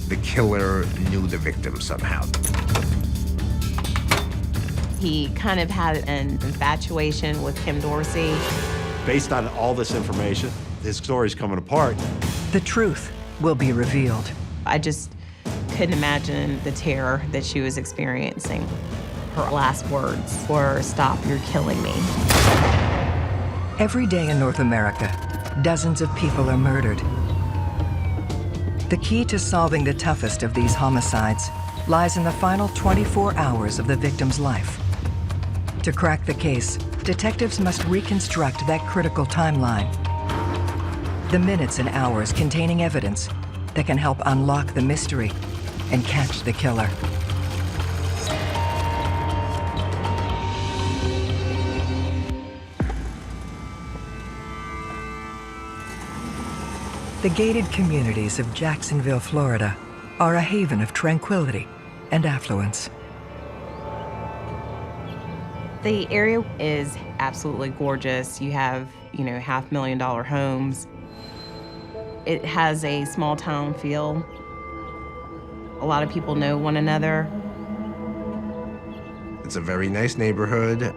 the killer knew the victim somehow. He kind of had an infatuation with Kim Dorsey. Based on all this information, his story's coming apart. The truth will be revealed. I just couldn't imagine the terror that she was experiencing. Her last words were, "Stop, you're killing me." Every day in North America, dozens of people are murdered. The key to solving the toughest of these homicides lies in the final 24 hours of the victim's life. To crack the case, detectives must reconstruct that critical timeline. The minutes and hours containing evidence that can help unlock the mystery and catch the killer. The gated communities of Jacksonville, Florida, are a haven of tranquility and affluence. The area is absolutely gorgeous. You have, $500,000 homes. It has a small town feel. A lot of people know one another. It's a very nice neighborhood,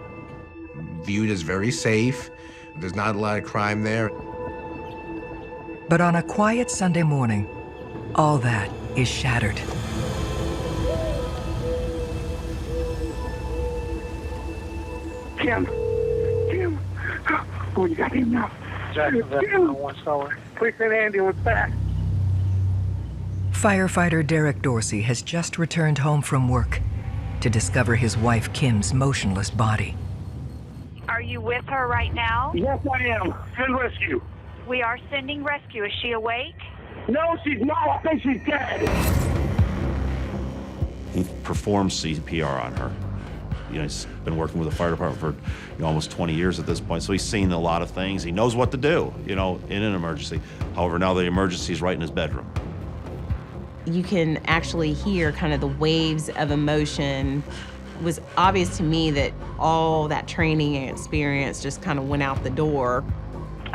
viewed as very safe. There's not a lot of crime there. But on a quiet Sunday morning, all that is shattered. Kim. Oh, you got him now. Kim. Please send an ambulance back. Firefighter Derek Dorsey has just returned home from work to discover his wife Kim's motionless body. Are you with her right now? Yes, I am. Send rescue. We are sending rescue. Is she awake? No, she's not. I think she's dead. He performed CPR on her. He's been working with the fire department for almost 20 years at this point, so he's seen a lot of things. He knows what to do, in an emergency. However, now the emergency is right in his bedroom. You can actually hear kind of the waves of emotion. It was obvious to me that all that training and experience just kind of went out the door.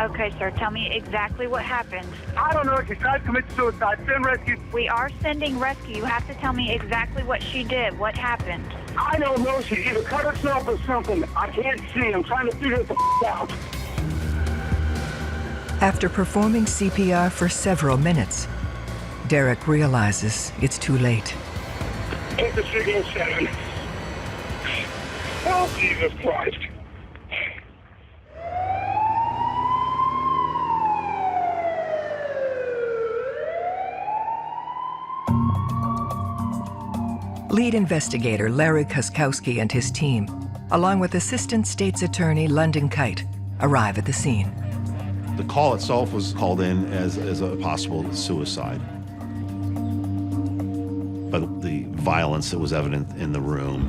Okay, sir, tell me exactly what happened. I don't know if she tried to commit suicide. Send rescue. We are sending rescue. You have to tell me exactly what she did. What happened? I don't know. She either cut herself or something. I can't see. I'm trying to figure this out. After performing CPR for several minutes, Derek realizes it's too late. It's a 607. Oh, Jesus Christ. Lead investigator Larry Kuskowski and his team, along with Assistant State's Attorney London Kite, arrive at the scene. The call itself was called in as a possible suicide. But the violence that was evident in the room,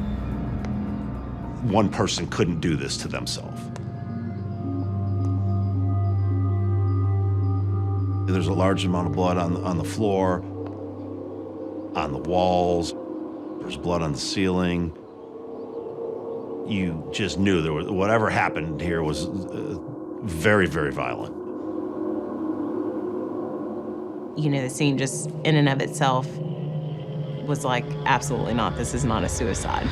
one person couldn't do this to themselves. There's a large amount of blood on the floor, on the walls. There's blood on the ceiling. You just knew there was, whatever happened here was very, very violent. You know, the scene just in and of itself was like, absolutely not, this is not a suicide.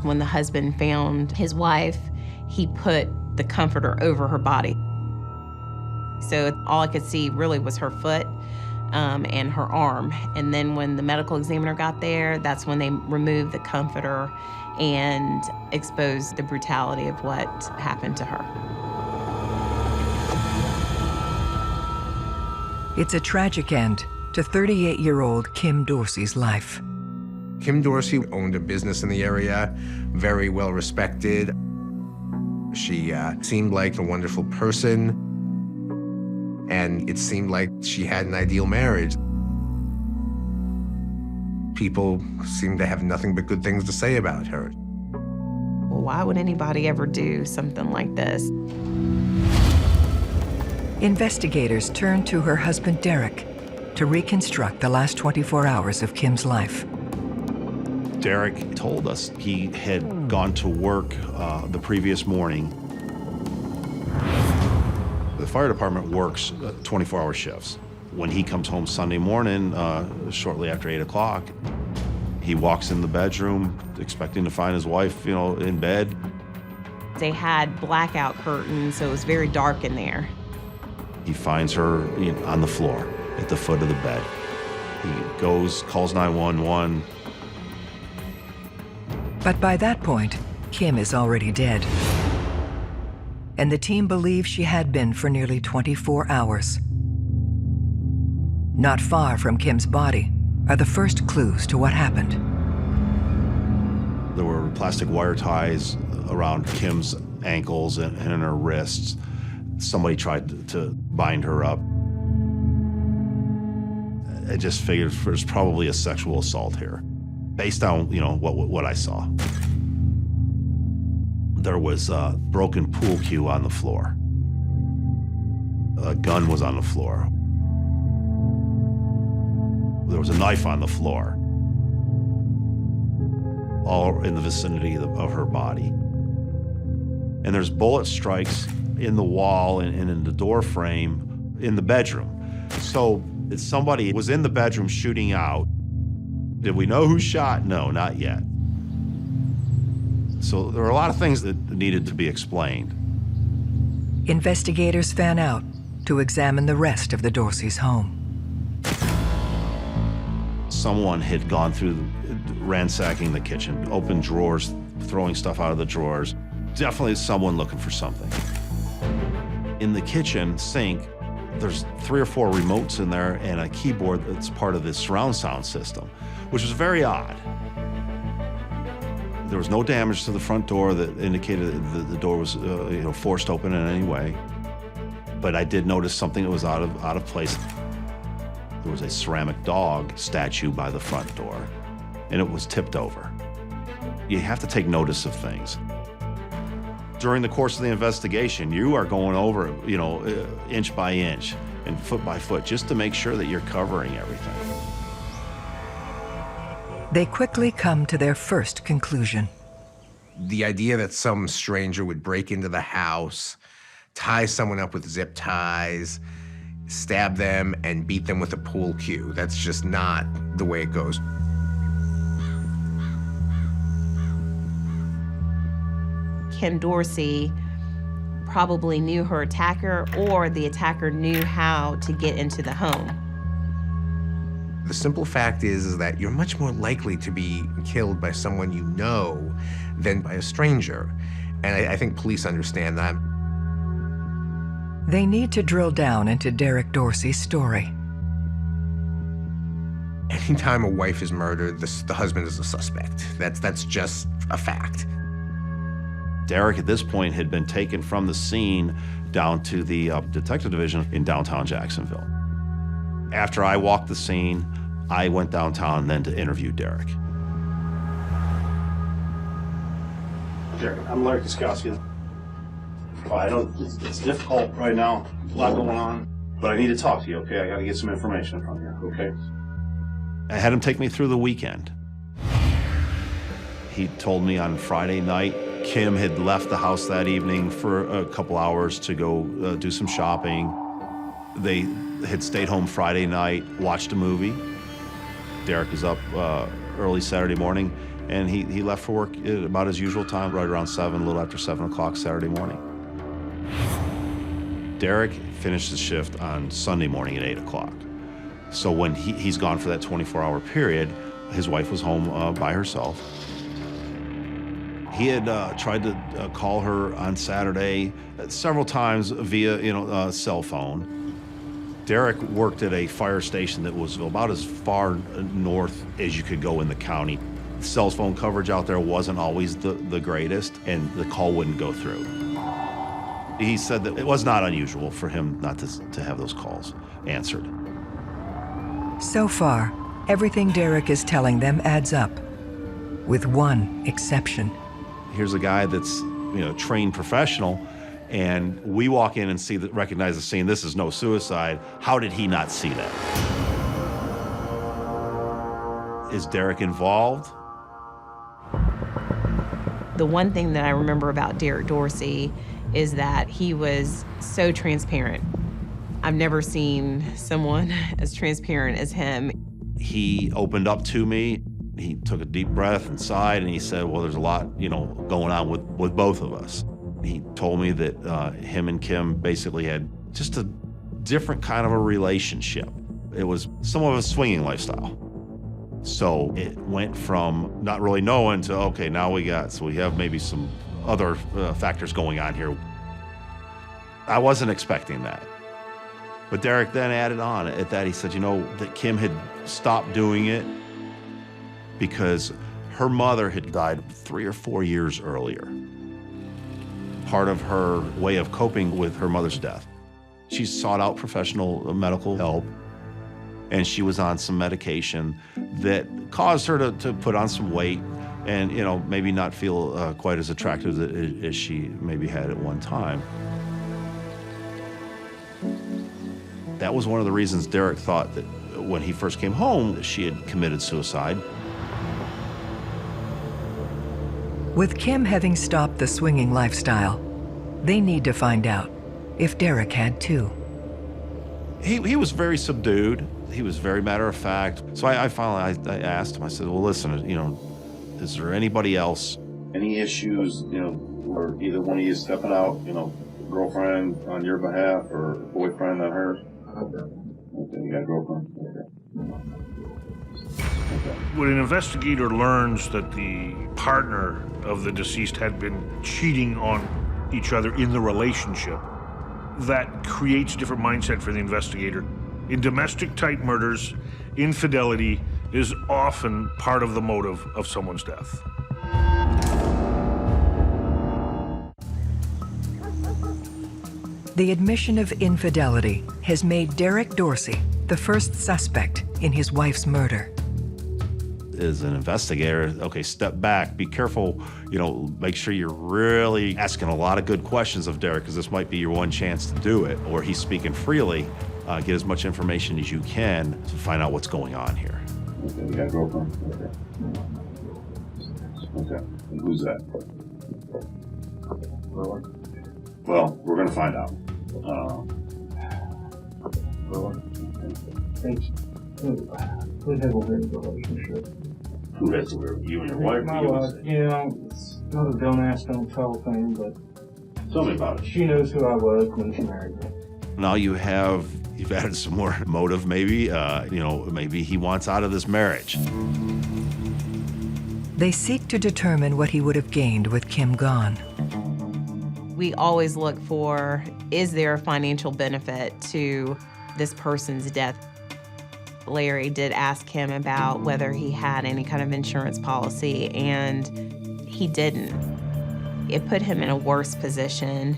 When the husband found his wife, he put the comforter over her body. So all I could see really was her foot and her arm. And then when the medical examiner got there, that's when they removed the comforter and exposed the brutality of what happened to her. It's a tragic end to 38-year-old Kim Dorsey's life. Kim Dorsey owned a business in the area, very well respected. She seemed like a wonderful person, and it seemed like she had an ideal marriage. People seemed to have nothing but good things to say about her. Well, why would anybody ever do something like this? Investigators turned to her husband, Derek, to reconstruct the last 24 hours of Kim's life. Derek told us he had gone to work the previous morning. The fire department works 24-hour shifts. When he comes home Sunday morning, shortly after 8 o'clock, he walks in the bedroom expecting to find his wife, you know, in bed. They had blackout curtains, so it was very dark in there. He finds her on the floor at the foot of the bed. He goes, calls 911. But by that point, Kim is already dead. And the team believes she had been for nearly 24 hours. Not far from Kim's body are the first clues to what happened. There were plastic wire ties around Kim's ankles and in her wrists. Somebody tried to bind her up. I just figured there's probably a sexual assault here, based on, you know, what I saw. There was a broken pool cue on the floor. A gun was on the floor. There was a knife on the floor, all in the vicinity of her body. And there's bullet strikes in the wall and in the door frame in the bedroom. So somebody was in the bedroom shooting out. Did we know who shot? No, not yet. So there were a lot of things that needed to be explained. Investigators fan out to examine the rest of the Dorseys' home. Someone had gone through ransacking the kitchen, opened drawers, throwing stuff out of the drawers. Definitely someone looking for something. In the kitchen sink, there's 3 or 4 remotes in there and a keyboard that's part of the surround sound system, which was very odd. There was no damage to the front door that indicated that the door was forced open in any way. But I did notice something that was out of place. There was a ceramic dog statue by the front door, and it was tipped over. You have to take notice of things. During the course of the investigation, you are going over, inch by inch and foot by foot just to make sure that you're covering everything. They quickly come to their first conclusion. The idea that some stranger would break into the house, tie someone up with zip ties, stab them, and beat them with a pool cue, that's just not the way it goes. Kim Dorsey probably knew her attacker, or the attacker knew how to get into the home. The simple fact is that you're much more likely to be killed by someone you know than by a stranger. And I think police understand that. They need to drill down into Derek Dorsey's story. Anytime a wife is murdered, the husband is a suspect. That's just a fact. Derek, at this point, had been taken from the scene down to the detective division in downtown Jacksonville. After I walked the scene, I went downtown then to interview Derek. Derek, I'm Larry Koskowski. I know it's difficult right now, a lot going on, but I need to talk to you, okay? I gotta get some information from you, okay? I had him take me through the weekend. He told me on Friday night, Kim had left the house that evening for a couple hours to go do some shopping. They had stayed home Friday night, watched a movie. Derek was up early Saturday morning, and he left for work at about his usual time, right around 7, a little after 7 o'clock Saturday morning. Derek finished his shift on Sunday morning at 8 o'clock. So when he's gone for that 24-hour period, his wife was home by herself. He had tried to call her on Saturday several times via cell phone. Derek worked at a fire station that was about as far north as you could go in the county. Cell phone coverage out there wasn't always the greatest, and the call wouldn't go through. He said that it was not unusual for him not to have those calls answered. So far, everything Derek is telling them adds up, with one exception. Here's a guy that's trained professional, and we walk in and recognize the scene. This is no suicide. How did he not see that? Is Derek involved? The one thing that I remember about Derek Dorsey is that he was so transparent. I've never seen someone as transparent as him. He opened up to me. He took a deep breath and sighed, and he said, well, there's a lot, going on with both of us. He told me that him and Kim basically had just a different kind of a relationship. It was somewhat of a swinging lifestyle. So it went from not really knowing to, okay, now we have maybe some other factors going on here. I wasn't expecting that. But Derek then added on at that, he said, that Kim had stopped doing it because her mother had died 3 or 4 years earlier. Part of her way of coping with her mother's death. She sought out professional medical help, and she was on some medication that caused her to put on some weight and, maybe not feel quite as attractive as she maybe had at one time. That was one of the reasons Derek thought that when he first came home, that she had committed suicide. With Kim having stopped the swinging lifestyle, they need to find out if Derek had too. He was very subdued. He was very matter of fact. So I finally asked him, I said, well, listen, is there anybody else? Any issues, where either one of you stepping out, girlfriend on your behalf or boyfriend on hers? Okay, you got a girlfriend? Okay. When an investigator learns that the partner of the deceased had been cheating on each other in the relationship, that creates a different mindset for the investigator. In domestic-type murders, infidelity is often part of the motive of someone's death. The admission of infidelity has made Derek Dorsey the first suspect in his wife's murder. As an investigator, okay, step back, be careful, make sure you're really asking a lot of good questions of Derek, because this might be your one chance to do it, or he's speaking freely. Get as much information as you can to find out what's going on here. Okay, you got a girlfriend? Okay, and who's that? Well, we're gonna find out. We have a weird relationship. Who has the weird? You and your wife? My wife, it's not a don't ask, don't tell thing, but... Tell me about it. She knows who I was when she married me. Now you've added some more motive, maybe. Maybe he wants out of this marriage. They seek to determine what he would have gained with Kim gone. We always look for, is there a financial benefit to this person's death? Larry did ask him about whether he had any kind of insurance policy, and he didn't. It put him in a worse position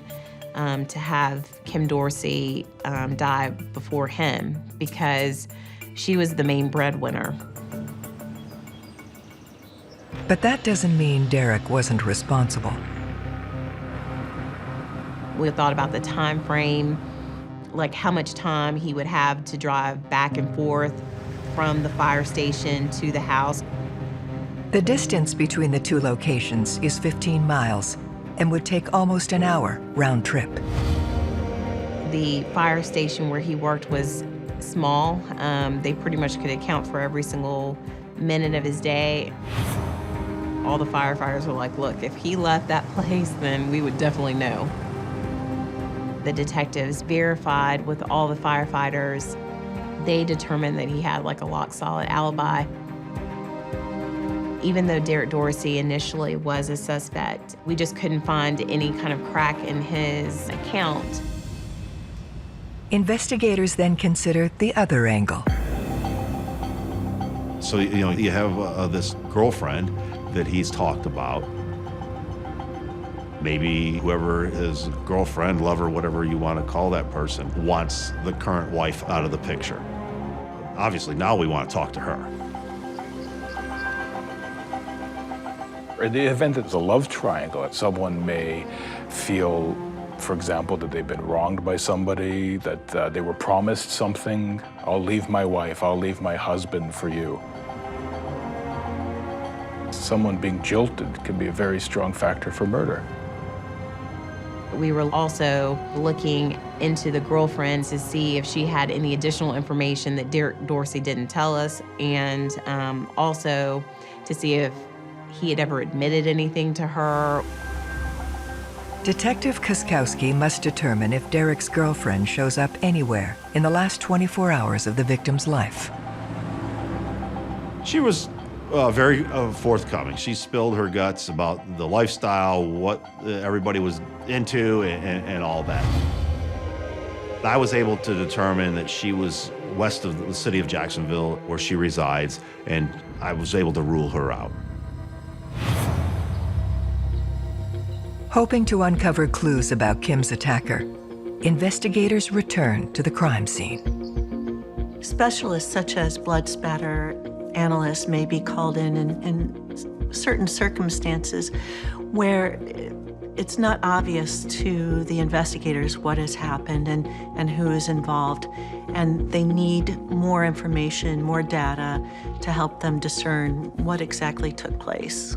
to have Kim Dorsey die before him, because she was the main breadwinner. But that doesn't mean Derek wasn't responsible. We thought about the time frame, like how much time he would have to drive back and forth from the fire station to the house. The distance between the two locations is 15 miles and would take almost an hour round trip. The fire station where he worked was small. They pretty much could account for every single minute of his day. All the firefighters were like, look, if he left that place, then we would definitely know. The detectives verified with all the firefighters. They determined that he had like a lock-solid alibi. Even though Derek Dorsey initially was a suspect, we just couldn't find any kind of crack in his account. Investigators then consider the other angle. So, you have this girlfriend that he's talked about. Maybe whoever his girlfriend, lover, whatever you want to call that person, wants the current wife out of the picture. Obviously, now we want to talk to her. In the event that it's a love triangle, that someone may feel, for example, that they've been wronged by somebody, that they were promised something. I'll leave my wife, I'll leave my husband for you. Someone being jilted can be a very strong factor for murder. We were also looking into the girlfriends to see if she had any additional information that Derek Dorsey didn't tell us, and also to see if he had ever admitted anything to her. Detective Kuskowski must determine if Derek's girlfriend shows up anywhere in the last 24 hours of the victim's life. She was very forthcoming. She spilled her guts about the lifestyle, what everybody was into, and all that. I was able to determine that she was west of the city of Jacksonville, where she resides, and I was able to rule her out. Hoping to uncover clues about Kim's attacker, investigators return to the crime scene. Specialists such as blood spatter analysts may be called in certain circumstances where it's not obvious to the investigators what has happened and who is involved, and they need more information, more data to help them discern what exactly took place.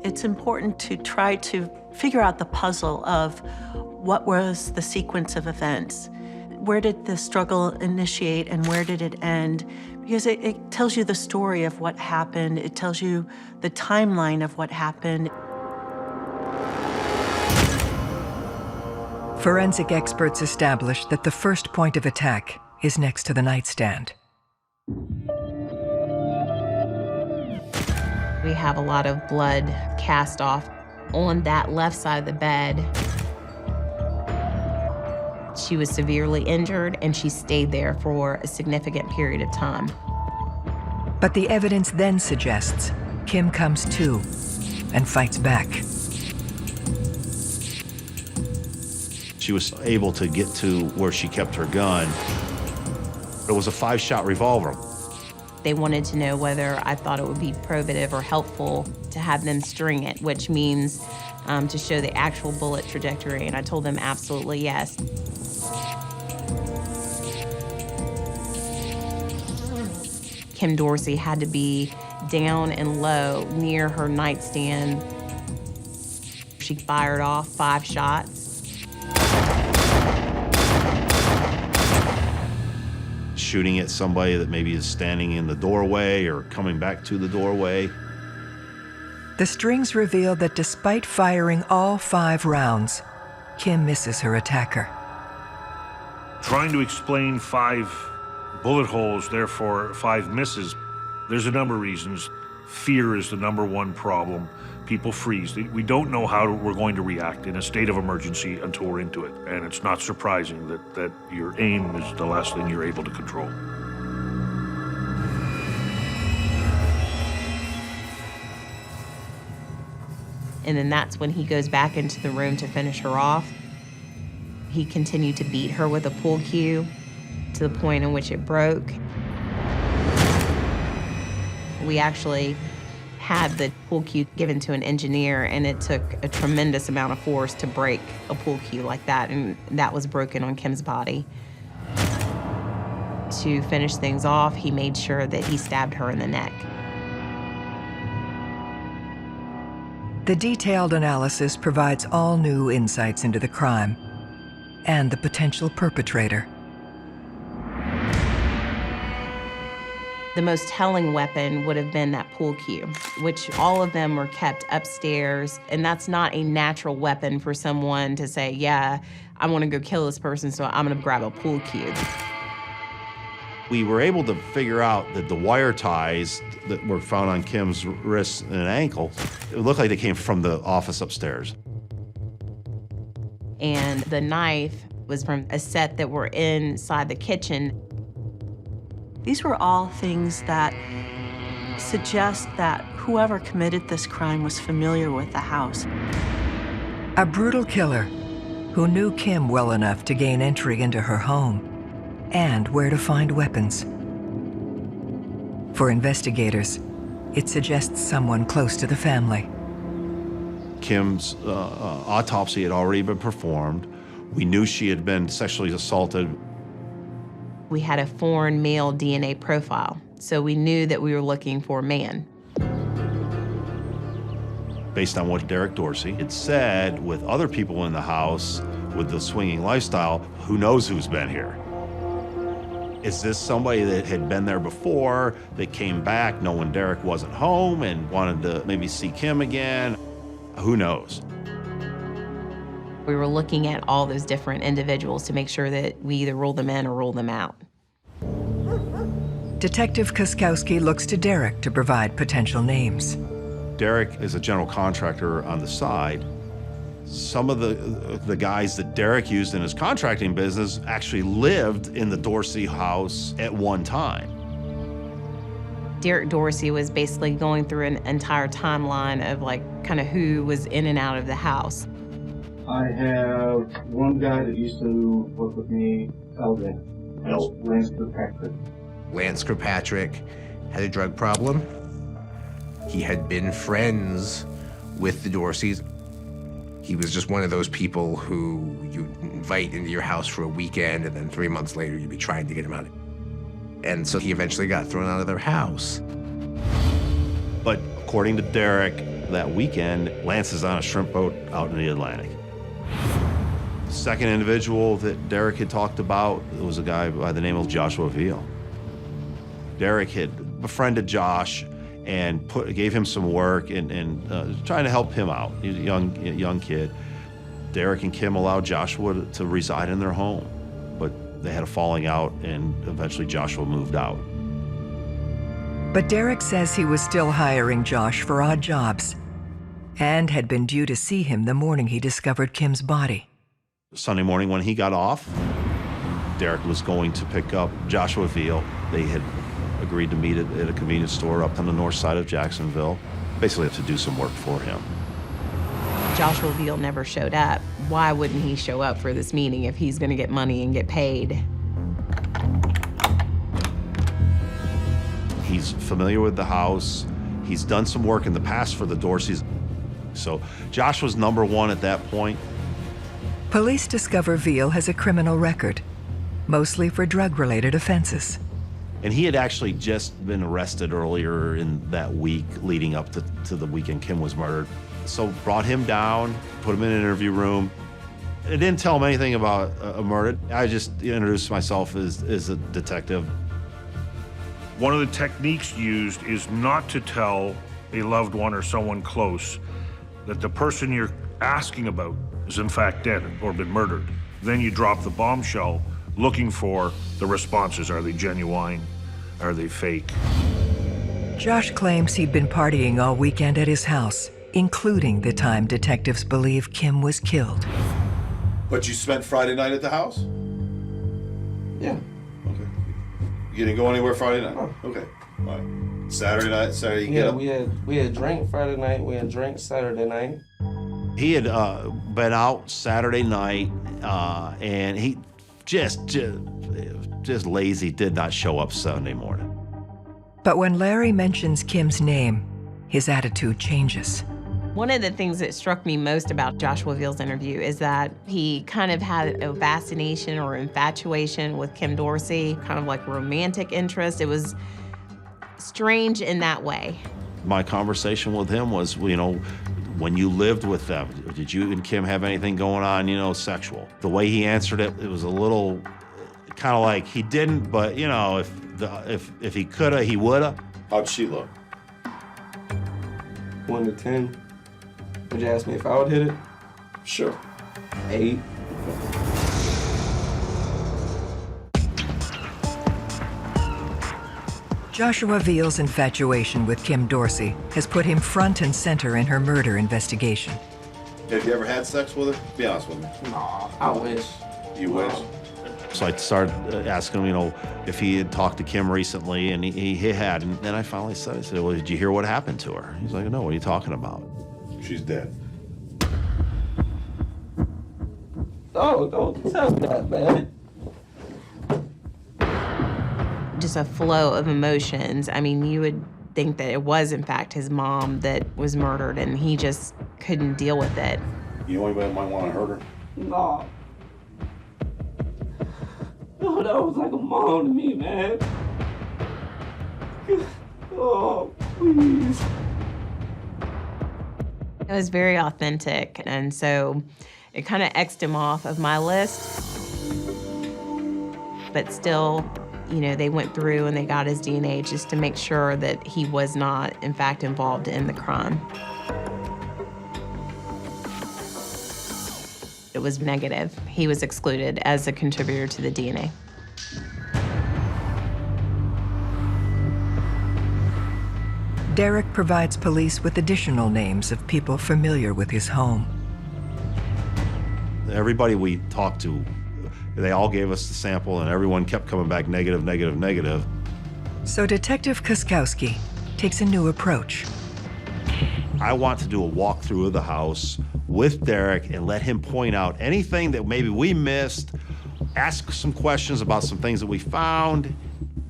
It's important to try to figure out the puzzle of what was the sequence of events. Where did the struggle initiate and where did it end? Because it tells you the story of what happened. It tells you the timeline of what happened. Forensic experts establish that the first point of attack is next to the nightstand. We have a lot of blood cast off on that left side of the bed. She was severely injured, and she stayed there for a significant period of time. But the evidence then suggests Kim comes to and fights back. She was able to get to where she kept her gun. It was a 5-shot revolver. They wanted to know whether I thought it would be probative or helpful to have them string it, which means to show the actual bullet trajectory, and I told them absolutely yes. Kim Dorsey had to be down and low near her nightstand. She fired off 5 shots. Shooting at somebody that maybe is standing in the doorway or coming back to the doorway. The strings reveal that despite firing all 5 rounds, Kim misses her attacker. Trying to explain 5 bullet holes, therefore 5 misses, there's a number of reasons. Fear is the #1 problem. People freeze. We don't know how we're going to react in a state of emergency until we're into it. And it's not surprising that your aim is the last thing you're able to control. And then that's when he goes back into the room to finish her off. He continued to beat her with a pool cue to the point in which it broke. We actually had the pool cue given to an engineer, and it took a tremendous amount of force to break a pool cue like that, and that was broken on Kim's body. To finish things off, he made sure that he stabbed her in the neck. The detailed analysis provides all new insights into the crime and the potential perpetrator. The most telling weapon would have been that pool cue, which all of them were kept upstairs, and that's not a natural weapon for someone to say, yeah, I want to go kill this person, so I'm gonna grab a pool cue. We were able to figure out that the wire ties that were found on Kim's wrists and ankle, it looked like they came from the office upstairs. And the knife was from a set that were inside the kitchen. These were all things that suggest that whoever committed this crime was familiar with the house. A brutal killer who knew Kim well enough to gain entry into her home and where to find weapons. For investigators, it suggests someone close to the family. Kim's autopsy had already been performed. We knew she had been sexually assaulted. We had a foreign male DNA profile, so we knew that we were looking for a man. Based on what Derek Dorsey had said, with other people in the house, with the swinging lifestyle, who knows who's been here? Is this somebody that had been there before, that came back knowing Derek wasn't home and wanted to maybe see Kim again? Who knows? We were looking at all those different individuals to make sure that we either rule them in or rule them out. Detective Koskowski looks to Derek to provide potential names. Derek is a general contractor on the side. Some of the guys that Derek used in his contracting business actually lived in the Dorsey house at one time. Derek Dorsey was basically going through an entire timeline of like kind of who was in and out of the house. I have one guy that used to work with me, Elvin. Lance Kirkpatrick. Lance Kirkpatrick had a drug problem. He had been friends with the Dorseys. He was just one of those people who you invite into your house for a weekend, and then 3 months later you'd be trying to get him out. And so he eventually got thrown out of their house. But according to Derek, that weekend, Lance is on a shrimp boat out in the Atlantic. The second individual that Derek had talked about was a guy by the name of Joshua Veal. Derek had befriended Josh and gave him some work and trying to help him out. He's a young kid. Derek and Kim allowed Joshua to reside in their home, but they had a falling out, and eventually Joshua moved out. But Derek says he was still hiring Josh for odd jobs and had been due to see him the morning he discovered Kim's body. Sunday morning when he got off, Derek was going to pick up Joshua Veal. They had agreed to meet at a convenience store up on the north side of Jacksonville, basically to do some work for him. Joshua Veal never showed up. Why wouldn't he show up for this meeting if he's gonna get money and get paid? He's familiar with the house. He's done some work in the past for the Dorseys. So Josh was number one at that point. Police discover Veal has a criminal record, mostly for drug-related offenses. And he had actually just been arrested earlier in that week leading up to the weekend Kim was murdered. So brought him down, put him in an interview room. I didn't tell him anything about a murder. I just introduced myself as a detective. One of the techniques used is not to tell a loved one or someone close that the person you're asking about is in fact dead or been murdered. Then you drop the bombshell looking for the responses. Are they genuine? Are they fake? Josh claims he'd been partying all weekend at his house, including the time detectives believe Kim was killed. But you spent Friday night at the house? Yeah. Okay. You didn't go anywhere Friday night? Oh. Okay. All right. Saturday you get up? we had drank Friday night, we had drank Saturday night. He had been out Saturday night, and he just lazy, did not show up Sunday morning. But when Larry mentions Kim's name, his attitude changes. One of the things that struck me most about Joshua Veal's interview is that he kind of had a fascination or infatuation with Kim Dorsey, kind of like romantic interest. It was strange in that way. My conversation with him was, when you lived with them, did you and Kim have anything going on, sexual? The way he answered it, it was a little kind of like he didn't, but if he coulda, he woulda. How'd she look? 1 to 10. Would you ask me if I would hit it? Sure. 8. Joshua Veal's infatuation with Kim Dorsey has put him front and center in her murder investigation. Have you ever had sex with her? Be honest with me. Nah, I wish. You wish? So I started asking him, if he had talked to Kim recently, and he had. And then I finally said, well, did you hear what happened to her? He's like, no, what are you talking about? She's dead. Oh, don't tell me that, man. Just a flow of emotions. I mean, you would think that it was, in fact, his mom that was murdered, and he just couldn't deal with it. You know anybody that might want to hurt her? No. No, that was like a mom to me, man. Oh, please. It was very authentic, and so it kind of X'd him off of my list. But still, they went through and they got his DNA just to make sure that he was not, in fact, involved in the crime. It was negative. He was excluded as a contributor to the DNA. Derek provides police with additional names of people familiar with his home. Everybody we talked to, they all gave us the sample, and everyone kept coming back negative, negative, negative. So Detective Kuskowski takes a new approach. I want to do a walkthrough of the house with Derek and let him point out anything that maybe we missed, ask some questions about some things that we found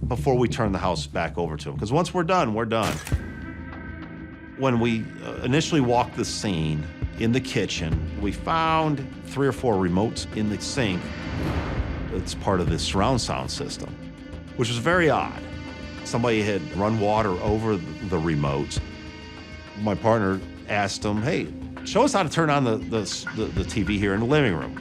before we turn the house back over to him. Because once we're done, we're done. When we initially walked the scene in the kitchen, we found 3 or 4 remotes in the sink. It's part of the surround sound system, which was very odd. Somebody had run water over the remotes. My partner asked him, hey, show us how to turn on the TV here in the living room.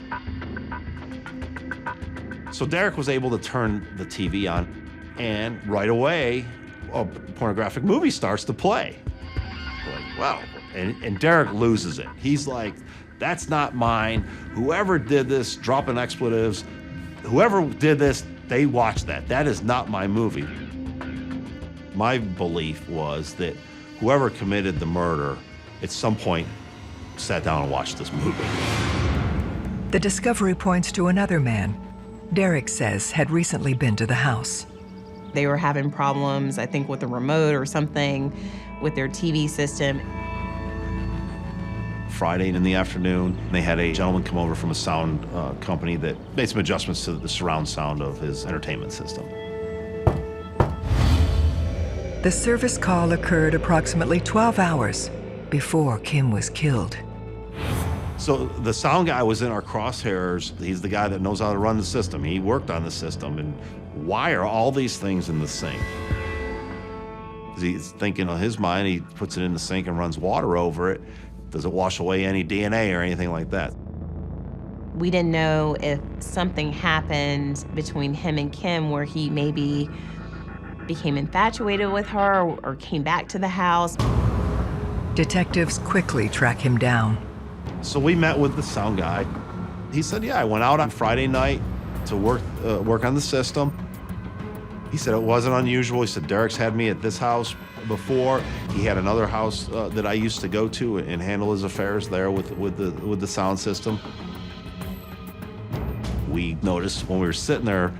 So Derek was able to turn the TV on, and right away, a pornographic movie starts to play. We're like, wow. And Derek loses it. He's like, that's not mine. Whoever did this, dropping expletives, whoever did this, they watched that. That is not my movie. My belief was that whoever committed the murder at some point sat down and watched this movie. The discovery points to another man Derek says had recently been to the house. They were having problems, I think, with the remote or something with their TV system. Friday in the afternoon, they had a gentleman come over from a sound company that made some adjustments to the surround sound of his entertainment system. The service call occurred approximately 12 hours before Kim was killed. So the sound guy was in our crosshairs. He's the guy that knows how to run the system. He worked on the system and wire all these things in the sink. He's thinking in his mind, he puts it in the sink and runs water over it. Does it wash away any DNA or anything like that? We didn't know if something happened between him and Kim where he maybe became infatuated with her or came back to the house. Detectives quickly track him down. So we met with the sound guy. He said, yeah, I went out on Friday night to work on the system. He said it wasn't unusual. He said, Derek's had me at this house before. He had another house that I used to go to and handle his affairs there with the sound system. We noticed when we were sitting there,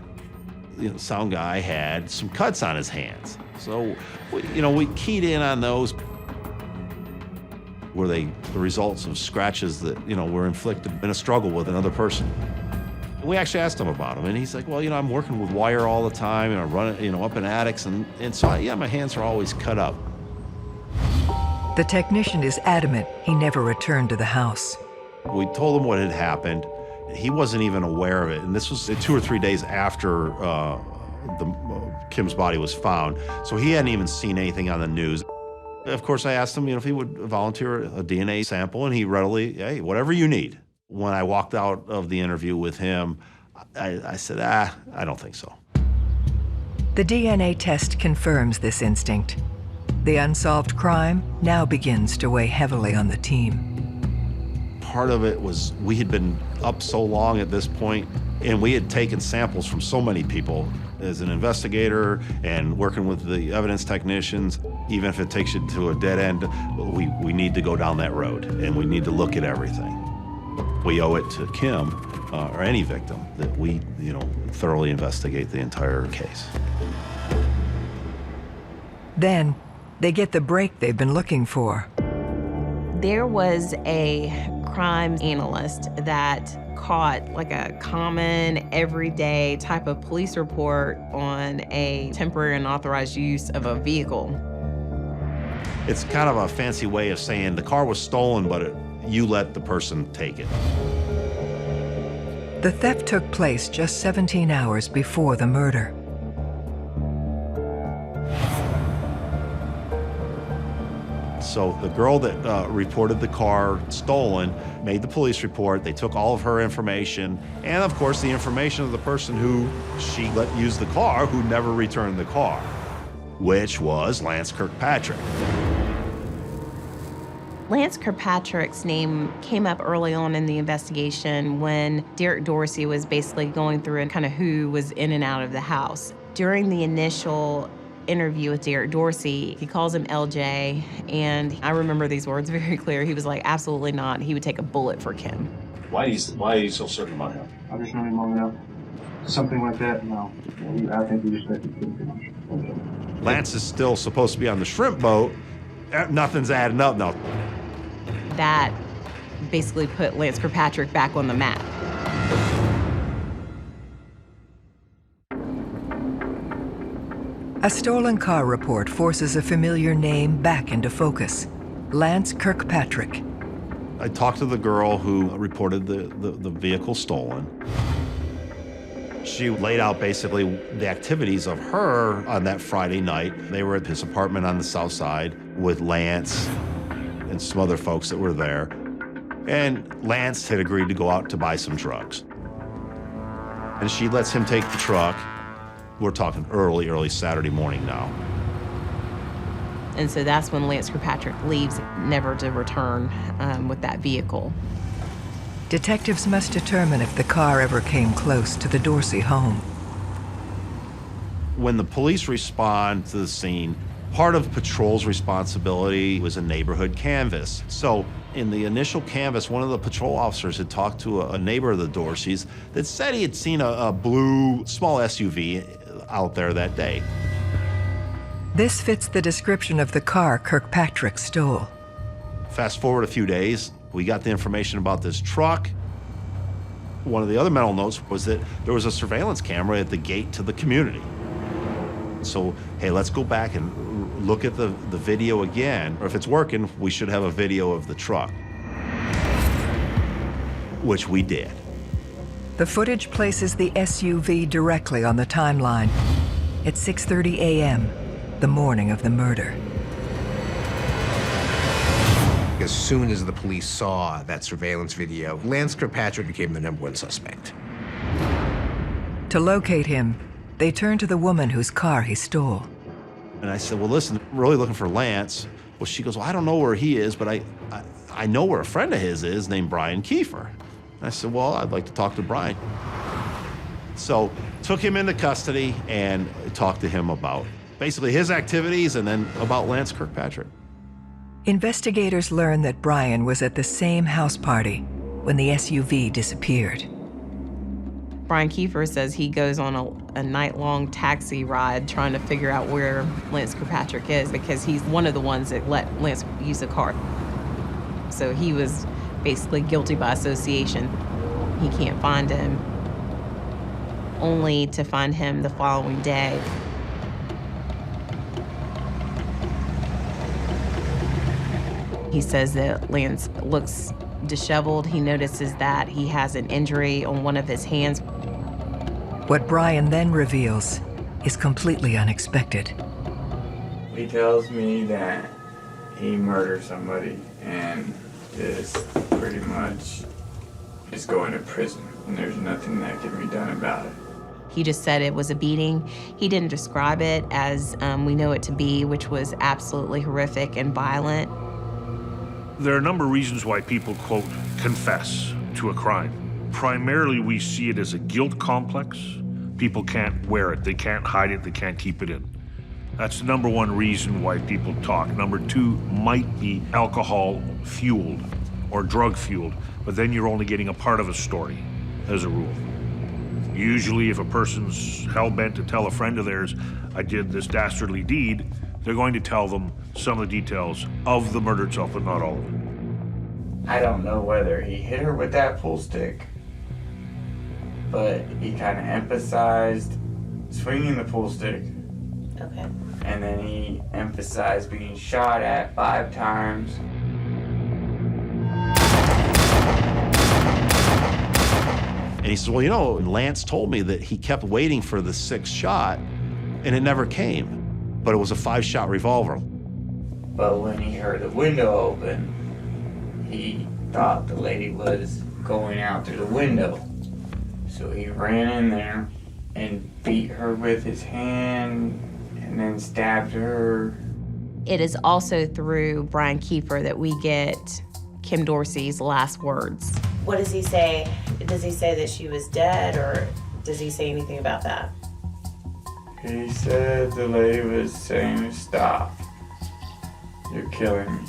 the sound guy had some cuts on his hands. So, we keyed in on those. Were they the results of scratches that, were inflicted in a struggle with another person? We actually asked him about them, and he's like, well, I'm working with wire all the time, and I run it, up in attics, and so, my hands are always cut up. The technician is adamant he never returned to the house. We told him what had happened. He wasn't even aware of it. And this was 2 or 3 days after Kim's body was found. So he hadn't even seen anything on the news. Of course, I asked him, if he would volunteer a DNA sample, and he readily, hey, whatever you need. When I walked out of the interview with him, I said, I don't think so. The DNA test confirms this instinct. The unsolved crime now begins to weigh heavily on the team. Part of it was we had been up so long at this point, and we had taken samples from so many people. As an investigator and working with the evidence technicians, even if it takes you to a dead end, we need to go down that road, and we need to look at everything. We owe it to Kim, or any victim, that we, thoroughly investigate the entire case. Then, they get the break they've been looking for. There was a crime analyst that caught like a common, everyday type of police report on a temporary and unauthorized use of a vehicle. It's kind of a fancy way of saying the car was stolen, but you let the person take it. The theft took place just 17 hours before the murder. So the girl that reported the car stolen made the police report. They took all of her information, and of course the information of the person who she let use the car, who never returned the car, which was Lance Kirkpatrick. Lance Kirkpatrick's name came up early on in the investigation when Derek Dorsey was basically going through and kind of who was in and out of the house. During the initial interview with Derek Dorsey, he calls him LJ, and I remember these words very clear. He was like, absolutely not. He would take a bullet for Kim. Why are you so certain about him? I've just known him long enough. Something like that, no. I think we respect him too much. Lance is still supposed to be on the shrimp boat. Nothing's adding up now. That basically put Lance Kirkpatrick back on the map. A stolen car report forces a familiar name back into focus: Lance Kirkpatrick. I talked to the girl who reported the vehicle stolen. She laid out basically the activities of her on that Friday night. They were at his apartment on the south side with Lance and some other folks that were there. And Lance had agreed to go out to buy some drugs. And she lets him take the truck. We're talking early Saturday morning now. And so that's when Lance Kirkpatrick leaves, never to return with that vehicle. Detectives must determine if the car ever came close to the Dorsey home. When the police respond to the scene, part of patrol's responsibility was a neighborhood canvass. So in the initial canvass, one of the patrol officers had talked to a neighbor of the Dorseys that said he had seen a blue small SUV out there that day. This fits the description of the car Kirkpatrick stole. Fast forward a few days, we got the information about this truck. One of the other mental notes was that there was a surveillance camera at the gate to the community. So, hey, let's go back and look at the video again. Or if it's working, we should have a video of the truck, which we did. The footage places the SUV directly on the timeline at 6:30 a.m., the morning of the murder. As soon as the police saw that surveillance video, Lance Kirkpatrick became the #1 suspect. To locate him, they turned to the woman whose car he stole. And I said, well, listen, I'm really looking for Lance. Well, she goes, well, I don't know where he is, but I know where a friend of his is named Brian Kiefer. And I said, well, I'd like to talk to Brian. So took him into custody and talked to him about basically his activities and then about Lance Kirkpatrick. Investigators learned that Brian was at the same house party when the SUV disappeared. Brian Kiefer says he goes on a night-long taxi ride trying to figure out where Lance Kirkpatrick is because he's one of the ones that let Lance use the car. So he was basically guilty by association. He can't find him, only to find him the following day. He says that Lance looks disheveled. He notices that he has an injury on one of his hands. What Brian then reveals is completely unexpected. He tells me that he murdered somebody and is pretty much is going to prison, and there's nothing that can be done about it. He just said it was a beating. He didn't describe it as we know it to be, which was absolutely horrific and violent. There are a number of reasons why people, quote, confess to a crime. Primarily, we see it as a guilt complex. People can't wear it, they can't hide it, they can't keep it in. That's the number one reason why people talk. Number two might be alcohol-fueled or drug-fueled, but then you're only getting a part of a story, as a rule. Usually, if a person's hell-bent to tell a friend of theirs, I did this dastardly deed, they're going to tell them some of the details of the murder itself, but not all of it. I don't know whether he hit her with that pool stick, but he kind of emphasized swinging the pool stick. Okay. And then he emphasized being shot at 5 times. And he says, well, you know, Lance told me that he kept waiting for the 6th shot, and it never came. But it was a 5-shot revolver. But when he heard the window open, he thought the lady was going out through the window. So he ran in there and beat her with his hand and then stabbed her. It is also through Brian Kiefer that we get Kim Dorsey's last words. What does he say? Does he say that she was dead, or does he say anything about that? He said the lady was saying, stop. You're killing me.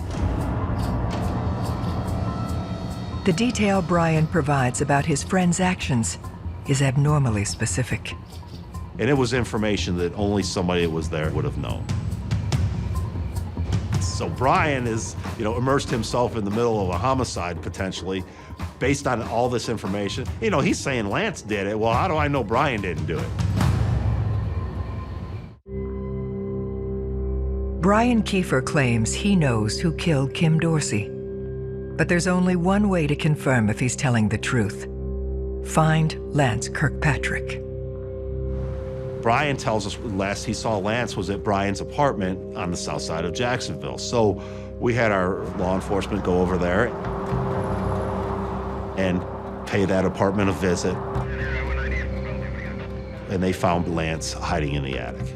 The detail Brian provides about his friend's actions is abnormally specific. And it was information that only somebody that was there would have known. So Brian is, immersed himself in the middle of a homicide, potentially, based on all this information. He's saying Lance did it. Well, how do I know Brian didn't do it? Brian Kiefer claims he knows who killed Kim Dorsey. But there's only one way to confirm if he's telling the truth. Find Lance Kirkpatrick. Brian tells us last he saw Lance was at Brian's apartment on the south side of Jacksonville. So we had our law enforcement go over there and pay that apartment a visit. And they found Lance hiding in the attic.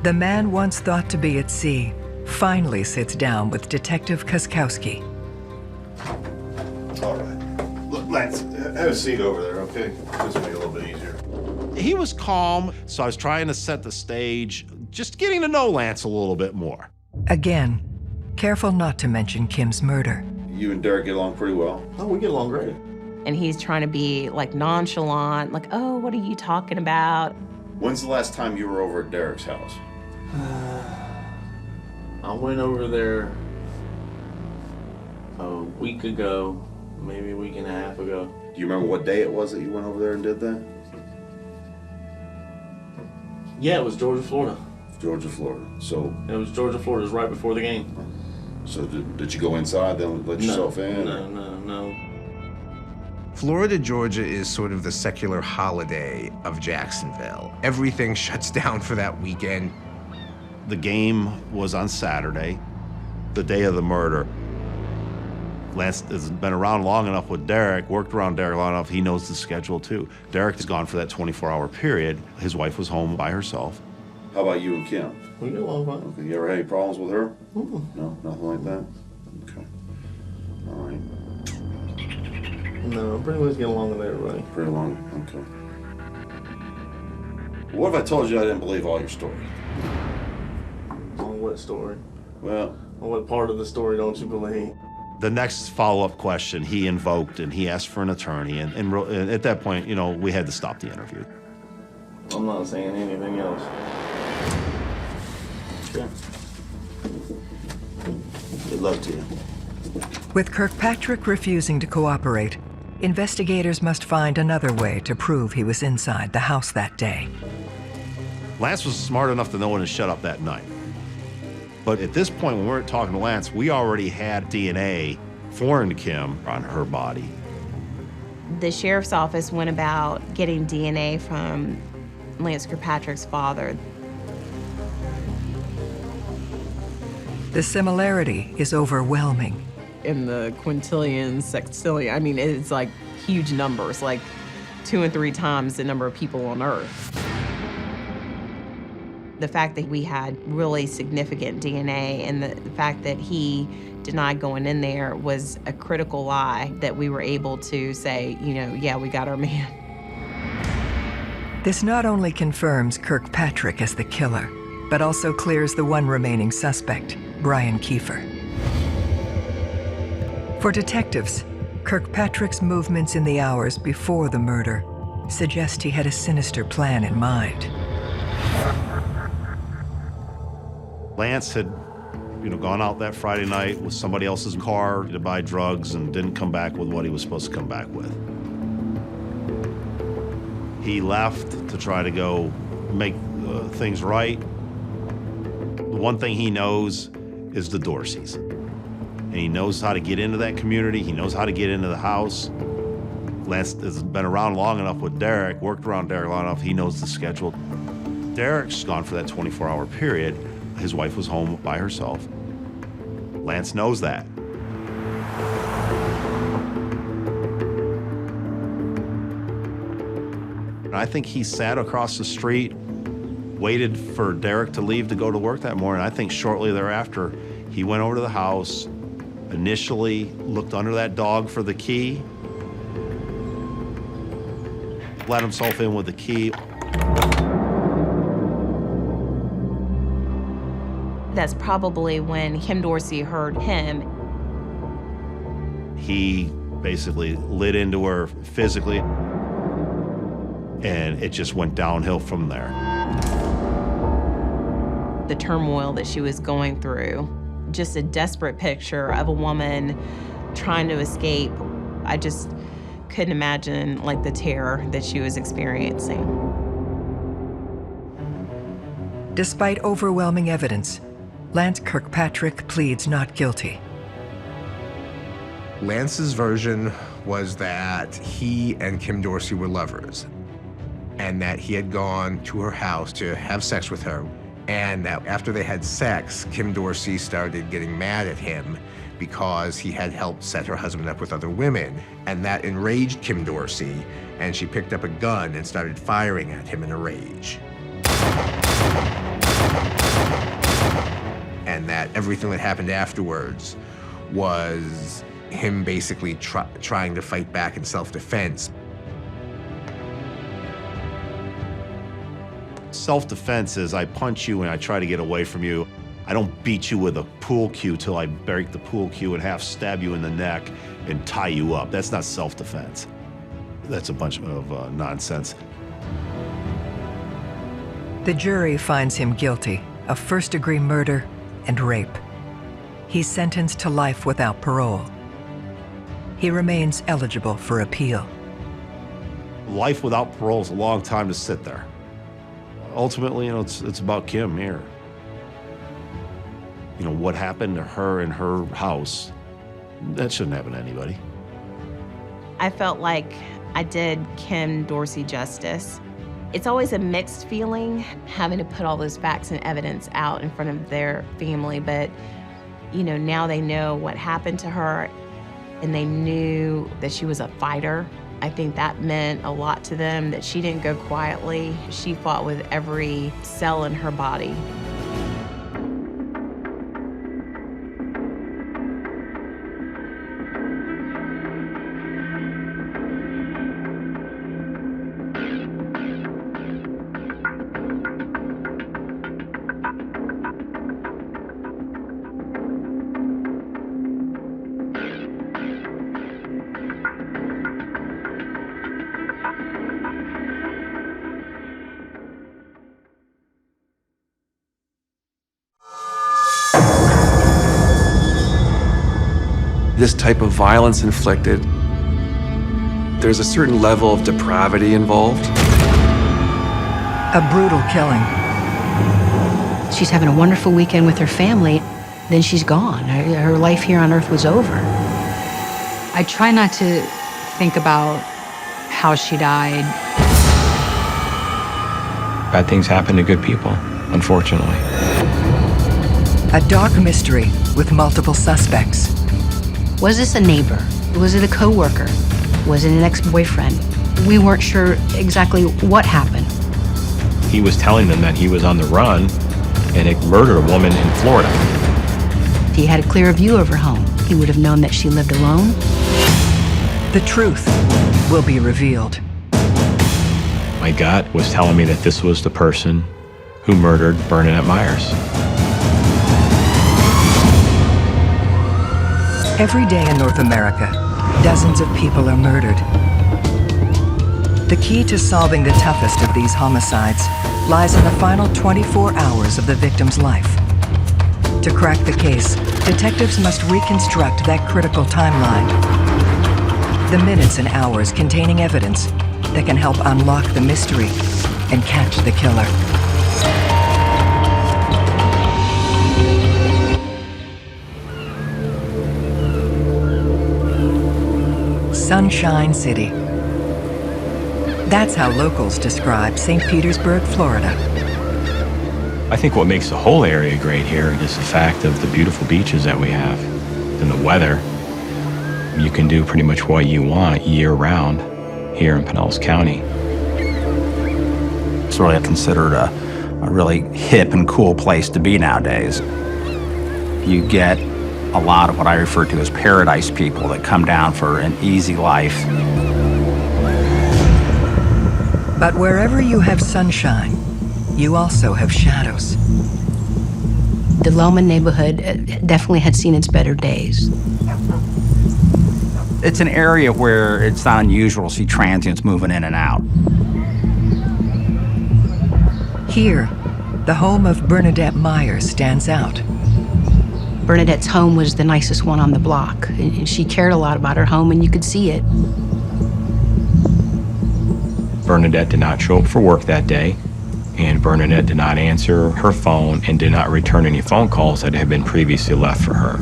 The man once thought to be at sea finally sits down with Detective Koskowski. All right. Look, Lance, have a seat over there, okay? This will make it a little bit easier. He was calm, so I was trying to set the stage, just getting to know Lance a little bit more. Again, careful not to mention Kim's murder. You and Derek get along pretty well. Oh, we get along great. And he's trying to be nonchalant, oh, what are you talking about? When's the last time you were over at Derek's house? I went over there a week ago, maybe a week and a half ago. Do you remember what day it was that you went over there and did that? Yeah, it was Georgia, Florida. Georgia, Florida. So it was Georgia, Florida. It was right before the game. So did you go inside then let yourself in? No. Florida, Georgia is sort of the secular holiday of Jacksonville. Everything shuts down for that weekend. The game was on Saturday, the day of the murder. Lance has been around long enough with Derek, worked around Derek long enough, he knows the schedule too. Derek is gone for that 24-hour period. His wife was home by herself. How about you and Kim? We get along fine. Okay, you ever had any problems with her? Mm-mm. No, nothing like that? Okay. All right. No, I pretty much get along with everybody. Pretty long? Okay. What if I told you I didn't believe all your story? On what story? Well... On what part of the story don't you believe? The next follow-up question he invoked, and he asked for an attorney, and at that point, we had to stop the interview. I'm not saying anything else. Okay. Good luck to you. With Kirkpatrick refusing to cooperate, investigators must find another way to prove he was inside the house that day. Lance was smart enough to know when to shut up that night. But at this point, when we were talking to Lance, we already had DNA foreign to Kim on her body. The sheriff's office went about getting DNA from Lance Kirkpatrick's father. The similarity is overwhelming. In the quintillion, sextillion, I mean, it's like huge numbers, like 2 and 3 times the number of people on Earth. The fact that we had really significant DNA and the fact that he denied going in there was a critical lie that we were able to say, you know, yeah, we got our man. This not only confirms Kirkpatrick as the killer, but also clears the one remaining suspect, Brian Kiefer. For detectives, Kirkpatrick's movements in the hours before the murder suggest he had a sinister plan in mind. Lance had, gone out that Friday night with somebody else's car to buy drugs and didn't come back with what he was supposed to come back with. He left to try to go make things right. The one thing he knows is the Dorseys. And he knows how to get into that community. He knows how to get into the house. Lance has been around long enough with Derek, worked around Derek long enough, he knows the schedule. Derek's gone for that 24-hour period. His wife was home by herself. Lance knows that. And I think he sat across the street, waited for Derek to leave to go to work that morning. I think shortly thereafter, he went over to the house, initially looked under that dog for the key, let himself in with the key. That's probably when Kim Dorsey heard him. He basically lit into her physically, and it just went downhill from there. The turmoil that she was going through, just a desperate picture of a woman trying to escape. I just couldn't imagine like the terror that she was experiencing. Despite overwhelming evidence, Lance Kirkpatrick pleads not guilty. Lance's version was that he and Kim Dorsey were lovers, and that he had gone to her house to have sex with her, and that after they had sex, Kim Dorsey started getting mad at him because he had helped set her husband up with other women, and that enraged Kim Dorsey, and she picked up a gun and started firing at him in a rage. And that everything that happened afterwards was him basically trying to fight back in self-defense. Self-defense is I punch you and I try to get away from you. I don't beat you with a pool cue till I break the pool cue and half stab you in the neck and tie you up. That's not self-defense. That's a bunch of nonsense. The jury finds him guilty of first-degree murder and rape. He's sentenced to life without parole. He remains eligible for appeal. Life without parole is a long time to sit there. Ultimately, it's about Kim here. What happened to her in her house, that shouldn't happen to anybody. I felt like I did Kim Dorsey justice. It's always a mixed feeling having to put all those facts and evidence out in front of their family, but now they know what happened to her and they knew that she was a fighter. I think that meant a lot to them, that she didn't go quietly. She fought with every cell in her body. This type of violence inflicted, there's a certain level of depravity involved. A brutal killing. she's having a wonderful weekend with her family, then she's gone. Her life here on Earth was over. I try not to think about how she died. Bad things happen to good people, unfortunately. A dark mystery with multiple suspects. Was this a neighbor? Was it a coworker? Was it an ex-boyfriend? We weren't sure exactly what happened. He was telling them that he was on the run and had murdered a woman in Florida. If he had a clear view of her home, he would have known that she lived alone. The truth will be revealed. My gut was telling me that this was the person who murdered Bernardet Myers. Every day in North America, dozens of people are murdered. The key to solving the toughest of these homicides lies in the final 24 hours of the victim's life. To crack the case, detectives must reconstruct that critical timeline. The minutes and hours containing evidence that can help unlock the mystery and catch the killer. Sunshine City. That's how locals describe St. Petersburg, Florida. I think what makes the whole area great here is the fact of the beautiful beaches that we have and the weather. You can do pretty much what you want year-round here in Pinellas County. It's really considered a really hip and cool place to be nowadays. You get a lot of what I refer to as paradise people that come down for an easy life. But wherever you have sunshine, you also have shadows. The Loma neighborhood definitely had seen its better days. It's an area where it's not unusual to see transients moving in and out. Here, the home of Bernardet Myers stands out. Bernadette's home was the nicest one on the block. And she cared a lot about her home, and you could see it. Bernadette did not show up for work that day, and Bernadette did not answer her phone and did not return any phone calls that had been previously left for her.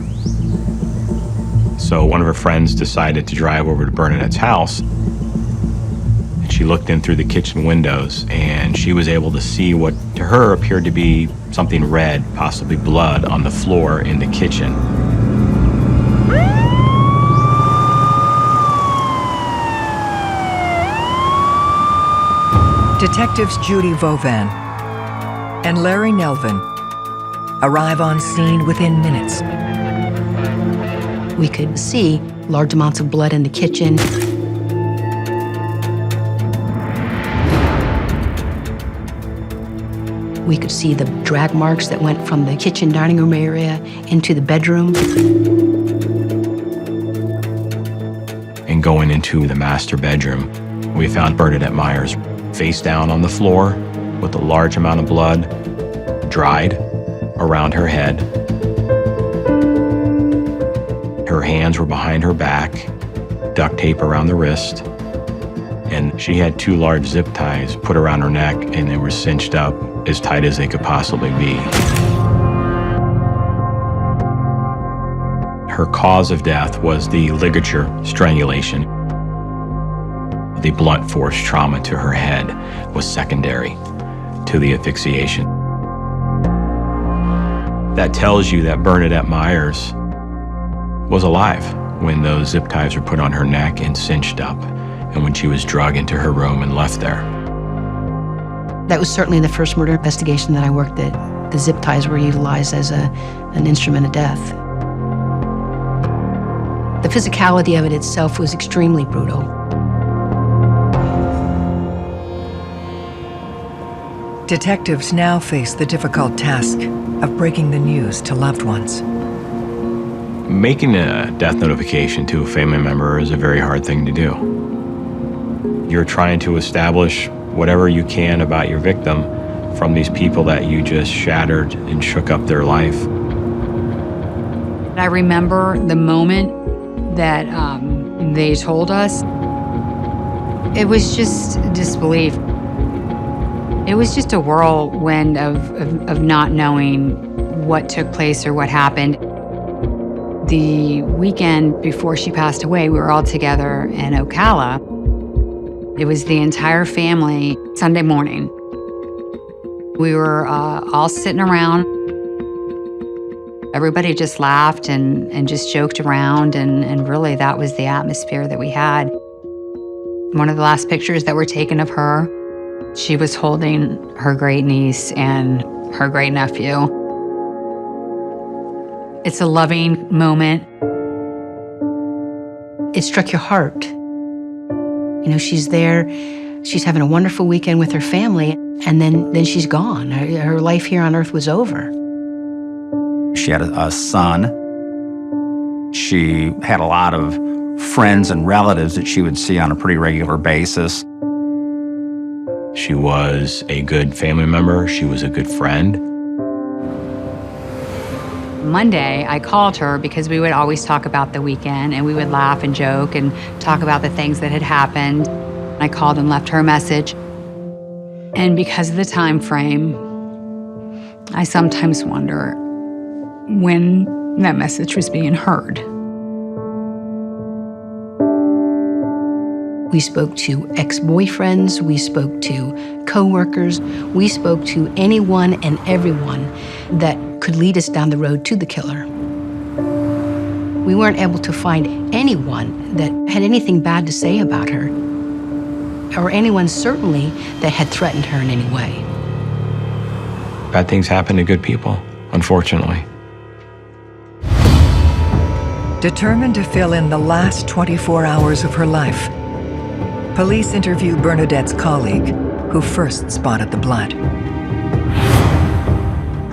So one of her friends decided to drive over to Bernadette's house. She looked in through the kitchen windows, and she was able to see what to her appeared to be something red, possibly blood, on the floor in the kitchen. Detectives Judy Vauvin and Larry Nelvin arrive on scene within minutes. We could see large amounts of blood in the kitchen. We could see the drag marks that went from the kitchen dining room area into the bedroom. And going into the master bedroom, we found Bernadette Myers face down on the floor with a large amount of blood, dried around her head. Her hands were behind her back, duct tape around the wrist, and she had 2 large zip ties put around her neck, and they were cinched up as tight as they could possibly be. Her cause of death was the ligature strangulation. The blunt force trauma to her head was secondary to the asphyxiation. That tells you that Bernadette Myers was alive when those zip ties were put on her neck and cinched up, and when she was drugged into her room and left there. That was certainly the first murder investigation that I worked at. The zip ties were utilized as an instrument of death. The physicality of it itself was extremely brutal. Detectives now face the difficult task of breaking the news to loved ones. Making a death notification to a family member is a very hard thing to do. You're trying to establish whatever you can about your victim from these people that you just shattered and shook up their life. I remember the moment that they told us. It was just disbelief. It was just a whirlwind of not knowing what took place or what happened. The weekend before she passed away, we were all together in Ocala. It was the entire family, Sunday morning. We were all sitting around. Everybody just laughed and just joked around, and really that was the atmosphere that we had. One of the last pictures that were taken of her, she was holding her great niece and her great nephew. It's a loving moment. It struck your heart. You know, she's there, she's having a wonderful weekend with her family, and then she's gone. Her life here on earth was over. She had a son. She had a lot of friends and relatives that she would see on a pretty regular basis. She was a good family member. She was a good friend. Monday, I called her because we would always talk about the weekend, and we would laugh and joke and talk about the things that had happened. I called and left her a message. And because of the time frame, I sometimes wonder when that message was being heard. We spoke to ex-boyfriends, we spoke to co-workers, we spoke to anyone and everyone that could lead us down the road to the killer. We weren't able to find anyone that had anything bad to say about her, or anyone certainly that had threatened her in any way. Bad things happen to good people, unfortunately. Determined to fill in the last 24 hours of her life, police interview Bernadette's colleague, who first spotted the blood.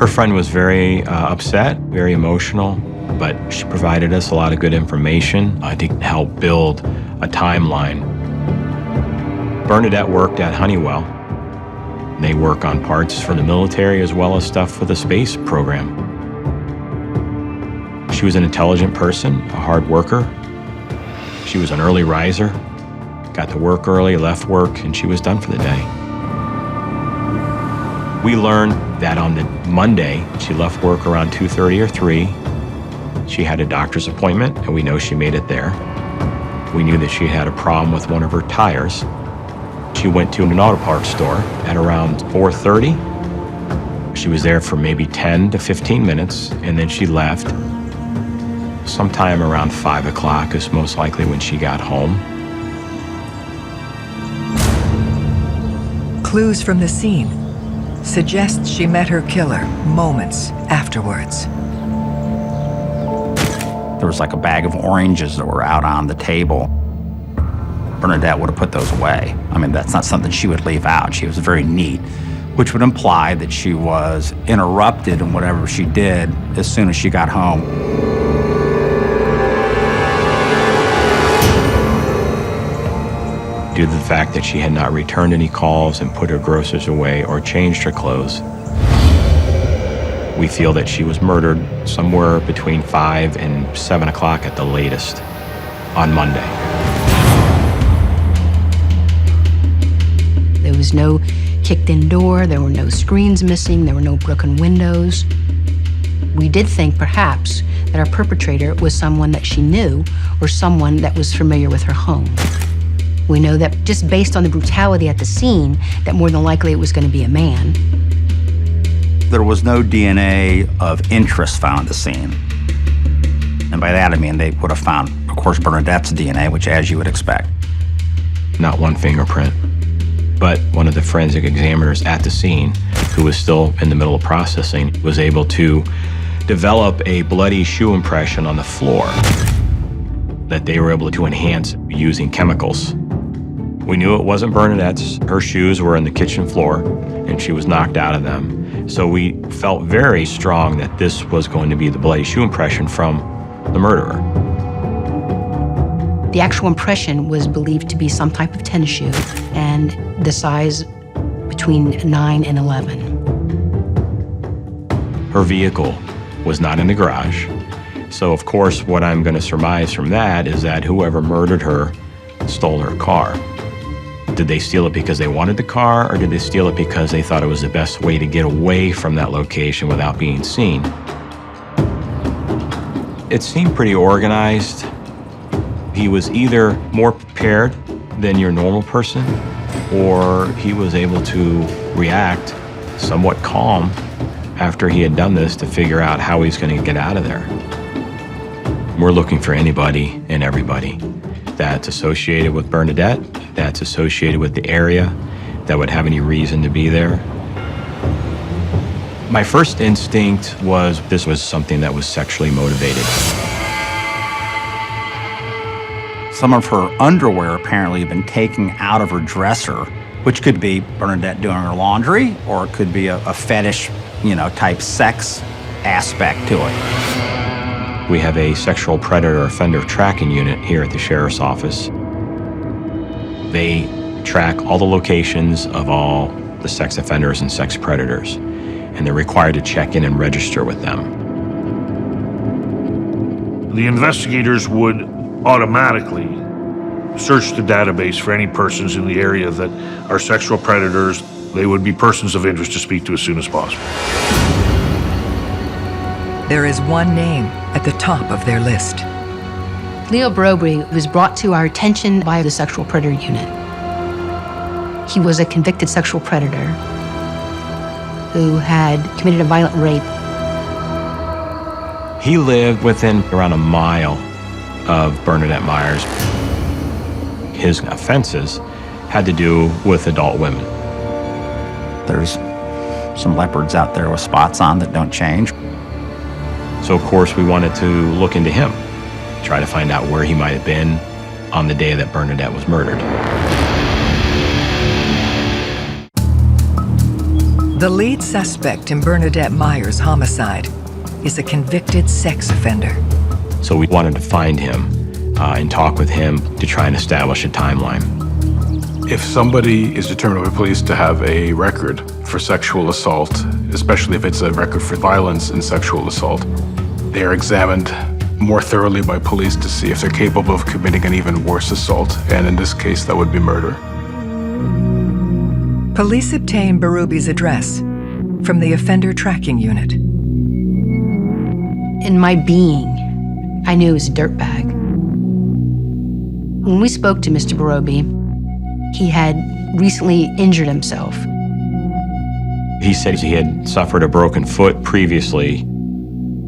Her friend was very upset, very emotional, but she provided us a lot of good information, I think, to help build a timeline. Bernadette worked at Honeywell. They work on parts for the military as well as stuff for the space program. She was an intelligent person, a hard worker. She was an early riser, got to work early, left work, and she was done for the day. We learned that on the Monday, she left work around 2:30 or 3. She had a doctor's appointment, and we know she made it there. We knew that she had a problem with one of her tires. She went to an auto parts store at around 4:30. She was there for maybe 10 to 15 minutes, and then she left. Sometime around 5 o'clock is most likely when she got home. Clues from the scene suggest she met her killer moments afterwards. There was like a bag of oranges that were out on the table. Bernadette would have put those away. I mean, that's not something she would leave out. She was very neat, which would imply that she was interrupted in whatever she did as soon as she got home. Due to the fact that she had not returned any calls and put her groceries away or changed her clothes, we feel that she was murdered somewhere between 5 and 7 o'clock at the latest on Monday. There was no kicked-in door, there were no screens missing, there were no broken windows. We did think perhaps that our perpetrator was someone that she knew or someone that was familiar with her home. We know that just based on the brutality at the scene, that more than likely it was going to be a man. There was no DNA of interest found at the scene. And by that I mean they would have found, of course, Bernadette's DNA, which as you would expect. Not one fingerprint, but one of the forensic examiners at the scene, who was still in the middle of processing, was able to develop a bloody shoe impression on the floor that they were able to enhance using chemicals. We knew it wasn't Bernadette's. Her shoes were on the kitchen floor, and she was knocked out of them. So we felt very strong that this was going to be the bloody shoe impression from the murderer. The actual impression was believed to be some type of tennis shoe, and the size between 9 and 11. Her vehicle was not in the garage. So of course, what I'm going to surmise from that is that whoever murdered her stole her car. Did they steal it because they wanted the car, or did they steal it because they thought it was the best way to get away from that location without being seen? It seemed pretty organized. He was either more prepared than your normal person, or he was able to react somewhat calm after he had done this to figure out how he's going to get out of there. We're looking for anybody and everybody that's associated with Bernardet, that's associated with the area, that would have any reason to be there. My first instinct was this was something that was sexually motivated. Some of her underwear apparently had been taken out of her dresser, which could be Bernardet doing her laundry, or it could be a fetish, type sex aspect to it. We have a sexual predator offender tracking unit here at the sheriff's office. They track all the locations of all the sex offenders and sex predators, and they're required to check in and register with them. The investigators would automatically search the database for any persons in the area that are sexual predators. They would be persons of interest to speak to as soon as possible. There is one name at the top of their list. Leo Boroby was brought to our attention by the sexual predator unit. He was a convicted sexual predator who had committed a violent rape. He lived within around a mile of Bernardet Myers. His offenses had to do with adult women. There's some leopards out there with spots on that don't change. So, of course, we wanted to look into him, try to find out where he might have been on the day that Bernardet was murdered. The lead suspect in Bernardet Myers' homicide is a convicted sex offender. So we wanted to find him and talk with him to try and establish a timeline. If somebody is determined by police to have a record for sexual assault, especially if it's a record for violence and sexual assault, they are examined more thoroughly by police to see if they're capable of committing an even worse assault, and in this case, that would be murder. Police obtained Boroby's address from the offender tracking unit. In my being, I knew he was a dirtbag. When we spoke to Mr. Boroby, he had recently injured himself. He said he had suffered a broken foot previously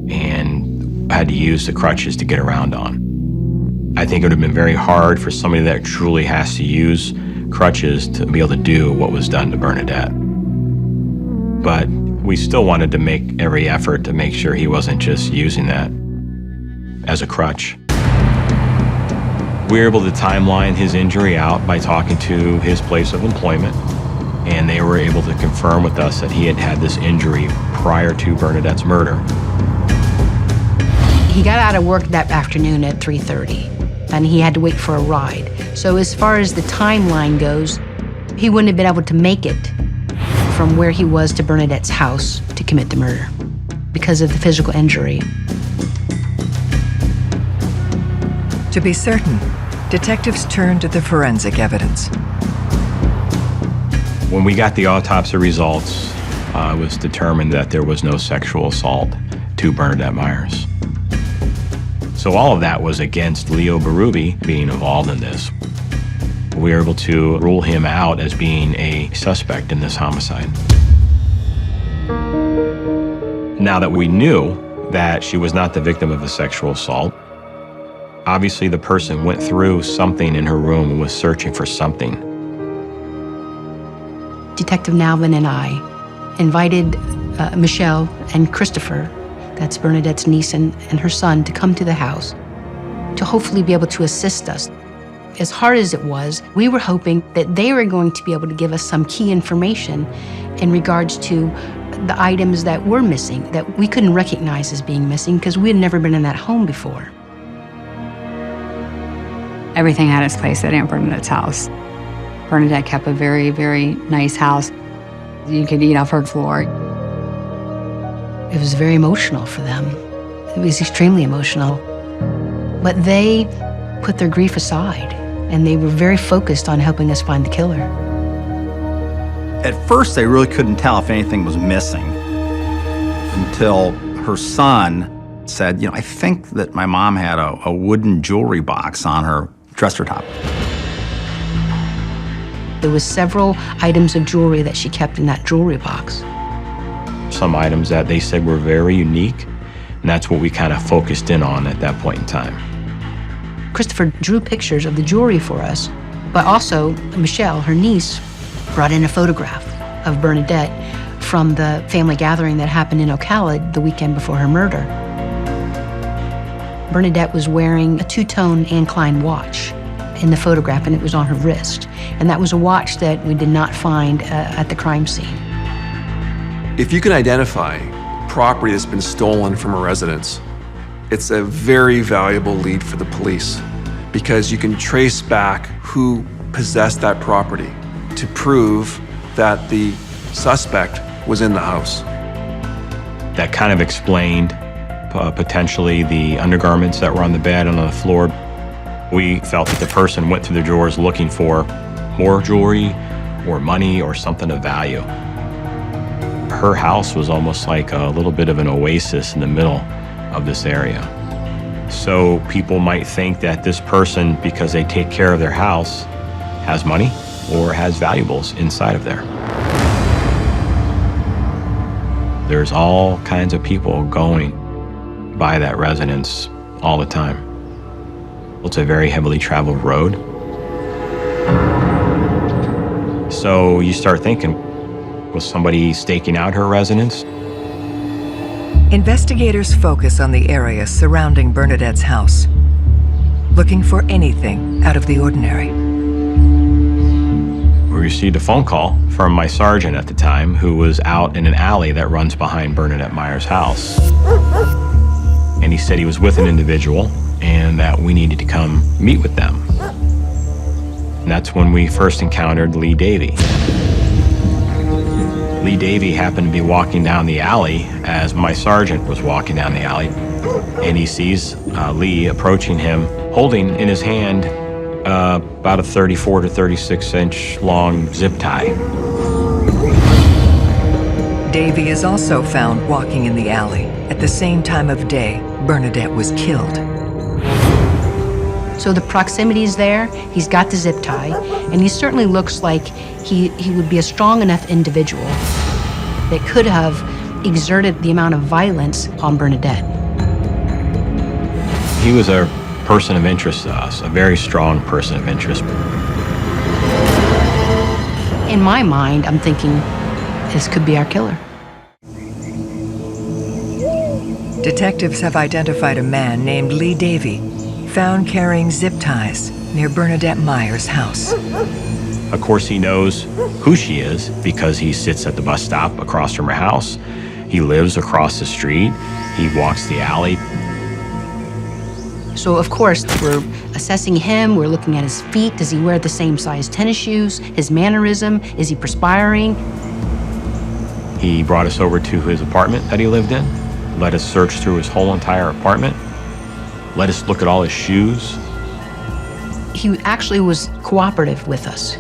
and had to use the crutches to get around on. I think it would have been very hard for somebody that truly has to use crutches to be able to do what was done to Bernardet. But we still wanted to make every effort to make sure he wasn't just using that as a crutch. We were able to timeline his injury out by talking to his place of employment, and they were able to confirm with us that he had had this injury prior to Bernadette's murder. He got out of work that afternoon at 3:30, and he had to wait for a ride. So as far as the timeline goes, he wouldn't have been able to make it from where he was to Bernadette's house to commit the murder because of the physical injury. To be certain, detectives turned to the forensic evidence. When we got the autopsy results, it was determined that there was no sexual assault to Bernardet Myers. So all of that was against Leo Boroby being involved in this. We were able to rule him out as being a suspect in this homicide. Now that we knew that she was not the victim of a sexual assault, obviously the person went through something in her room and was searching for something. Detective Nalvin and I invited Michelle and Christopher, that's Bernadette's niece and her son, to come to the house to hopefully be able to assist us. As hard as it was, we were hoping that they were going to be able to give us some key information in regards to the items that were missing, that we couldn't recognize as being missing because we had never been in that home before. Everything had its place at Aunt Bernadette's house. Bernadette kept a very, very nice house. You could eat off her floor. It was very emotional for them. It was extremely emotional. But they put their grief aside and they were very focused on helping us find the killer. At first, they really couldn't tell if anything was missing until her son said, I think that my mom had a wooden jewelry box on her dresser top. There was several items of jewelry that she kept in that jewelry box. Some items that they said were very unique, and that's what we kind of focused in on at that point in time. Christopher drew pictures of the jewelry for us, but also Michelle, her niece, brought in a photograph of Bernadette from the family gathering that happened in Ocala the weekend before her murder. Bernadette was wearing a two-tone Anne Klein watch in the photograph, and it was on her wrist. And that was a watch that we did not find at the crime scene. If you can identify property that's been stolen from a residence, it's a very valuable lead for the police because you can trace back who possessed that property to prove that the suspect was in the house. That kind of explained potentially the undergarments that were on the bed and on the floor. We felt that the person went through the drawers looking for more jewelry or money or something of value. Her house was almost like a little bit of an oasis in the middle of this area. So people might think that this person, because they take care of their house, has money or has valuables inside of there. There's all kinds of people going by that residence all the time. It's a very heavily traveled road. So you start thinking, was somebody staking out her residence? Investigators focus on the area surrounding Bernadette's house, looking for anything out of the ordinary. We received a phone call from my sergeant at the time, who was out in an alley that runs behind Bernadette Meyer's house. And he said he was with an individual and that we needed to come meet with them. And that's when we first encountered Lee Davey. Lee Davey happened to be walking down the alley as my sergeant was walking down the alley, and he sees Lee approaching him, holding in his hand about a 34 to 36 inch long zip tie. Davey is also found walking in the alley at the same time of day Bernadette was killed. So the proximity is there, he's got the zip tie, and he certainly looks like he would be a strong enough individual that could have exerted the amount of violence on Bernadette. He was a person of interest to us, a very strong person of interest. In my mind, I'm thinking, this could be our killer. Detectives have identified a man named Lee Davey, found carrying zip ties near Bernadette Meyer's house. Of course, he knows who she is because he sits at the bus stop across from her house. He lives across the street. He walks the alley. So, of course, we're assessing him. We're looking at his feet. Does he wear the same size tennis shoes? His mannerism? Is he perspiring? He brought us over to his apartment that he lived in, let us search through his whole entire apartment, let us look at all his shoes. He actually was cooperative with us.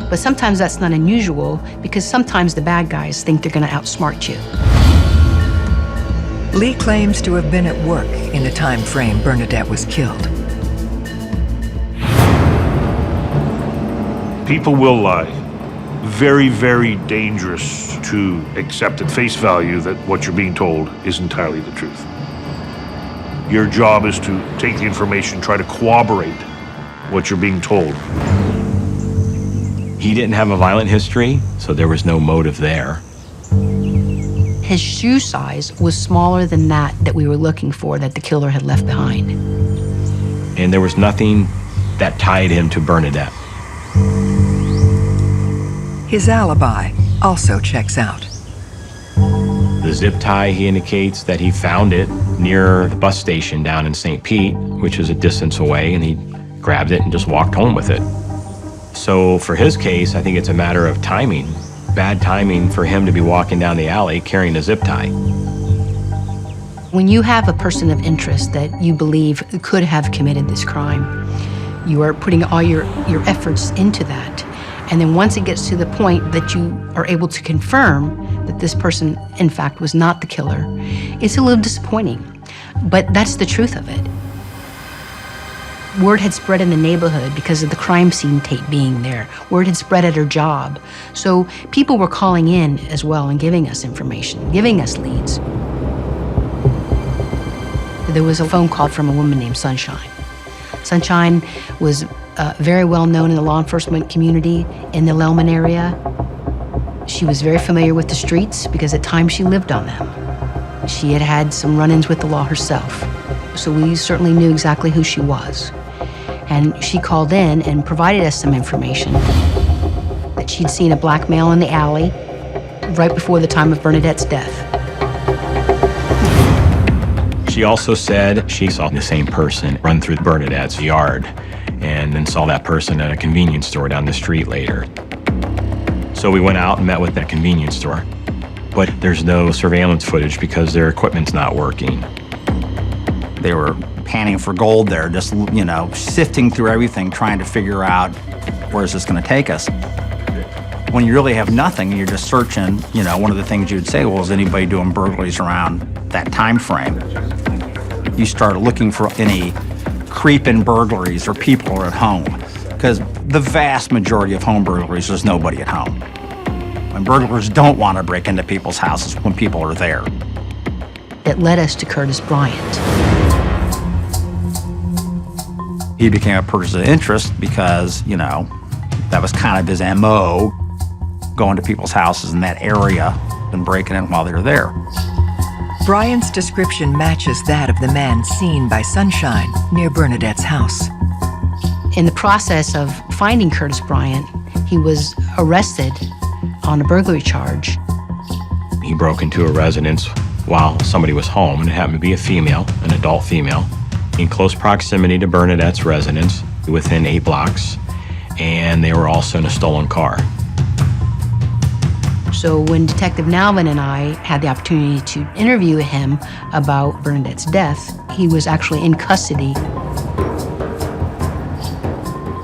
But sometimes that's not unusual because sometimes the bad guys think they're going to outsmart you. Lee claims to have been at work in the time frame Bernadette was killed. People will lie. Very, very dangerous to accept at face value that what you're being told is entirely the truth. Your job is to take the information, try to corroborate what you're being told. He didn't have a violent history, so there was no motive there. His shoe size was smaller than that we were looking for, that the killer had left behind. And there was nothing that tied him to Bernadette. His alibi also checks out. The zip tie, he indicates that he found it near the bus station down in St. Pete, which is a distance away, and he grabbed it and just walked home with it. So for his case, I think it's a matter of timing. Bad timing for him to be walking down the alley carrying a zip tie. When you have a person of interest that you believe could have committed this crime, You are putting all your efforts into that. And then once it gets to the point that you are able to confirm that this person, in fact, was not the killer, it's a little disappointing. But that's the truth of it. Word had spread in the neighborhood because of the crime scene tape being there. Word had spread at her job. So people were calling in as well and giving us information, giving us leads. There was a phone call from a woman named Sunshine. Sunshine was very well known in the law enforcement community in the Lellman area. She was very familiar with the streets because at times she lived on them. She had had some run-ins with the law herself. So we certainly knew exactly who she was. And she called in and provided us some information that she'd seen a black male in the alley right before the time of Bernadette's death. She also said she saw the same person run through Bernadette's yard and then saw that person at a convenience store down the street later. So we went out and met with that convenience store. But there's no surveillance footage because their equipment's not working. They were panning for gold there, just, you know, sifting through everything, trying to figure out where's this going to take us. When you really have nothing, you're just searching, you know, one of the things you'd say, well, is anybody doing burglaries around that time frame? You start looking for any creep-in burglaries or people are at home, because the vast majority of home burglaries, there's nobody at home. And burglars don't want to break into people's houses when people are there. It led us to Curtis Bryant. He became a person of interest because, you know, that was kind of his MO, going to people's houses in that area and breaking in while they were there. Bryant's description matches that of the man seen by Sunshine near Bernadette's house. In the process of finding Curtis Bryant, he was arrested on a burglary charge. He broke into a residence while somebody was home, and it happened to be a female, an adult female, in close proximity to Bernadette's residence, within 8 blocks, and they were also in a stolen car. So when Detective Nalvin and I had the opportunity to interview him about Bernadette's death, he was actually in custody.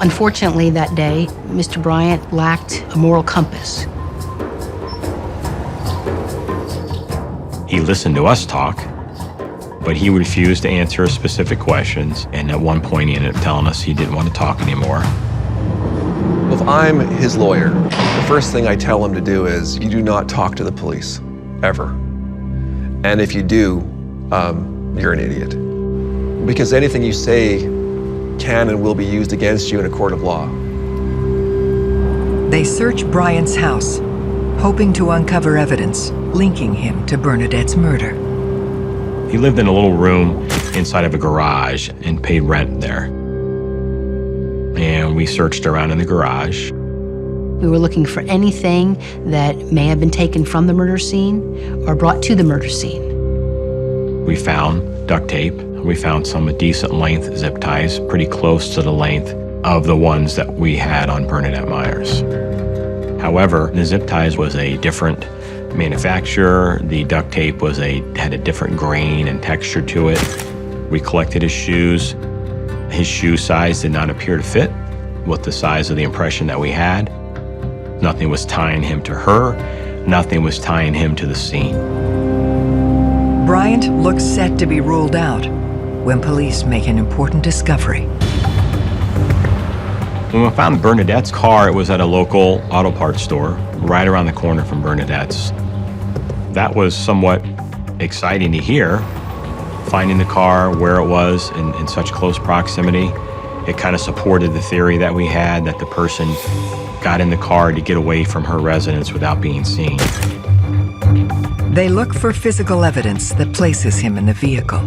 Unfortunately, that day, Mr. Bryant lacked a moral compass. He listened to us talk, but he refused to answer specific questions, and at one point he ended up telling us he didn't want to talk anymore. If I'm his lawyer, the first thing I tell him to do is, you do not talk to the police, ever. And if you do, you're an idiot. Because anything you say can and will be used against you in a court of law. They search Bryant's house, hoping to uncover evidence linking him to Bernadette's murder. He lived in a little room inside of a garage and paid rent there. And we searched around in the garage. We were looking for anything that may have been taken from the murder scene or brought to the murder scene. We found duct tape. We found some decent length zip ties, pretty close to the length of the ones that we had on Bernadette Myers. However, the zip ties was a different manufacturer. The duct tape had a different grain and texture to it. We collected his shoes. His shoe size did not appear to fit with the size of the impression that we had. Nothing was tying him to her. Nothing was tying him to the scene. Bryant looks set to be ruled out when police make an important discovery. When we found Bernadette's car, it was at a local auto parts store right around the corner from Bernadette's. That was somewhat exciting to hear. Finding the car where it was in such close proximity, it kind of supported the theory that we had that the person got in the car to get away from her residence without being seen. They look for physical evidence that places him in the vehicle.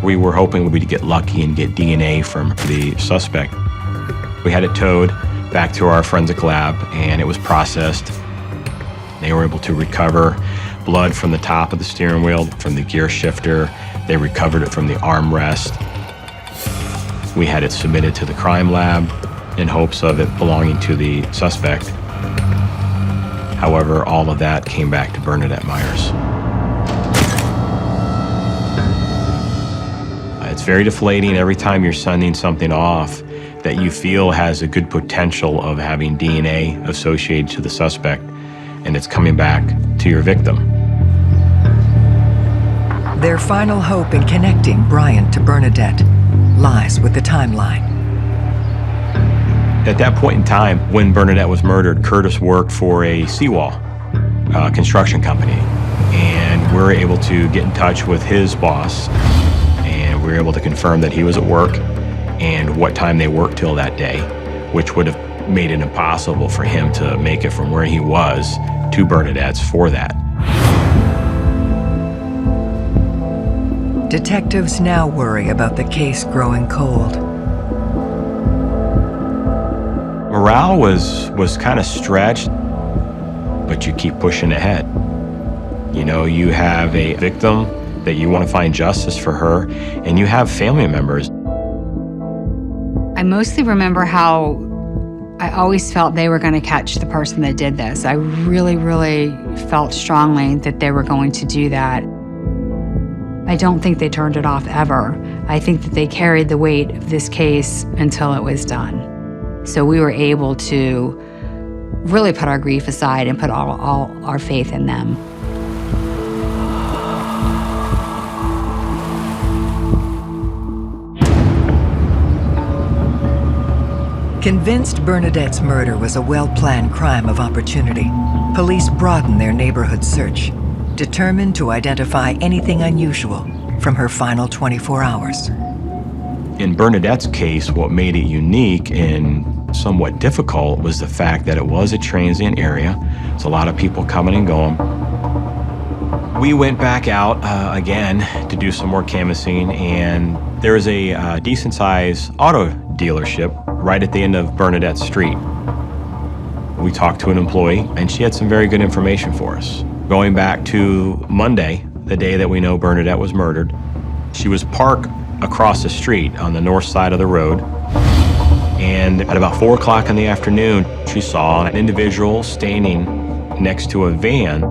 We were hoping we'd get lucky and get DNA from the suspect. We had it towed back to our forensic lab, and it was processed. They were able to recover blood from the top of the steering wheel, from the gear shifter. They recovered it from the armrest. We had it submitted to the crime lab in hopes of it belonging to the suspect. However, all of that came back to Bernadette Myers. It's very deflating every time you're sending something off that you feel has a good potential of having DNA associated to the suspect, and it's coming back to your victim. Their final hope in connecting Bryant to Bernardet lies with the timeline. At that point in time, when Bernardet was murdered, Curtis worked for a seawall construction company. And we were able to get in touch with his boss, and we were able to confirm that he was at work and what time they worked till that day, which would have made it impossible for him to make it from where he was to Bernadette's for that. Detectives now worry about the case growing cold. Morale was kind of stretched, but you keep pushing ahead. You know, you have a victim that you want to find justice for her, and you have family members. I mostly remember how I always felt they were going to catch the person that did this. I really, really felt strongly that they were going to do that. I don't think they turned it off ever. I think that they carried the weight of this case until it was done. So we were able to really put our grief aside and put all our faith in them. Convinced Bernadette's murder was a well-planned crime of opportunity, police broadened their neighborhood search, determined to identify anything unusual from her final 24 hours. In Bernadette's case, what made it unique and somewhat difficult was the fact that it was a transient area. It's a lot of people coming and going. We went back out again to do some more canvassing, and there was a decent-sized auto dealership right at the end of Bernadette Street. We talked to an employee, and she had some very good information for us. Going back to Monday, the day that we know Bernadette was murdered, she was parked across the street on the north side of the road, and at about 4 o'clock in the afternoon, she saw an individual standing next to a van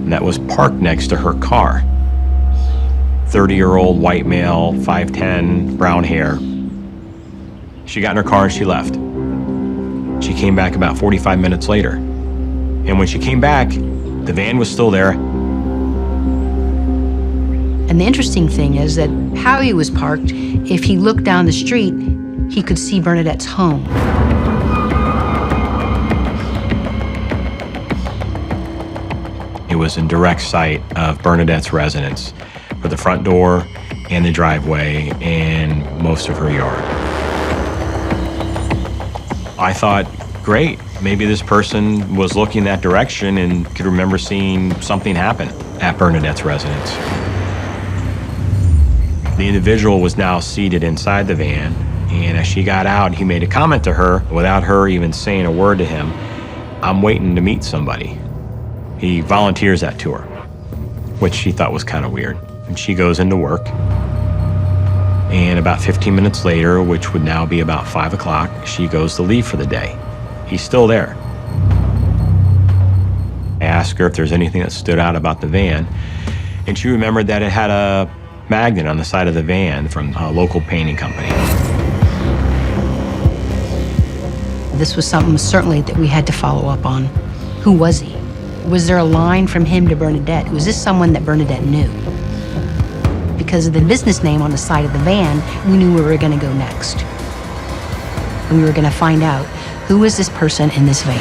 that was parked next to her car. 30-year-old white male, 5'10", brown hair. She got in her car and she left. She came back about 45 minutes later. And when she came back, the van was still there. And the interesting thing is that how he was parked, if he looked down the street, he could see Bernadette's home. It was in direct sight of Bernadette's residence, for the front door and the driveway and most of her yard. I thought, great, maybe this person was looking that direction and could remember seeing something happen at Bernadette's residence. The individual was now seated inside the van, and as she got out, he made a comment to her without her even saying a word to him. "I'm waiting to meet somebody." He volunteers that to her, which she thought was kind of weird. And she goes into work. And about 15 minutes later, which would now be about 5 o'clock, she goes to leave for the day. He's still there. I asked her if there's anything that stood out about the van, and she remembered that it had a magnet on the side of the van from a local painting company. This was something certainly that we had to follow up on. Who was he? Was there a line from him to Bernadette? Was this someone that Bernadette knew? Because of the business name on the side of the van, we knew where we were going to go next. And we were going to find out, who is this person in this van?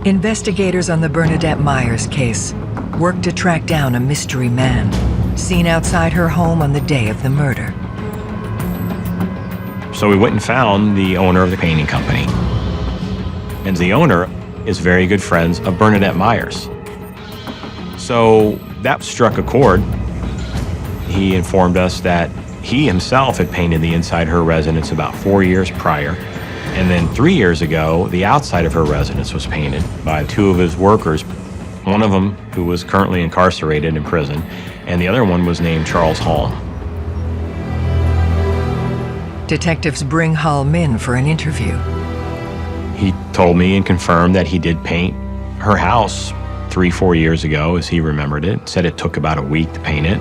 Investigators on the Bernadette Myers case worked to track down a mystery man seen outside her home on the day of the murder. So we went and found the owner of the painting company. And the owner is very good friends of Bernadette Myers. So that struck a chord. He informed us that he himself had painted the inside her residence about 4 years prior. And then 3 years ago, the outside of her residence was painted by 2 of his workers, one of them who was currently incarcerated in prison, and the other one was named Charles Hall. Detectives bring Halm in for an interview. He told me and confirmed that he did paint her house 3-4 years ago, as he remembered it. Said it took about a week to paint it.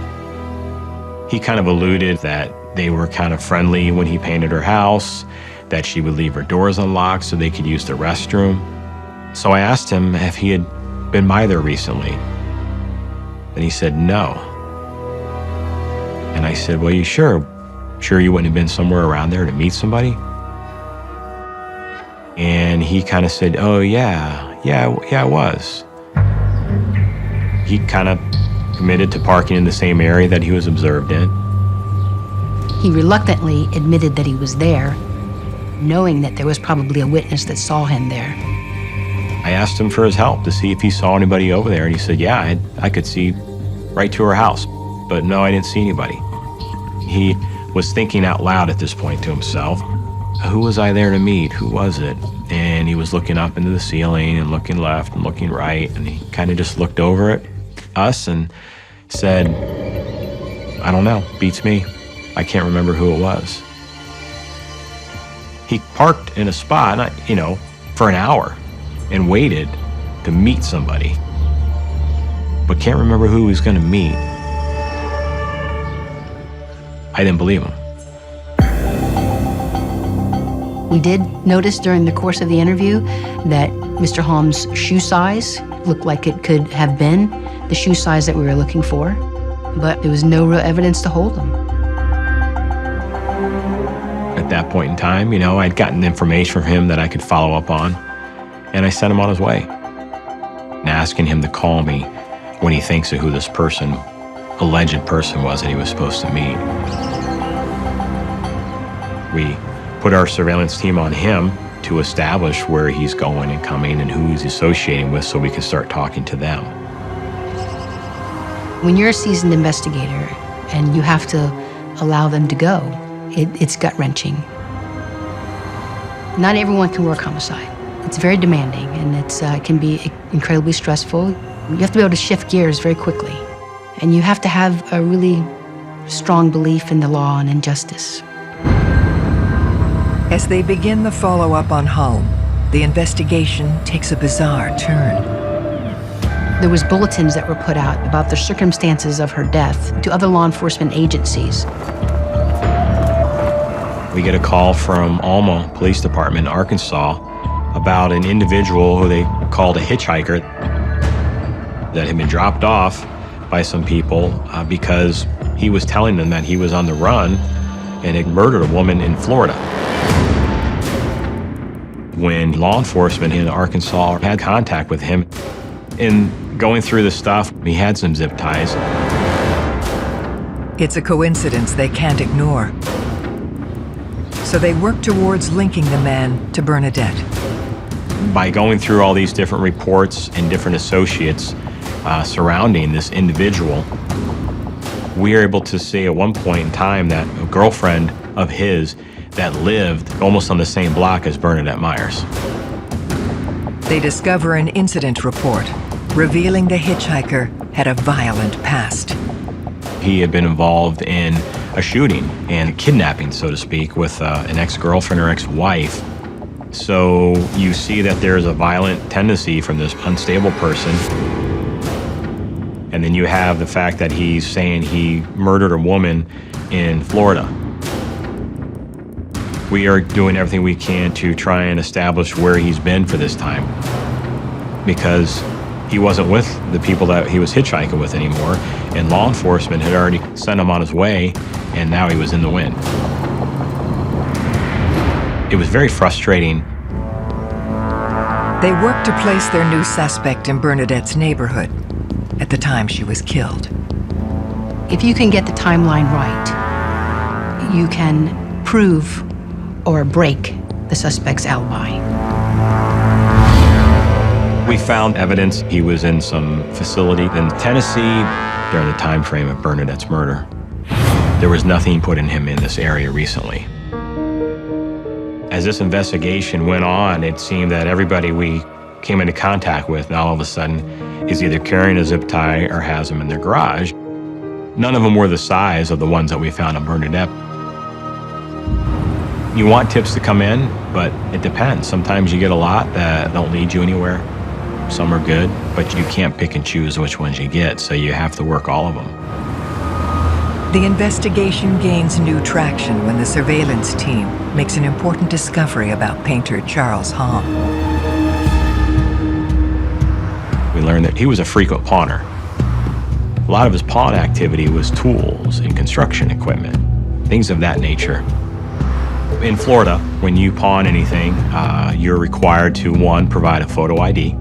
He kind of alluded that they were kind of friendly when he painted her house, that she would leave her doors unlocked so they could use the restroom. So I asked him if he had been by there recently. And he said no. And I said, well, you sure? Sure you wouldn't have been somewhere around there to meet somebody? And he kind of said, oh, yeah, I was. He kind of committed to parking in the same area that he was observed in. He reluctantly admitted that he was there, knowing that there was probably a witness that saw him there. I asked him for his help to see if he saw anybody over there, and he said, yeah, I could see right to her house, but no, I didn't see anybody. He was thinking out loud at this point to himself, who was I there to meet? Who was it? And he was looking up into the ceiling and looking left and looking right, and he kind of just looked over at us and said, I don't know, beats me. I can't remember who it was. He parked in a spot, for an hour and waited to meet somebody, but can't remember who he was going to meet. I didn't believe him. We did notice during the course of the interview that Mr. Holmes' shoe size looked like it could have been the shoe size that we were looking for, but there was no real evidence to hold him. At that point in time, I'd gotten information from him that I could follow up on, and I sent him on his way, and asking him to call me when he thinks of who this alleged person was that he was supposed to meet. We put our surveillance team on him to establish where he's going and coming and who he's associating with so we can start talking to them. When you're a seasoned investigator and you have to allow them to go, it's gut-wrenching. Not everyone can work homicide. It's very demanding, and it can be incredibly stressful. You have to be able to shift gears very quickly, and you have to have a really strong belief in the law and in justice. As they begin the follow-up on Holm, the investigation takes a bizarre turn. There was bulletins that were put out about the circumstances of her death to other law enforcement agencies. We get a call from Alma Police Department in Arkansas about an individual who they called a hitchhiker that had been dropped off by some people because he was telling them that he was on the run and had murdered a woman in Florida. When law enforcement in Arkansas had contact with him, in going through the stuff, he had some zip ties. It's a coincidence they can't ignore. So they work towards linking the man to Bernardet. By going through all these different reports and different associates surrounding this individual, we are able to say at one point in time that a girlfriend of his that lived almost on the same block as Bernardet Myers. They discover an incident report revealing the hitchhiker had a violent past. He had been involved in a shooting and kidnapping, so to speak, with an ex-girlfriend or ex-wife. So you see that there's a violent tendency from this unstable person. And then you have the fact that he's saying he murdered a woman in Florida. We are doing everything we can to try and establish where he's been for this time, because he wasn't with the people that he was hitchhiking with anymore, and law enforcement had already sent him on his way, and now he was in the wind. It was very frustrating. They work to place their new suspect in Bernadette's neighborhood at the time she was killed. If you can get the timeline right, you can prove or break the suspect's alibi. We found evidence he was in some facility in Tennessee during the time frame of Bernadette's murder. There was nothing put in him in this area recently. As this investigation went on, it seemed that everybody we came into contact with now all of a sudden is either carrying a zip tie or has them in their garage. None of them were the size of the ones that we found on Bernardet. You want tips to come in, but it depends. Sometimes you get a lot that don't lead you anywhere. Some are good, but you can't pick and choose which ones you get, so you have to work all of them. The investigation gains new traction when the surveillance team makes an important discovery about painter Charles Hom. We learned that he was a frequent pawner. A lot of his pawn activity was tools and construction equipment, things of that nature. In Florida, when you pawn anything, you're required to, 1, provide a photo ID,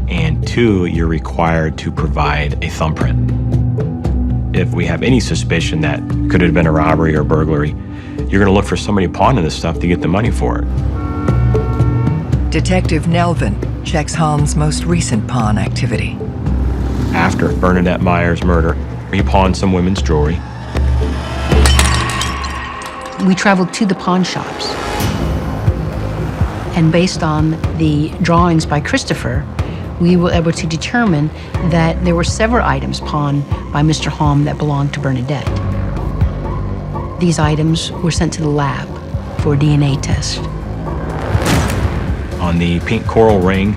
and 2, you're required to provide a thumbprint. If we have any suspicion that could have been a robbery or burglary, you're going to look for somebody pawning this stuff to get the money for it. Detective Nelvin checks Hom's most recent pawn activity. After Bernadette Myers' murder, he pawned some women's jewelry. We traveled to the pawn shops. And based on the drawings by Christopher, we were able to determine that there were several items pawned by Mr. Hom that belonged to Bernadette. These items were sent to the lab for a DNA test. On the pink coral ring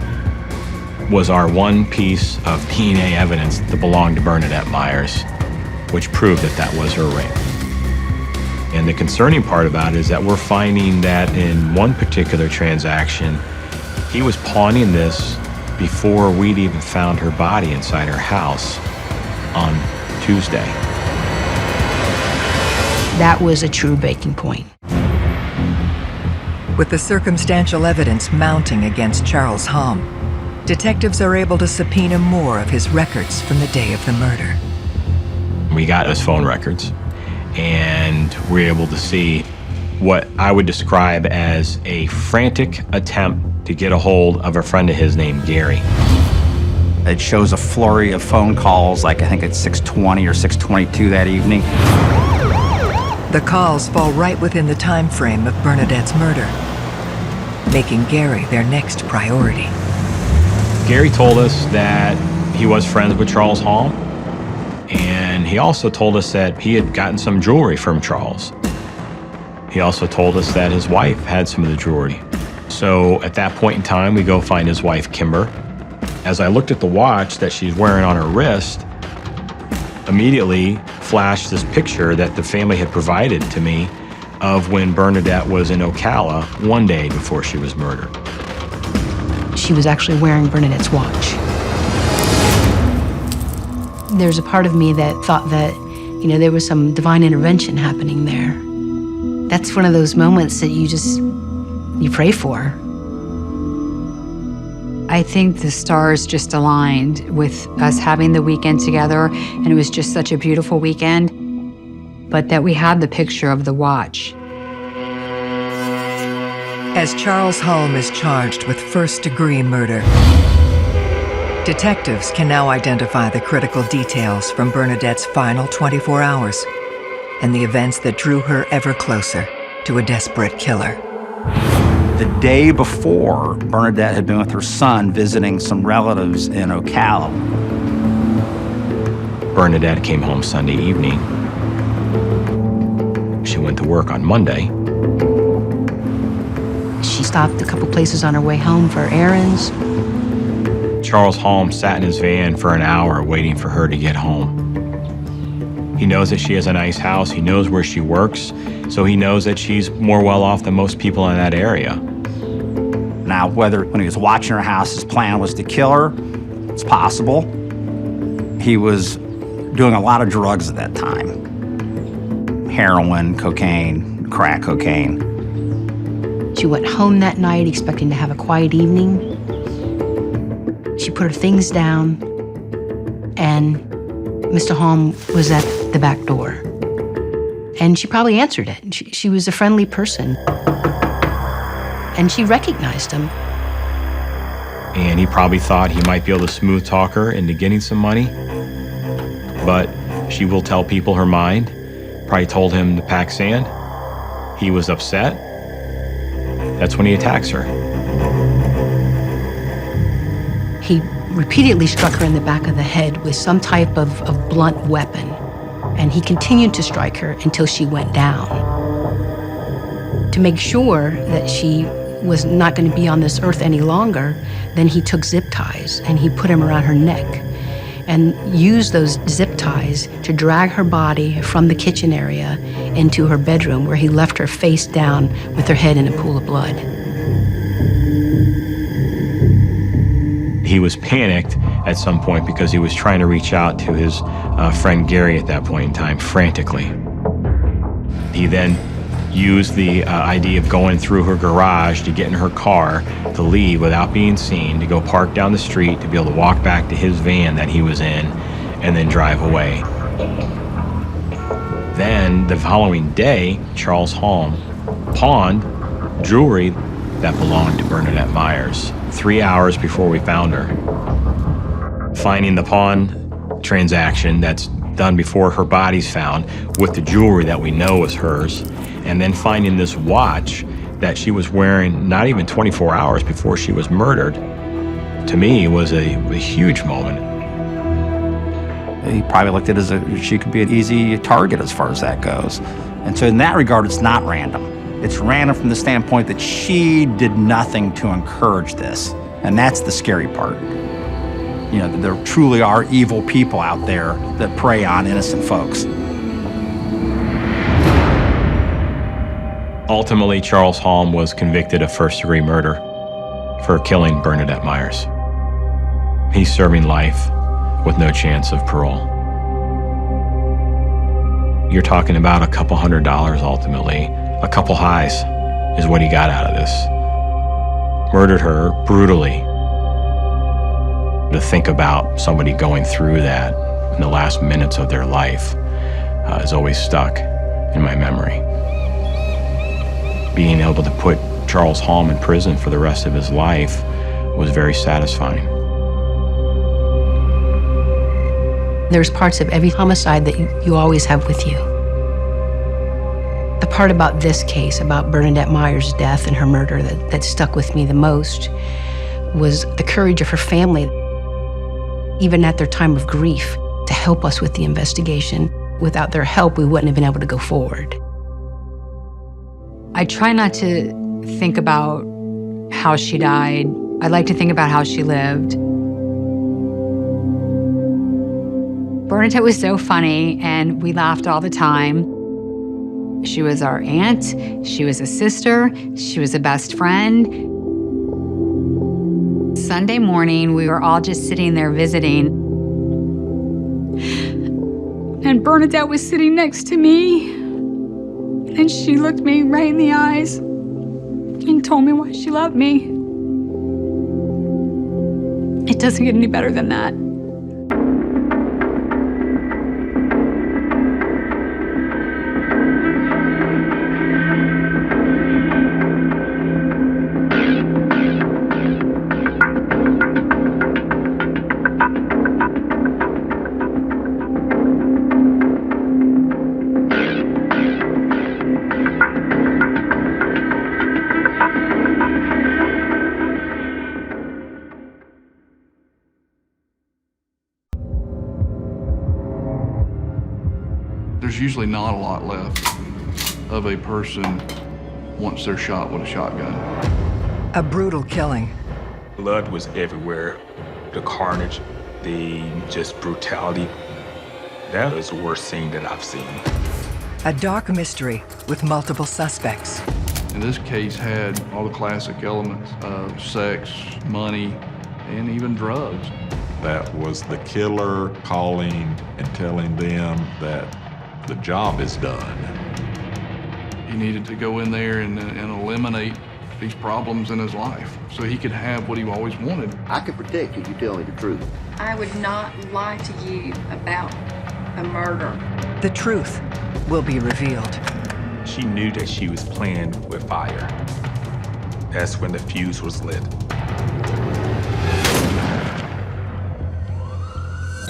was our one piece of DNA evidence that belonged to Bernadette Myers, which proved that that was her ring. And the concerning part about it is that we're finding that in one particular transaction, he was pawning this before we'd even found her body inside her house on Tuesday. That was a true breaking point. With the circumstantial evidence mounting against Charles Hom, detectives are able to subpoena more of his records from the day of the murder. We got his phone records, and we're able to see what I would describe as a frantic attempt to get a hold of a friend of his named Gary. It shows a flurry of phone calls, like I think it's 6:20 or 6:22 that evening. The calls fall right within the time frame of Bernadette's murder, making Gary their next priority. Gary told us that he was friends with Charles Hom, and he also told us that he had gotten some jewelry from Charles. He also told us that his wife had some of the jewelry. So at that point in time, we go find his wife, Kimber. As I looked at the watch that she's wearing on her wrist, immediately flashed this picture that the family had provided to me of when Bernadette was in Ocala one day before she was murdered. She was actually wearing Bernadette's watch. There's a part of me that thought that, there was some divine intervention happening there. That's one of those moments that you pray for. I think the stars just aligned with us having the weekend together, and it was just such a beautiful weekend, but that we had the picture of the watch. As Charles Hom is charged with first-degree murder, detectives can now identify the critical details from Bernadette's final 24 hours and the events that drew her ever closer to a desperate killer. The day before, Bernadette had been with her son visiting some relatives in Ocala. Bernadette came home Sunday evening. She went to work on Monday. She stopped a couple places on her way home for errands. Charles Hom sat in his van for an hour waiting for her to get home. He knows that she has a nice house. He knows where she works, so he knows that she's more well off than most people in that area. Now, whether when he was watching her house, his plan was to kill her, it's possible. He was doing a lot of drugs at that time. Heroin, cocaine, crack cocaine. She went home that night expecting to have a quiet evening. She put her things down, and Mr. Hom was at the back door. And she probably answered it. She was a friendly person. And she recognized him. And he probably thought he might be able to smooth talk her into getting some money. But she will tell people her mind. Probably told him to pack sand. He was upset. That's when he attacks her. He repeatedly struck her in the back of the head with some type of blunt weapon. And he continued to strike her until she went down. To make sure that she was not going to be on this earth any longer, then he took zip ties and he put them around her neck and used those zip ties to drag her body from the kitchen area into her bedroom, where he left her face down with her head in a pool of blood. He was panicked at some point because he was trying to reach out to his friend Gary at that point in time, frantically. He then used the idea of going through her garage to get in her car to leave without being seen, to go park down the street, to be able to walk back to his van that he was in, and then drive away. Then, the following day, Charles Halm pawned jewelry that belonged to Bernadette Myers 3 hours before we found her. Finding the pawn transaction that's done before her body's found with the jewelry that we know is hers, and then finding this watch that she was wearing not even 24 hours before she was murdered, to me was a huge moment. He probably looked at it as she could be an easy target as far as that goes. And so in that regard, it's not random. It's random from the standpoint that she did nothing to encourage this. And that's the scary part. You know, there truly are evil people out there that prey on innocent folks. Ultimately, Charles Halm was convicted of first-degree murder for killing Bernadette Myers. He's serving life with no chance of parole. You're talking about a couple $100 ultimately. A couple highs is what he got out of this. Murdered her brutally. To think about somebody going through that in the last minutes of their life is always stuck in my memory. Being able to put Charles Halm in prison for the rest of his life was very satisfying. There's parts of every homicide that you always have with you. The part about this case, about Bernadette Myers' death and her murder that stuck with me the most was the courage of her family, even at their time of grief, to help us with the investigation. Without their help, we wouldn't have been able to go forward. I try not to think about how she died. I like to think about how she lived. Bernadette was so funny, and we laughed all the time. She was our aunt, she was a sister, she was a best friend. Sunday morning, we were all just sitting there visiting. And Bernadette was sitting next to me. And she looked me right in the eyes and told me why she loved me. It doesn't get any better than that. There's usually not a lot left of a person once they're shot with a shotgun. A brutal killing. Blood was everywhere. The carnage, the just brutality. That was the worst thing that I've seen. A dark mystery with multiple suspects. And this case had all the classic elements of sex, money, and even drugs. That was the killer calling and telling them that the job is done. He needed to go in there and eliminate these problems in his life so he could have what he always wanted. I can protect you if you tell me the truth. I would not lie to you about a murder. The truth will be revealed. She knew that she was playing with fire. That's when the fuse was lit.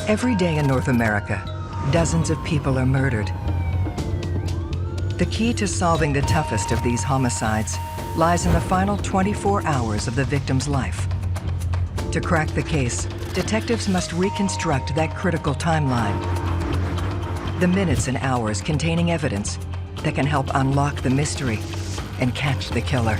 Every day in North America, dozens of people are murdered. The key to solving the toughest of these homicides lies in the final 24 hours of the victim's life. To crack the case, detectives must reconstruct that critical timeline. The minutes and hours containing evidence that can help unlock the mystery and catch the killer.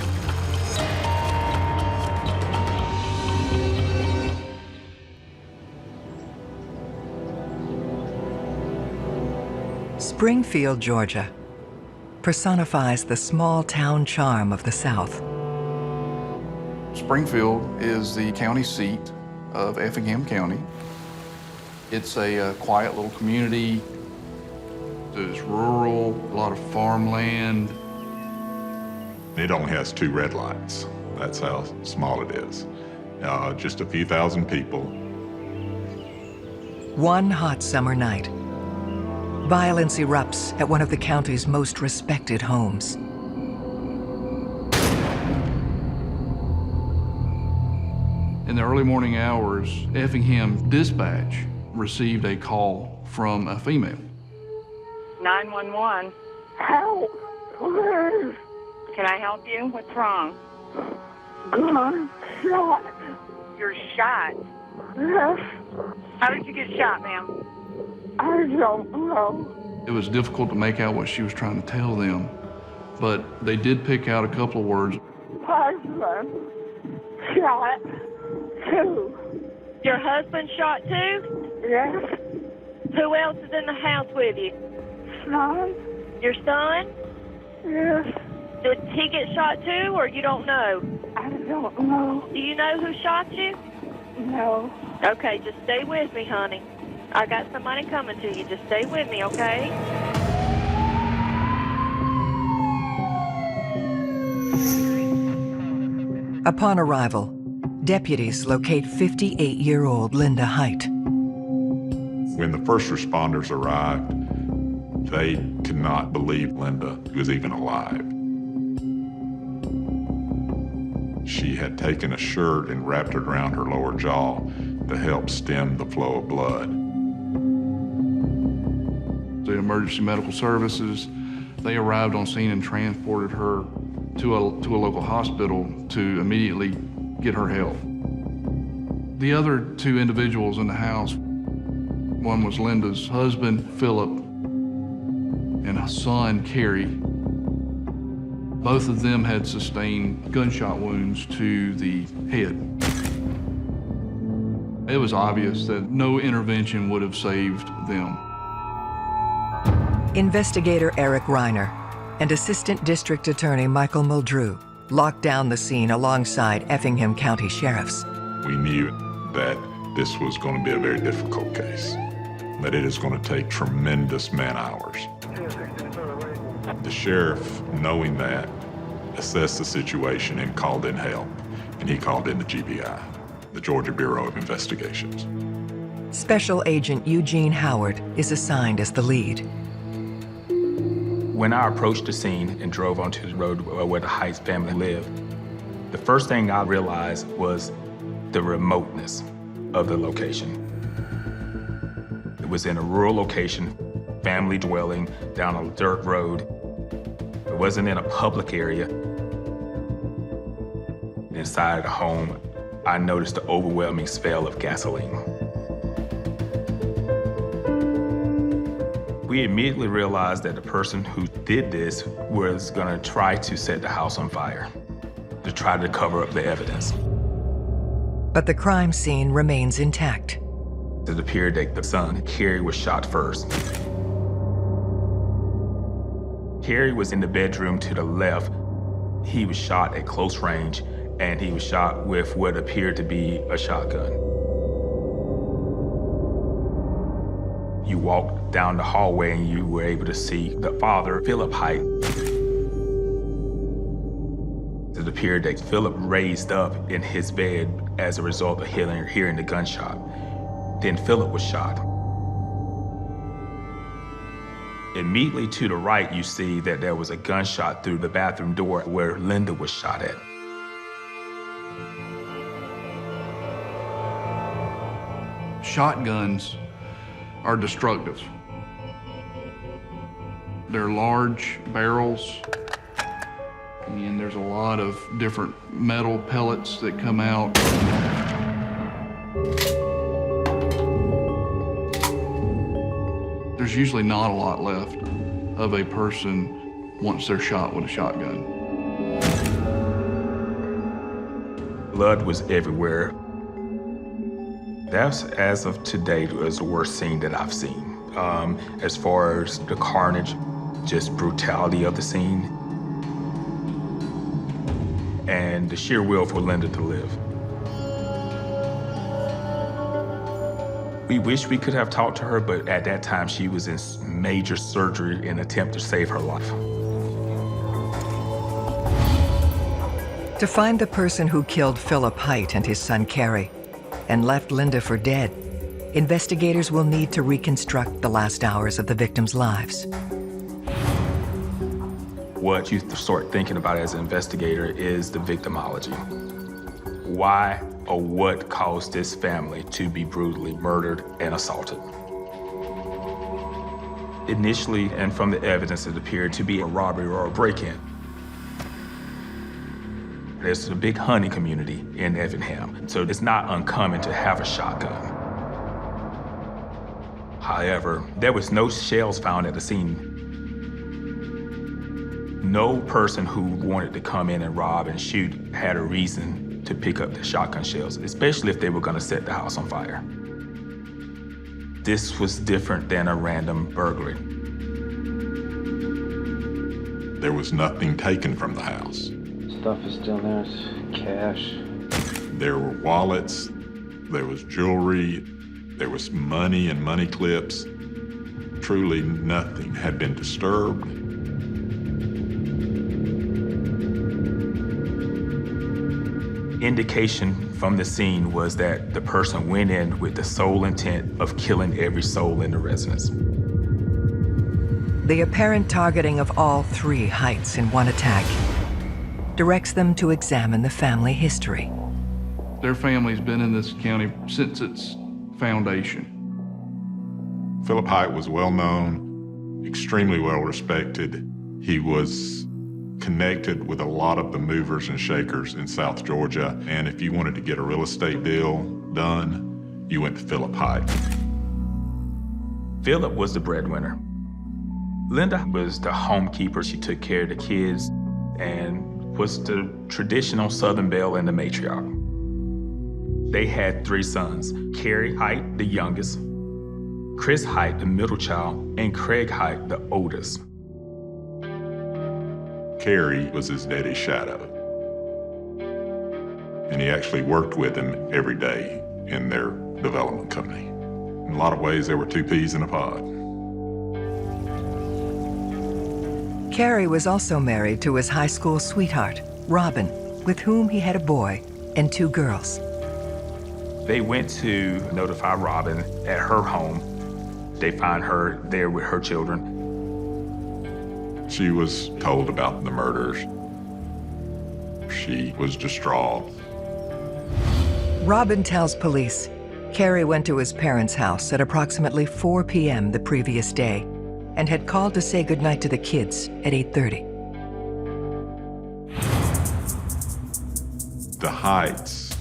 Springfield, Georgia, personifies the small town charm of the South. Springfield is the county seat of Effingham County. It's a quiet little community. It's rural, a lot of farmland. It only has 2 red lights. That's how small it is. Just a few thousand people. One hot summer night, violence erupts at one of the county's most respected homes. In the early morning hours, Effingham Dispatch received a call from a female. 911. Help, please. Can I help you? What's wrong? I'm shot. You're shot? Yes. How did you get shot, ma'am? I don't know. It was difficult to make out what she was trying to tell them, but they did pick out a couple of words. Husband shot too. Your husband shot too? Yes. Who else is in the house with you? Son. Your son? Yes. Did he get shot too, or you don't know? I don't know. Do you know who shot you? No. Okay, just stay with me, honey. I got somebody coming to you. Just stay with me, okay? Upon arrival, deputies locate 58-year-old Linda Height. When the first responders arrived, they could not believe Linda was even alive. She had taken a shirt and wrapped it around her lower jaw to help stem the flow of blood. The emergency medical services, they arrived on scene and transported her to a local hospital to immediately get her help. The other 2 individuals in the house, one was Linda's husband, Philip, and a son, Carrie. Both of them had sustained gunshot wounds to the head. It was obvious that no intervention would have saved them. Investigator Eric Reiner and Assistant District Attorney Michael Muldrew locked down the scene alongside Effingham County Sheriffs. We knew that this was going to be a very difficult case, that it is going to take tremendous man-hours. The sheriff, knowing that, assessed the situation and called in help, and he called in the GBI, the Georgia Bureau of Investigations. Special Agent Eugene Howard is assigned as the lead. When I approached the scene and drove onto the road where the Heights family lived, the first thing I realized was the remoteness of the location. It was in a rural location, family dwelling down a dirt road. It wasn't in a public area. Inside the home, I noticed the overwhelming smell of gasoline. We immediately realized that the person who did this was gonna try to set the house on fire, to try to cover up the evidence. But the crime scene remains intact. It appeared that the son, Carrie, was shot first. Carrie was in the bedroom to the left. He was shot at close range, and he was shot with what appeared to be a shotgun. You walked down the hallway and you were able to see the father, Philip Height. It appeared that Philip raised up in his bed as a result of hearing the gunshot. Then Philip was shot. Immediately to the right, you see that there was a gunshot through the bathroom door where Linda was shot at. Shotguns are destructive. They're large barrels, and there's a lot of different metal pellets that come out. There's usually not a lot left of a person once they're shot with a shotgun. Blood was everywhere. That's, as of today, was the worst scene that I've seen as far as the carnage, just brutality of the scene, and the sheer will for Linda to live. We wish we could have talked to her, but at that time she was in major surgery in an attempt to save her life. To find the person who killed Philip Height and his son Carrie and left Linda for dead, investigators will need to reconstruct the last hours of the victims' lives. What you start thinking about as an investigator is the victimology. Why or what caused this family to be brutally murdered and assaulted? Initially, and from the evidence, it appeared to be a robbery or a break-in. There's a big hunting community in Effingham, so it's not uncommon to have a shotgun. However, there was no shells found at the scene. No person who wanted to come in and rob and shoot had a reason to pick up the shotgun shells, especially if they were gonna set the house on fire. This was different than a random burglary. There was nothing taken from the house. Stuff is still there, it's cash. There were wallets, there was jewelry, there was money and money clips. Truly nothing had been disturbed. Indication from the scene was that the person went in with the sole intent of killing every soul in the residence. The apparent targeting of all three Heights in one attack directs them to examine the family history. Their family's been in this county since its foundation. Philip Height was well known, extremely well respected. He was connected with a lot of the movers and shakers in South Georgia, and if you wanted to get a real estate deal done, you went to Philip Height. Philip was the breadwinner. Linda was the homekeeper. She took care of the kids and was the traditional Southern belle and the matriarch. They had 3 sons, Carrie Height, the youngest, Chris Height, the middle child, and Craig Height, the oldest. Carrie was his daddy's shadow. And he actually worked with him every day in their development company. In a lot of ways, there were 2 peas in a pod. Carrie was also married to his high school sweetheart, Robin, with whom he had a boy and 2 girls. They went to notify Robin at her home. They find her there with her children. She was told about the murders. She was distraught. Robin tells police Carrie went to his parents' house at approximately 4 p.m. the previous day and had called to say goodnight to the kids at 8:30. The Heights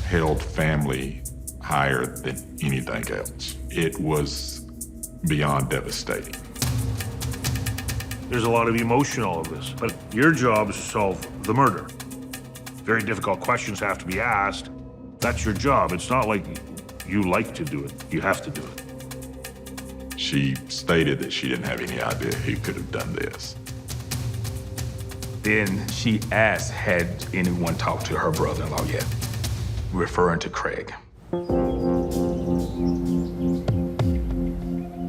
held family higher than anything else. It was beyond devastating. There's a lot of emotion in all of this, but your job is to solve the murder. Very difficult questions have to be asked. That's your job. It's not like you like to do it. You have to do it. She stated that she didn't have any idea who could have done this. Then she asked, had anyone talked to her brother-in-law yet? Referring to Craig.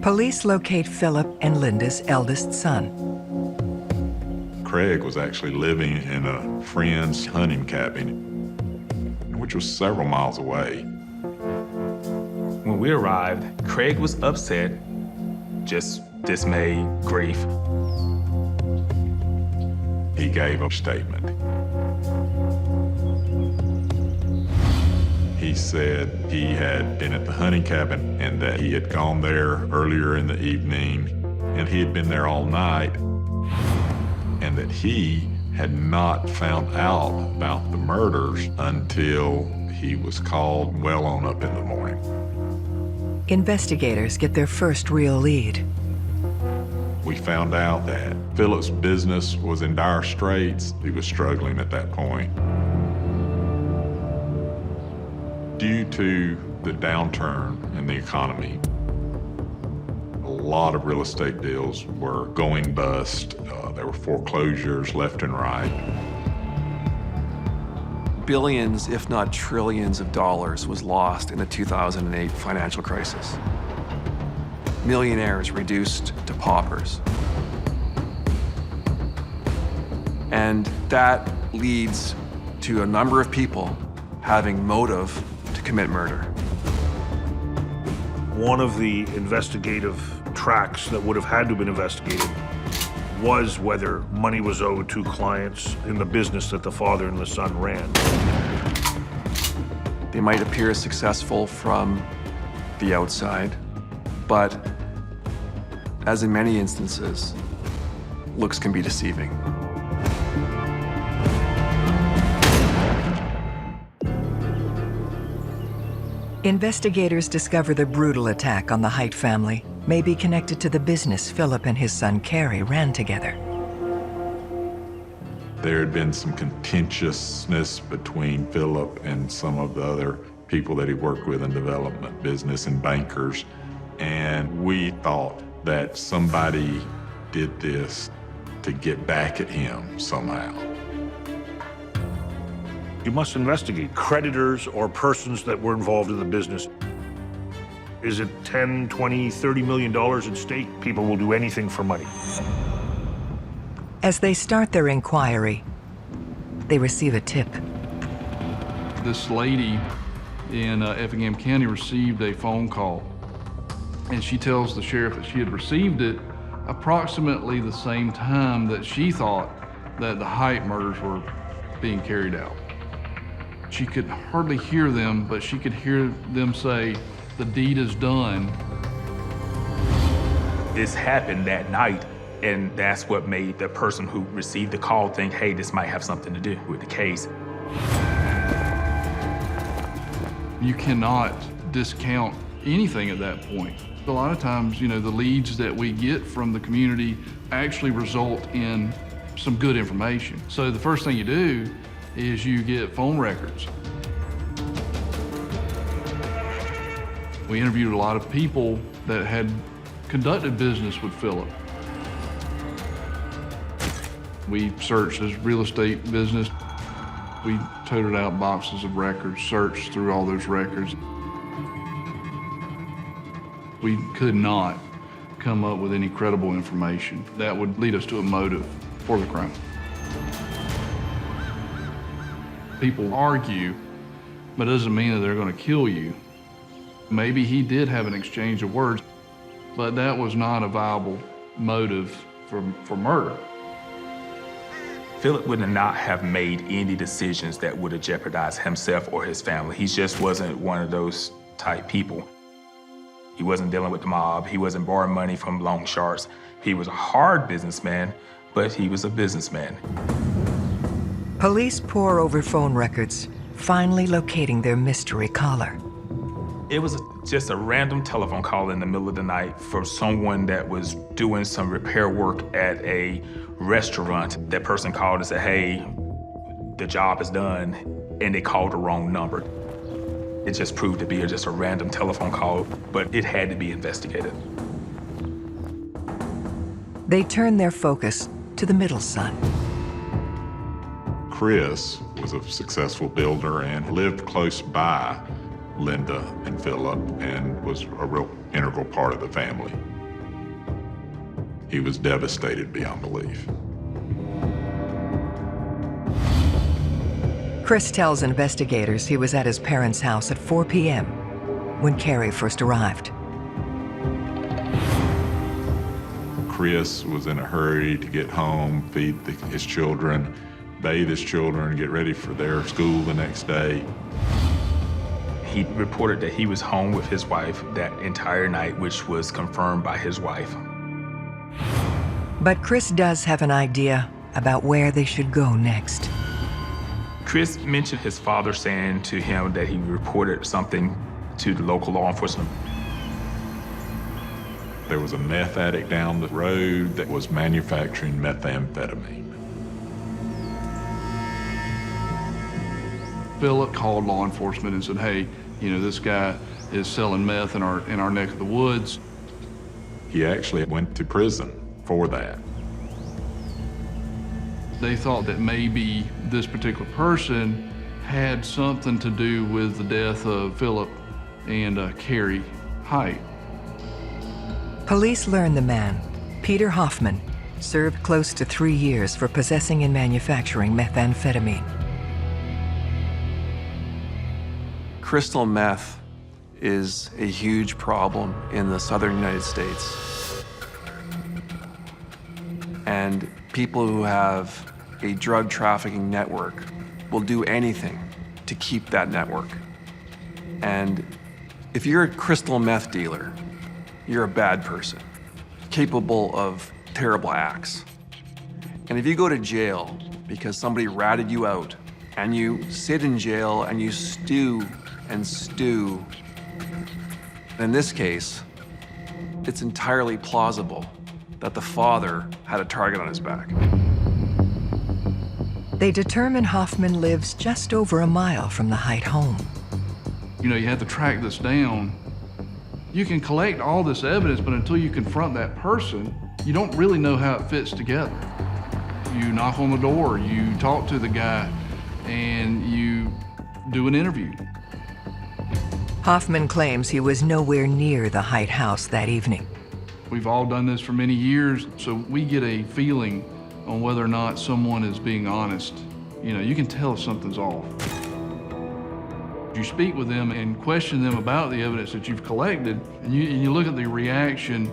Police locate Philip and Linda's eldest son. Craig was actually living in a friend's hunting cabin, which was several miles away. When we arrived, Craig was upset, just dismayed, grief. He gave a statement. He said he had been at the hunting cabin and that he had gone there earlier in the evening and he had been there all night and that he had not found out about the murders until he was called well on up in the morning. Investigators get their first real lead. We found out that Philip's business was in dire straits. He was struggling at that point. Due to the downturn in the economy, a lot of real estate deals were going bust. There were foreclosures left and right. Billions, if not trillions of dollars was lost in the 2008 financial crisis. Millionaires reduced to paupers. And that leads to a number of people having motive to commit murder. One of the investigative tracks that would have had to have been investigated was whether money was owed to clients in the business that the father and the son ran. They might appear successful from the outside, but as in many instances, looks can be deceiving. Investigators discover the brutal attack on the Height family may be connected to the business Philip and his son Carey ran together. There had been some contentiousness between Philip and some of the other people that he worked with in development business and bankers, and we thought that somebody did this to get back at him somehow. You must investigate creditors or persons that were involved in the business. Is it 10, 20, $30 million at stake? People will do anything for money. As they start their inquiry, they receive a tip. This lady in Effingham County received a phone call, and she tells the sheriff that she had received it approximately the same time that she thought that the Height murders were being carried out. She could hardly hear them, but she could hear them say, "The deed is done." This happened that night, and that's what made the person who received the call think, hey, this might have something to do with the case. You cannot discount anything at that point. A lot of times, the leads that we get from the community actually result in some good information. So the first thing you do is you get phone records. We interviewed a lot of people that had conducted business with Philip. We searched his real estate business. We toted out boxes of records, searched through all those records. We could not come up with any credible information that would lead us to a motive for the crime. People argue, but it doesn't mean that they're going to kill you. Maybe he did have an exchange of words, but that was not a viable motive for murder. Philip would not have made any decisions that would have jeopardized himself or his family. He just wasn't one of those type people. He wasn't dealing with the mob. He wasn't borrowing money from loan sharks. He was a hard businessman, but he was a businessman. Police pore over phone records, finally locating their mystery caller. It was just a random telephone call in the middle of the night for someone that was doing some repair work at a restaurant. That person called and said, hey, the job is done, and they called the wrong number. It just proved to be just a random telephone call, but it had to be investigated. They turn their focus to the middle son. Chris was a successful builder and lived close by Linda and Philip and was a real integral part of the family. He was devastated beyond belief. Chris tells investigators he was at his parents' house at 4 p.m. when Carey first arrived. Chris was in a hurry to get home, feed his children, bathe his children, get ready for their school the next day. He reported that he was home with his wife that entire night, which was confirmed by his wife. But Chris does have an idea about where they should go next. Chris mentioned his father saying to him that he reported something to the local law enforcement. There was a meth addict down the road that was manufacturing methamphetamine. Philip called law enforcement and said, hey, this guy is selling meth in our neck of the woods. He actually went to prison for that. They thought that maybe this particular person had something to do with the death of Philip and Carrie Height. Police learned the man, Peter Hoffman, served close to 3 years for possessing and manufacturing methamphetamine. Crystal meth is a huge problem in the southern United States. And people who have a drug trafficking network will do anything to keep that network. And if you're a crystal meth dealer, you're a bad person, capable of terrible acts. And if you go to jail because somebody ratted you out, and you sit in jail and you stew and stew, in this case, it's entirely plausible that the father had a target on his back. They determine Hoffman lives just over a mile from the Height home. You know, you have to track this down. You can collect all this evidence, but until you confront that person, you don't really know how it fits together. You knock on the door, you talk to the guy, and you do an interview. Hoffman claims he was nowhere near the Height house that evening. We've all done this for many years, so we get a feeling on whether or not someone is being honest. You know, you can tell if something's off. You speak with them and question them about the evidence that you've collected, and you look at the reaction,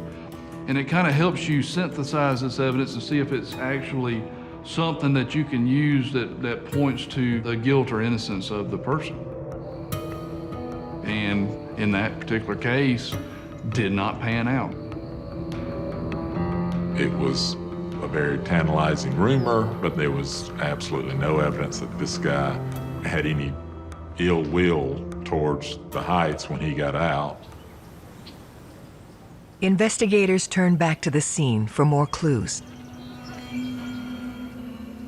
and it kind of helps you synthesize this evidence and see if it's actually something that you can use that points to the guilt or innocence of the person. And in that particular case, did not pan out. It was a very tantalizing rumor, but there was absolutely no evidence that this guy had any ill will towards the Heights when he got out. Investigators turned back to the scene for more clues.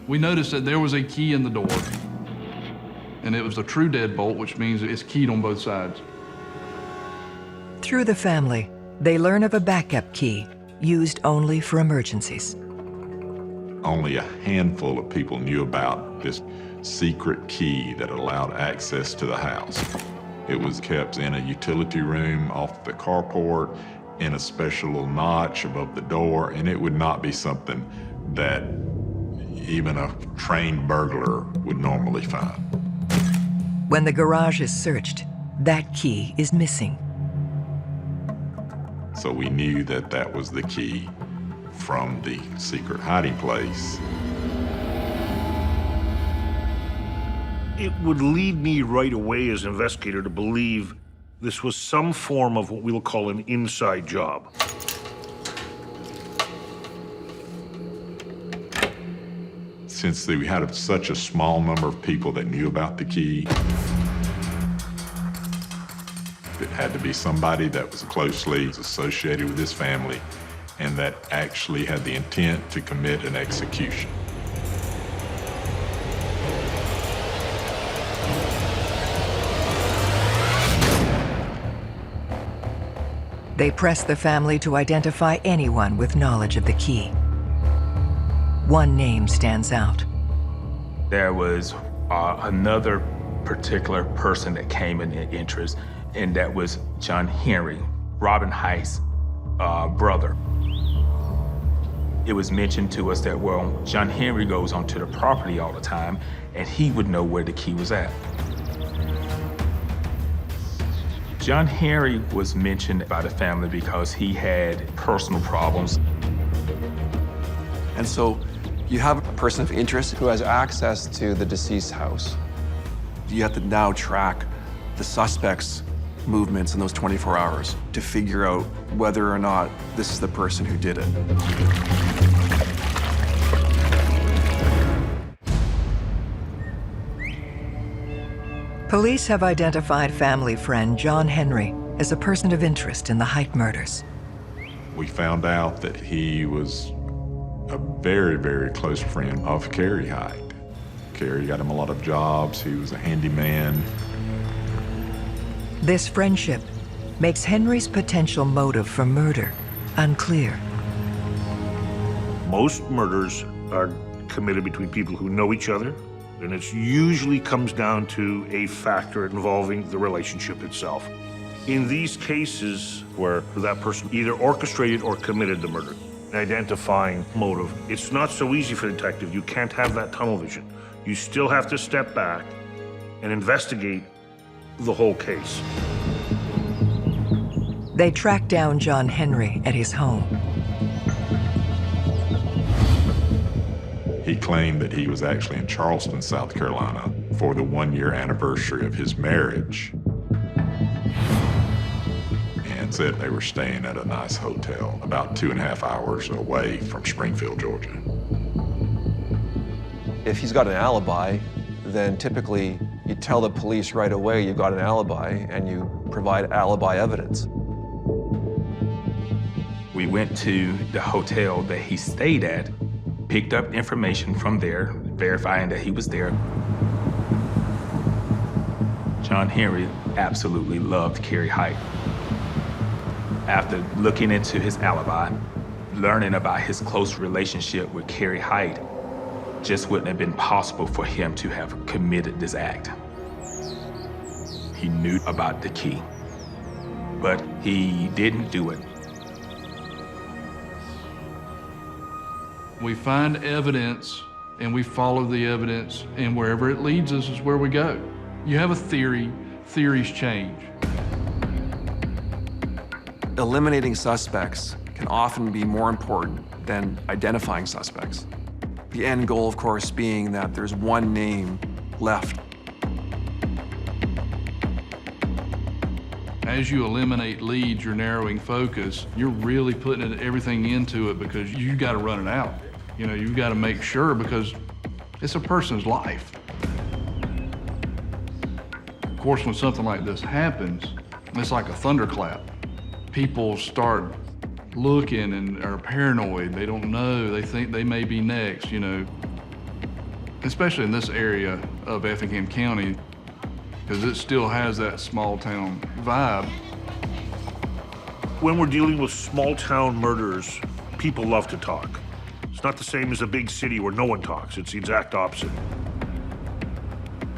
We noticed that there was a key in the door, and it was a true deadbolt, which means it's keyed on both sides. Through the family, they learn of a backup key used only for emergencies. Only a handful of people knew about this secret key that allowed access to the house. It was kept in a utility room off the carport in a special little notch above the door, and it would not be something that even a trained burglar would normally find. When the garage is searched, that key is missing. So we knew that that was the key from the secret hiding place. It would lead me right away as an investigator to believe this was some form of what we'll call an inside job. Since we had such a small number of people that knew about the key, it had to be somebody that was closely associated with this family and that actually had the intent to commit an execution. They press the family to identify anyone with knowledge of the key. One name stands out. There was another particular person that came in interest, and that was John Henry, Robin Heist's brother. It was mentioned to us that, well, John Henry goes onto the property all the time, and he would know where the key was at. John Henry was mentioned by the family because he had personal problems. And so you have a person of interest who has access to the deceased house. You have to now track the suspect's movements in those 24 hours to figure out whether or not this is the person who did it. Police have identified family friend John Henry as a person of interest in the Height murders. We found out that he was a very, very close friend of Carrie Height. Carrie got him a lot of jobs. He was a handyman. This friendship makes Henry's potential motive for murder unclear. Most murders are committed between people who know each other, and it usually comes down to a factor involving the relationship itself. In these cases where that person either orchestrated or committed the murder, identifying motive, it's not so easy for the detective. You can't have that tunnel vision. You still have to step back and investigate the whole case. They track down John Henry at his home. He claimed that he was actually in Charleston, South Carolina for the 1-year anniversary of his marriage, and said they were staying at a nice hotel about 2.5 hours away from Springfield, Georgia. If he's got an alibi, then typically you tell the police right away you've got an alibi and you provide alibi evidence. We went to the hotel that he stayed at, picked up information from there, verifying that he was there. John Henry absolutely loved Carrie Height. After looking into his alibi, learning about his close relationship with Carrie Height, just wouldn't have been possible for him to have committed this act. He knew about the key, but he didn't do it. We find evidence and we follow the evidence, and wherever it leads us is where we go. You have a theory, theories change. Eliminating suspects can often be more important than identifying suspects. The end goal, of course, being that there's one name left. As you eliminate leads, you're narrowing focus, you're really putting everything into it because you got to run it out. You know, you've got to make sure because it's a person's life. Of course, when something like this happens, it's like a thunderclap. People start looking and are paranoid. They don't know. They think they may be next, you know. Especially in this area of Effingham County, because it still has that small town vibe. When we're dealing with small town murders, people love to talk. It's not the same as a big city where no one talks. It's the exact opposite.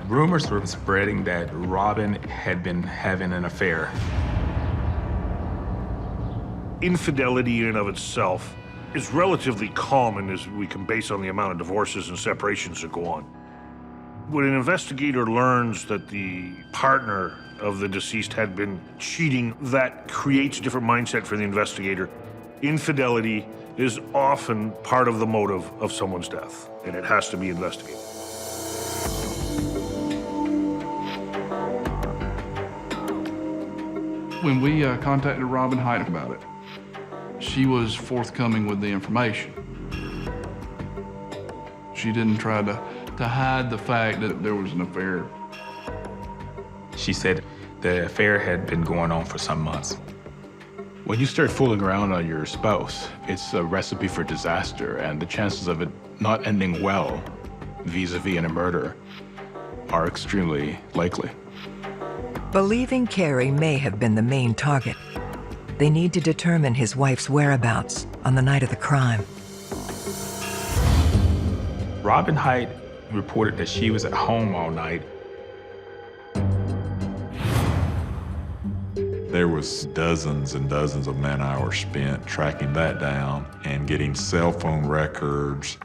Rumors were spreading that Robin had been having an affair. Infidelity in and of itself is relatively common, as we can base on the amount of divorces and separations that go on. When an investigator learns that the partner of the deceased had been cheating, that creates a different mindset for the investigator. Infidelity is often part of the motive of someone's death, and it has to be investigated. When we contacted Robin Height about it, she was forthcoming with the information. She didn't try to hide the fact that there was an affair. She said the affair had been going on for some months. When you start fooling around on your spouse, it's a recipe for disaster, and the chances of it not ending well vis-a-vis a murder are extremely likely. Believing Carrie may have been the main target, they need to determine his wife's whereabouts on the night of the crime. Robin Height reported that she was at home all night. There was dozens and dozens of man-hours spent tracking that down and getting cell phone records.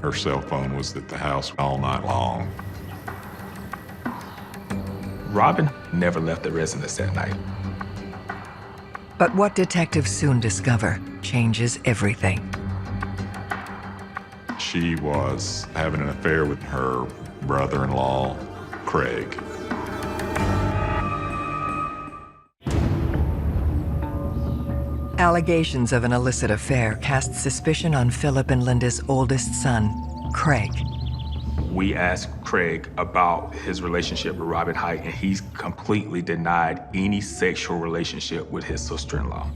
Her cell phone was at the house all night long. Robin never left the residence that night. But what detectives soon discover changes everything. She was having an affair with her brother-in-law, Craig. Allegations of an illicit affair cast suspicion on Philip and Linda's oldest son, Craig. We asked Craig about his relationship with Robin Height, and he's completely denied any sexual relationship with his sister-in-law.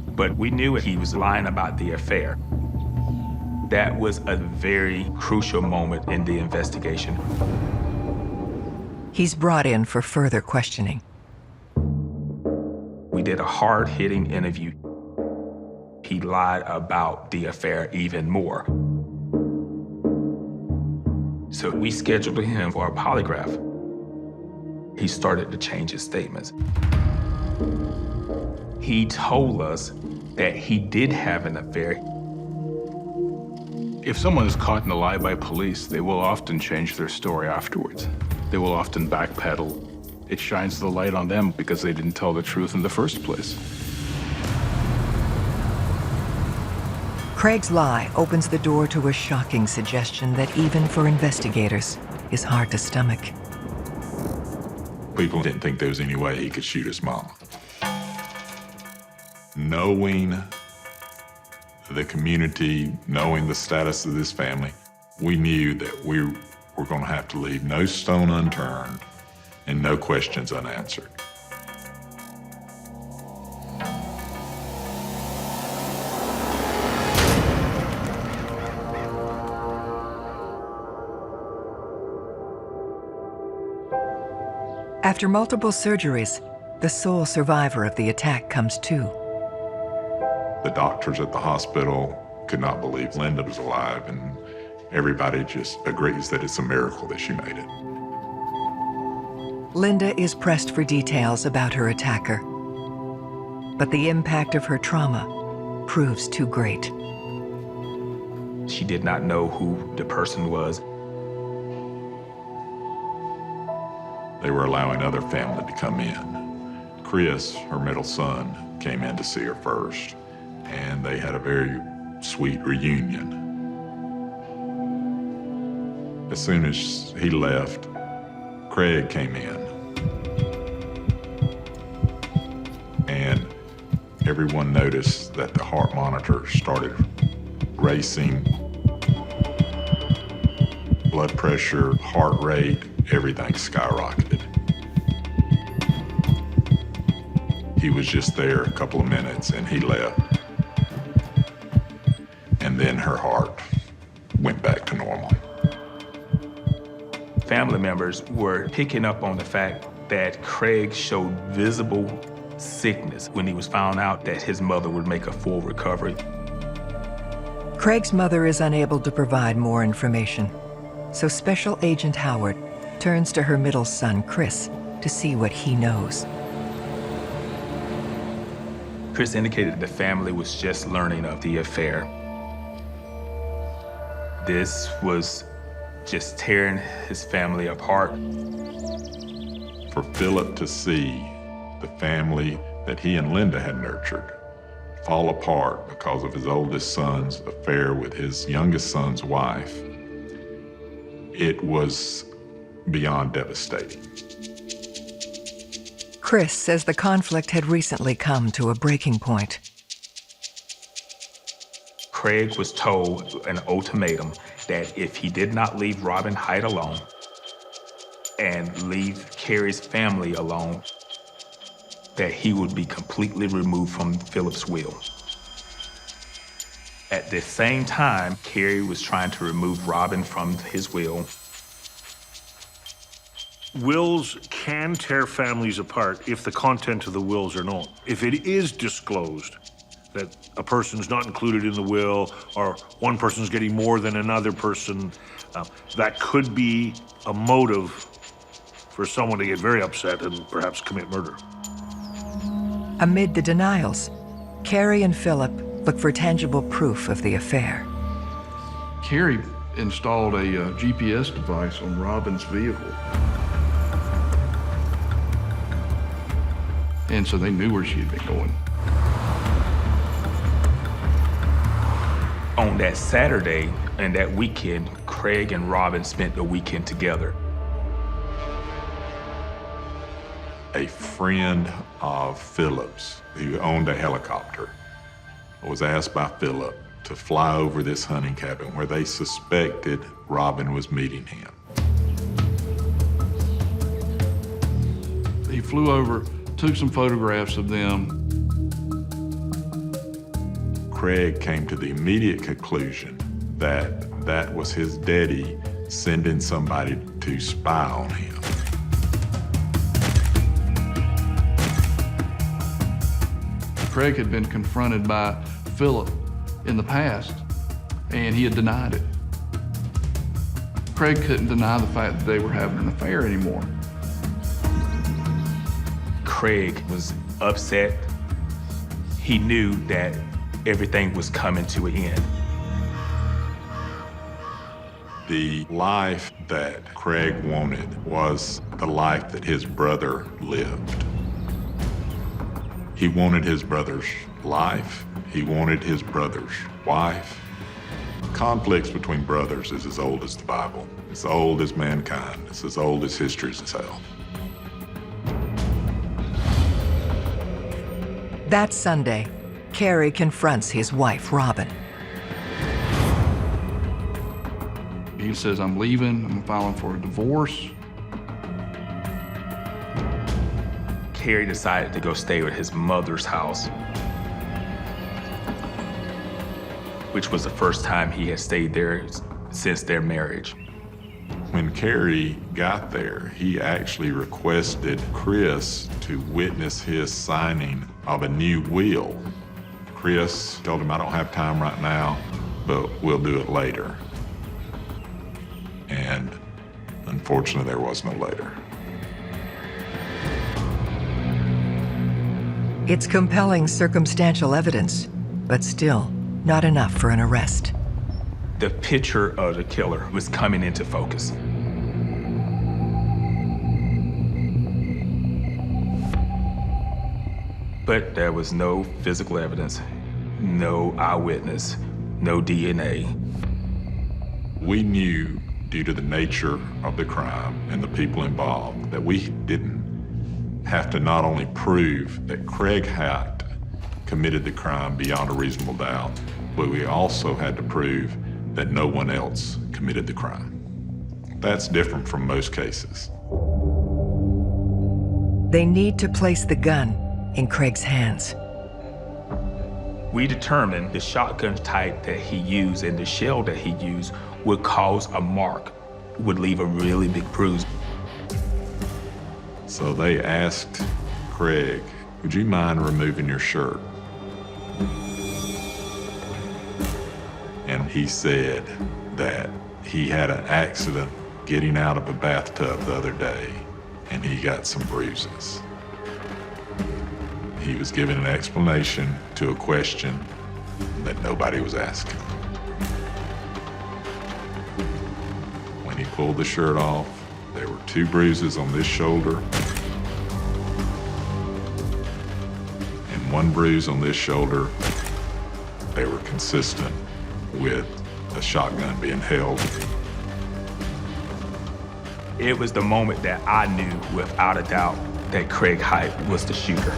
But we knew he was lying about the affair. That was a very crucial moment in the investigation. He's brought in for further questioning. We did a hard-hitting interview. he lied about the affair even more. So we scheduled him for a polygraph. He started to change his statements. He told us that he did have an affair. If someone is caught in a lie by police, they will often change their story afterwards. They will often backpedal. It shines the light on them because they didn't tell the truth in the first place. Craig's lie opens the door to a shocking suggestion that even for investigators is hard to stomach. People didn't think there was any way he could shoot his mama. Knowing the community, knowing the status of this family, we knew that we were going to have to leave no stone unturned and no questions unanswered. After multiple surgeries, the sole survivor of the attack comes to. The doctors at the hospital could not believe Linda was alive, and everybody just agrees that it's a miracle that she made it. Linda is pressed for details about her attacker, but the impact of her trauma proves too great. She did not know who the person was. They were allowing other family to come in. Chris, her middle son, came in to see her first, and they had a very sweet reunion. As soon as he left, Craig came in. And everyone noticed that the heart monitor started racing. Blood pressure, heart rate, everything skyrocketed. He was just there a couple of minutes and he left. And then her heart went back to normal. Family members were picking up on the fact that Craig showed visible sickness when he was found out that his mother would make a full recovery. Craig's mother is unable to provide more information, so Special Agent Howard turns to her middle son, Chris, to see what he knows. Chris indicated the family was just learning of the affair. This was just tearing his family apart. For Philip to see the family that he and Linda had nurtured fall apart because of his oldest son's affair with his youngest son's wife, it was beyond devastating. Chris says the conflict had recently come to a breaking point. Craig was told an ultimatum that if he did not leave Robin Hyde alone and leave Carrie's family alone, that he would be completely removed from Philip's will. At the same time, Carrie was trying to remove Robin from his will. Wills can tear families apart if the content of the wills are known. If it is disclosed that a person's not included in the will or one person's getting more than another person, that could be a motive for someone to get very upset and perhaps commit murder. Amid the denials, Carrie and Philip look for tangible proof of the affair. Carrie installed a GPS device on Robin's vehicle. And so they knew where she had been going. On that Saturday and that weekend, Craig and Robin spent the weekend together. A friend of Philip's, who owned a helicopter, was asked by Philip to fly over this hunting cabin where they suspected Robin was meeting him. He flew over, took some photographs of them. Craig came to the immediate conclusion that that was his daddy sending somebody to spy on him. Craig had been confronted by Philip in the past, and he had denied it. Craig couldn't deny the fact that they were having an affair anymore. Craig was upset. He knew that everything was coming to an end. The life that Craig wanted was the life that his brother lived. He wanted his brother's life. He wanted his brother's wife. Conflicts between brothers is as old as the Bible. It's as old as mankind. It's as old as history itself. That Sunday, Carey confronts his wife, Robin. He says, I'm leaving, I'm filing for a divorce. Carey decided to go stay at his mother's house, which was the first time he had stayed there since their marriage. When Carey got there, he actually requested Chris to witness his signing of a new will. Chris told him, I don't have time right now, but we'll do it later. And unfortunately, there was no later. It's compelling circumstantial evidence, but still not enough for an arrest. The picture of the killer was coming into focus. But there was no physical evidence, no eyewitness, no DNA. We knew, due to the nature of the crime and the people involved, that we didn't have to not only prove that Craig Hite committed the crime beyond a reasonable doubt, but we also had to prove that no one else committed the crime. That's different from most cases. They need to place the gun in Craig's hands. We determined the shotgun type that he used and the shell that he used would cause a mark, would leave a really big bruise. So they asked Craig, would you mind removing your shirt? And he said that he had an accident getting out of a bathtub the other day, and he got some bruises. He was giving an explanation to a question that nobody was asking. When he pulled the shirt off, there were 2 bruises on this shoulder and 1 bruise on this shoulder. They were consistent with a shotgun being held. It was the moment that I knew without a doubt that Craig Hite was the shooter.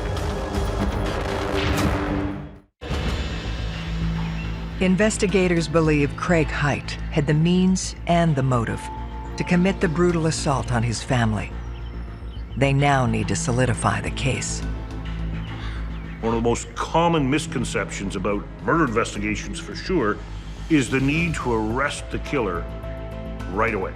Investigators believe Craig Hite had the means and the motive to commit the brutal assault on his family. They now need to solidify the case. One of the most common misconceptions about murder investigations, for sure, is the need to arrest the killer right away.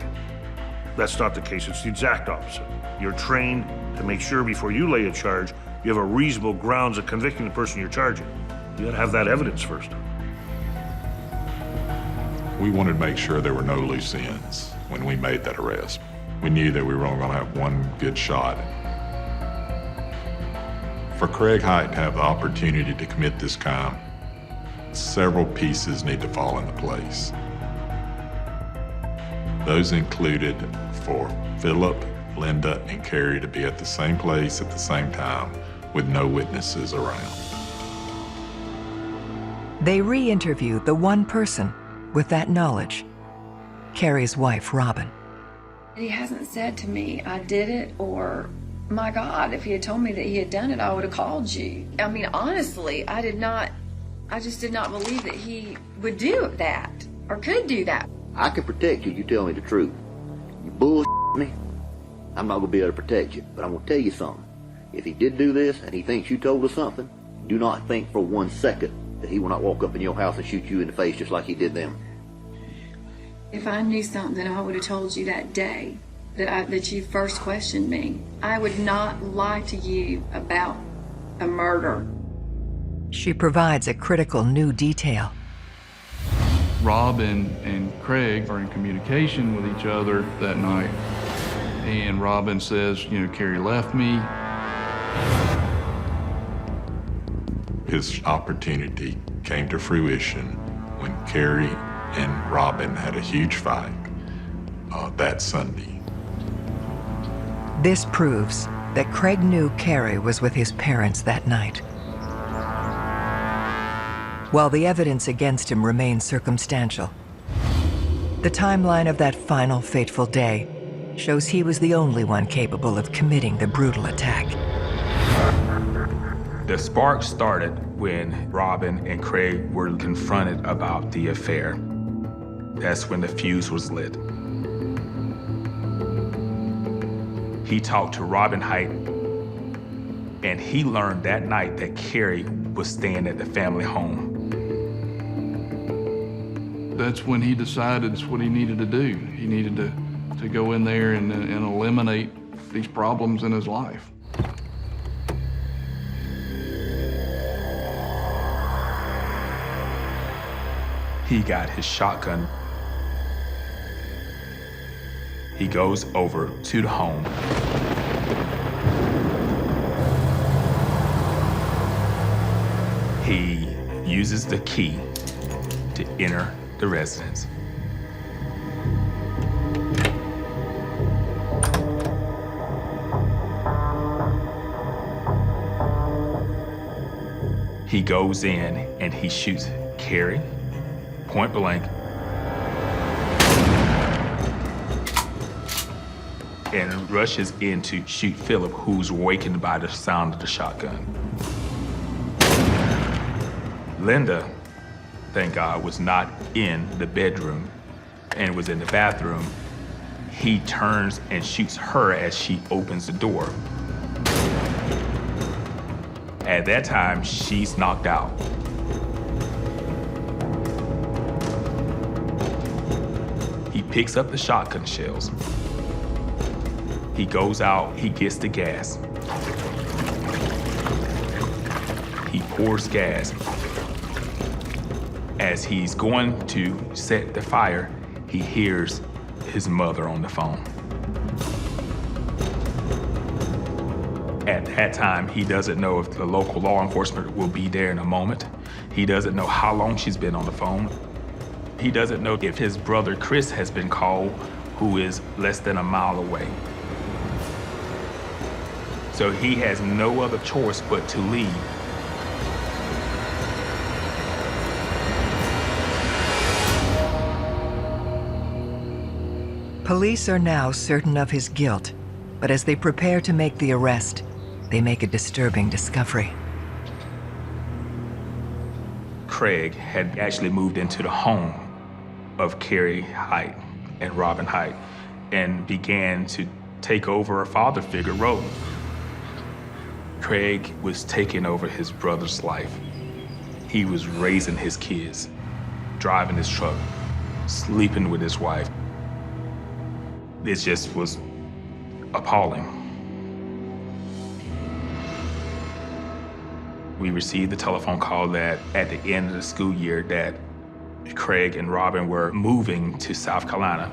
That's not the case. It's the exact opposite. You're trained to make sure before you lay a charge, you have a reasonable grounds of convicting the person you're charging. You gotta have that evidence first. We wanted to make sure there were no loose ends when we made that arrest. We knew that we were only gonna have one good shot. For Craig Hite to have the opportunity to commit this crime, several pieces need to fall into place. Those included for Philip, Linda, and Carey to be at the same place at the same time with no witnesses around. They re-interview the one person with that knowledge, Carey's wife, Robin. He hasn't said to me, I did it, or, my God, if he had told me that he had done it, I would have called you. I mean, honestly, I just did not believe that he would do that, or could do that. I can protect you, you tell me the truth. You bullshit me, I'm not gonna be able to protect you, but I'm gonna tell you something. If he did do this, and he thinks you told us something, do not think for 1 second that he will not walk up in your house and shoot you in the face just like he did them. If I knew something, I would have told you that day that you first questioned me. I would not lie to you about a murder. She provides a critical new detail. Rob and Craig are in communication with each other that night. And Robin says, Carrie left me. His opportunity came to fruition when Carrie and Robin had a huge fight that Sunday. This proves that Craig knew Carrie was with his parents that night. While the evidence against him remains circumstantial, the timeline of that final fateful day shows he was the only one capable of committing the brutal attack. The spark started when Robin and Craig were confronted about the affair. That's when the fuse was lit. He talked to Robin Height, and he learned that night that Carrie was staying at the family home. That's when he decided it's what he needed to do. He needed to go in there and eliminate these problems in his life. He got his shotgun. He goes over to the home. He uses the key to enter the residence. He goes in and he shoots Carrie, point blank, and rushes in to shoot Philip, who's awakened by the sound of the shotgun. Linda, thank God, was not in the bedroom and was in the bathroom. He turns and shoots her as she opens the door. At that time, she's knocked out. He picks up the shotgun shells. He goes out, he gets the gas. He pours gas. As he's going to set the fire, he hears his mother on the phone. At that time, he doesn't know if the local law enforcement will be there in a moment. He doesn't know how long she's been on the phone. He doesn't know if his brother Chris has been called, who is less than a mile away. So he has no other choice but to leave. Police are now certain of his guilt, but as they prepare to make the arrest, they make a disturbing discovery. Craig had actually moved into the home of Carrie Height and Robin Height and began to take over a father figure role. Craig was taking over his brother's life. He was raising his kids, driving his truck, sleeping with his wife. It just was appalling. We received the telephone call that at the end of the school year that Craig and Robin were moving to South Carolina.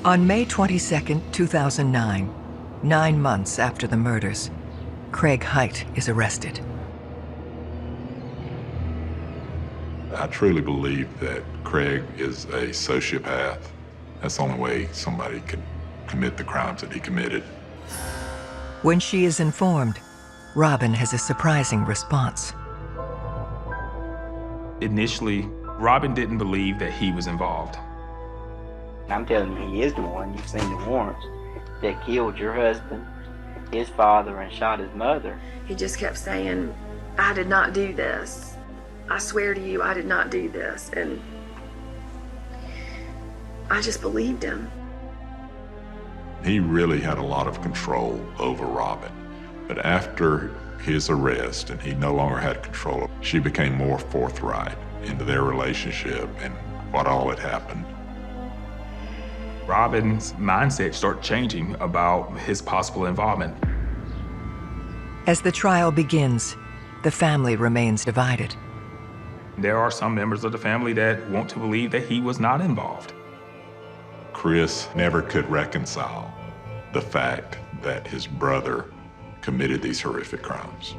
On May 22, 2009, 9 months after the murders, Craig Height is arrested. I truly believe that Craig is a sociopath. That's the only way somebody could commit the crimes that he committed. When she is informed, Robin has a surprising response. Initially, Robin didn't believe that he was involved. I'm telling you, he is the one. You've seen the warrants that killed your husband, his father, and shot his mother. He just kept saying, I did not do this. I swear to you, I did not do this. And I just believed him. He really had a lot of control over Robin. But after his arrest and he no longer had control, she became more forthright into their relationship and what all had happened. Robin's mindset started changing about his possible involvement. As the trial begins, the family remains divided. There are some members of the family that want to believe that he was not involved. Chris never could reconcile the fact that his brother committed these horrific crimes.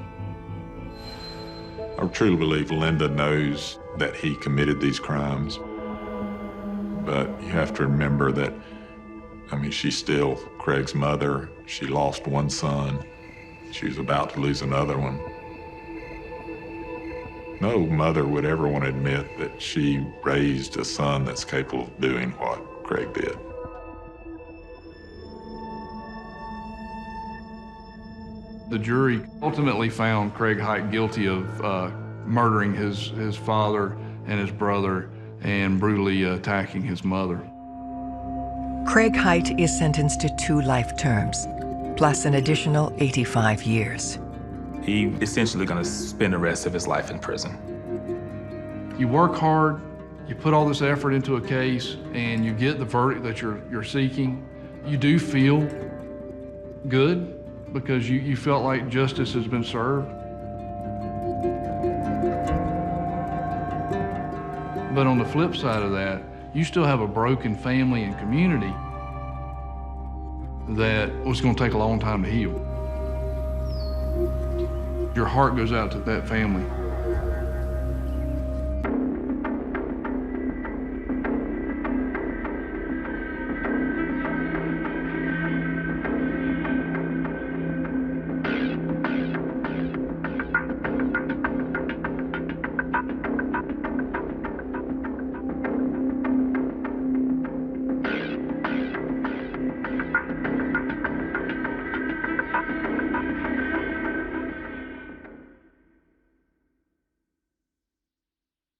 I truly believe Linda knows that he committed these crimes, but you have to remember that, I mean, she's still Craig's mother. She lost one son. She was about to lose another one. No mother would ever want to admit that she raised a son that's capable of doing what Craig did. The jury ultimately found Craig Hite guilty of murdering his father and his brother and brutally attacking his mother. Craig Hite is sentenced to 2 life terms, plus an additional 85 years. He essentially going to spend the rest of his life in prison. You work hard, you put all this effort into a case, and you get the verdict that you're seeking. You do feel good because you felt like justice has been served. But on the flip side of that, you still have a broken family and community that was going to take a long time to heal. Your heart goes out to that family.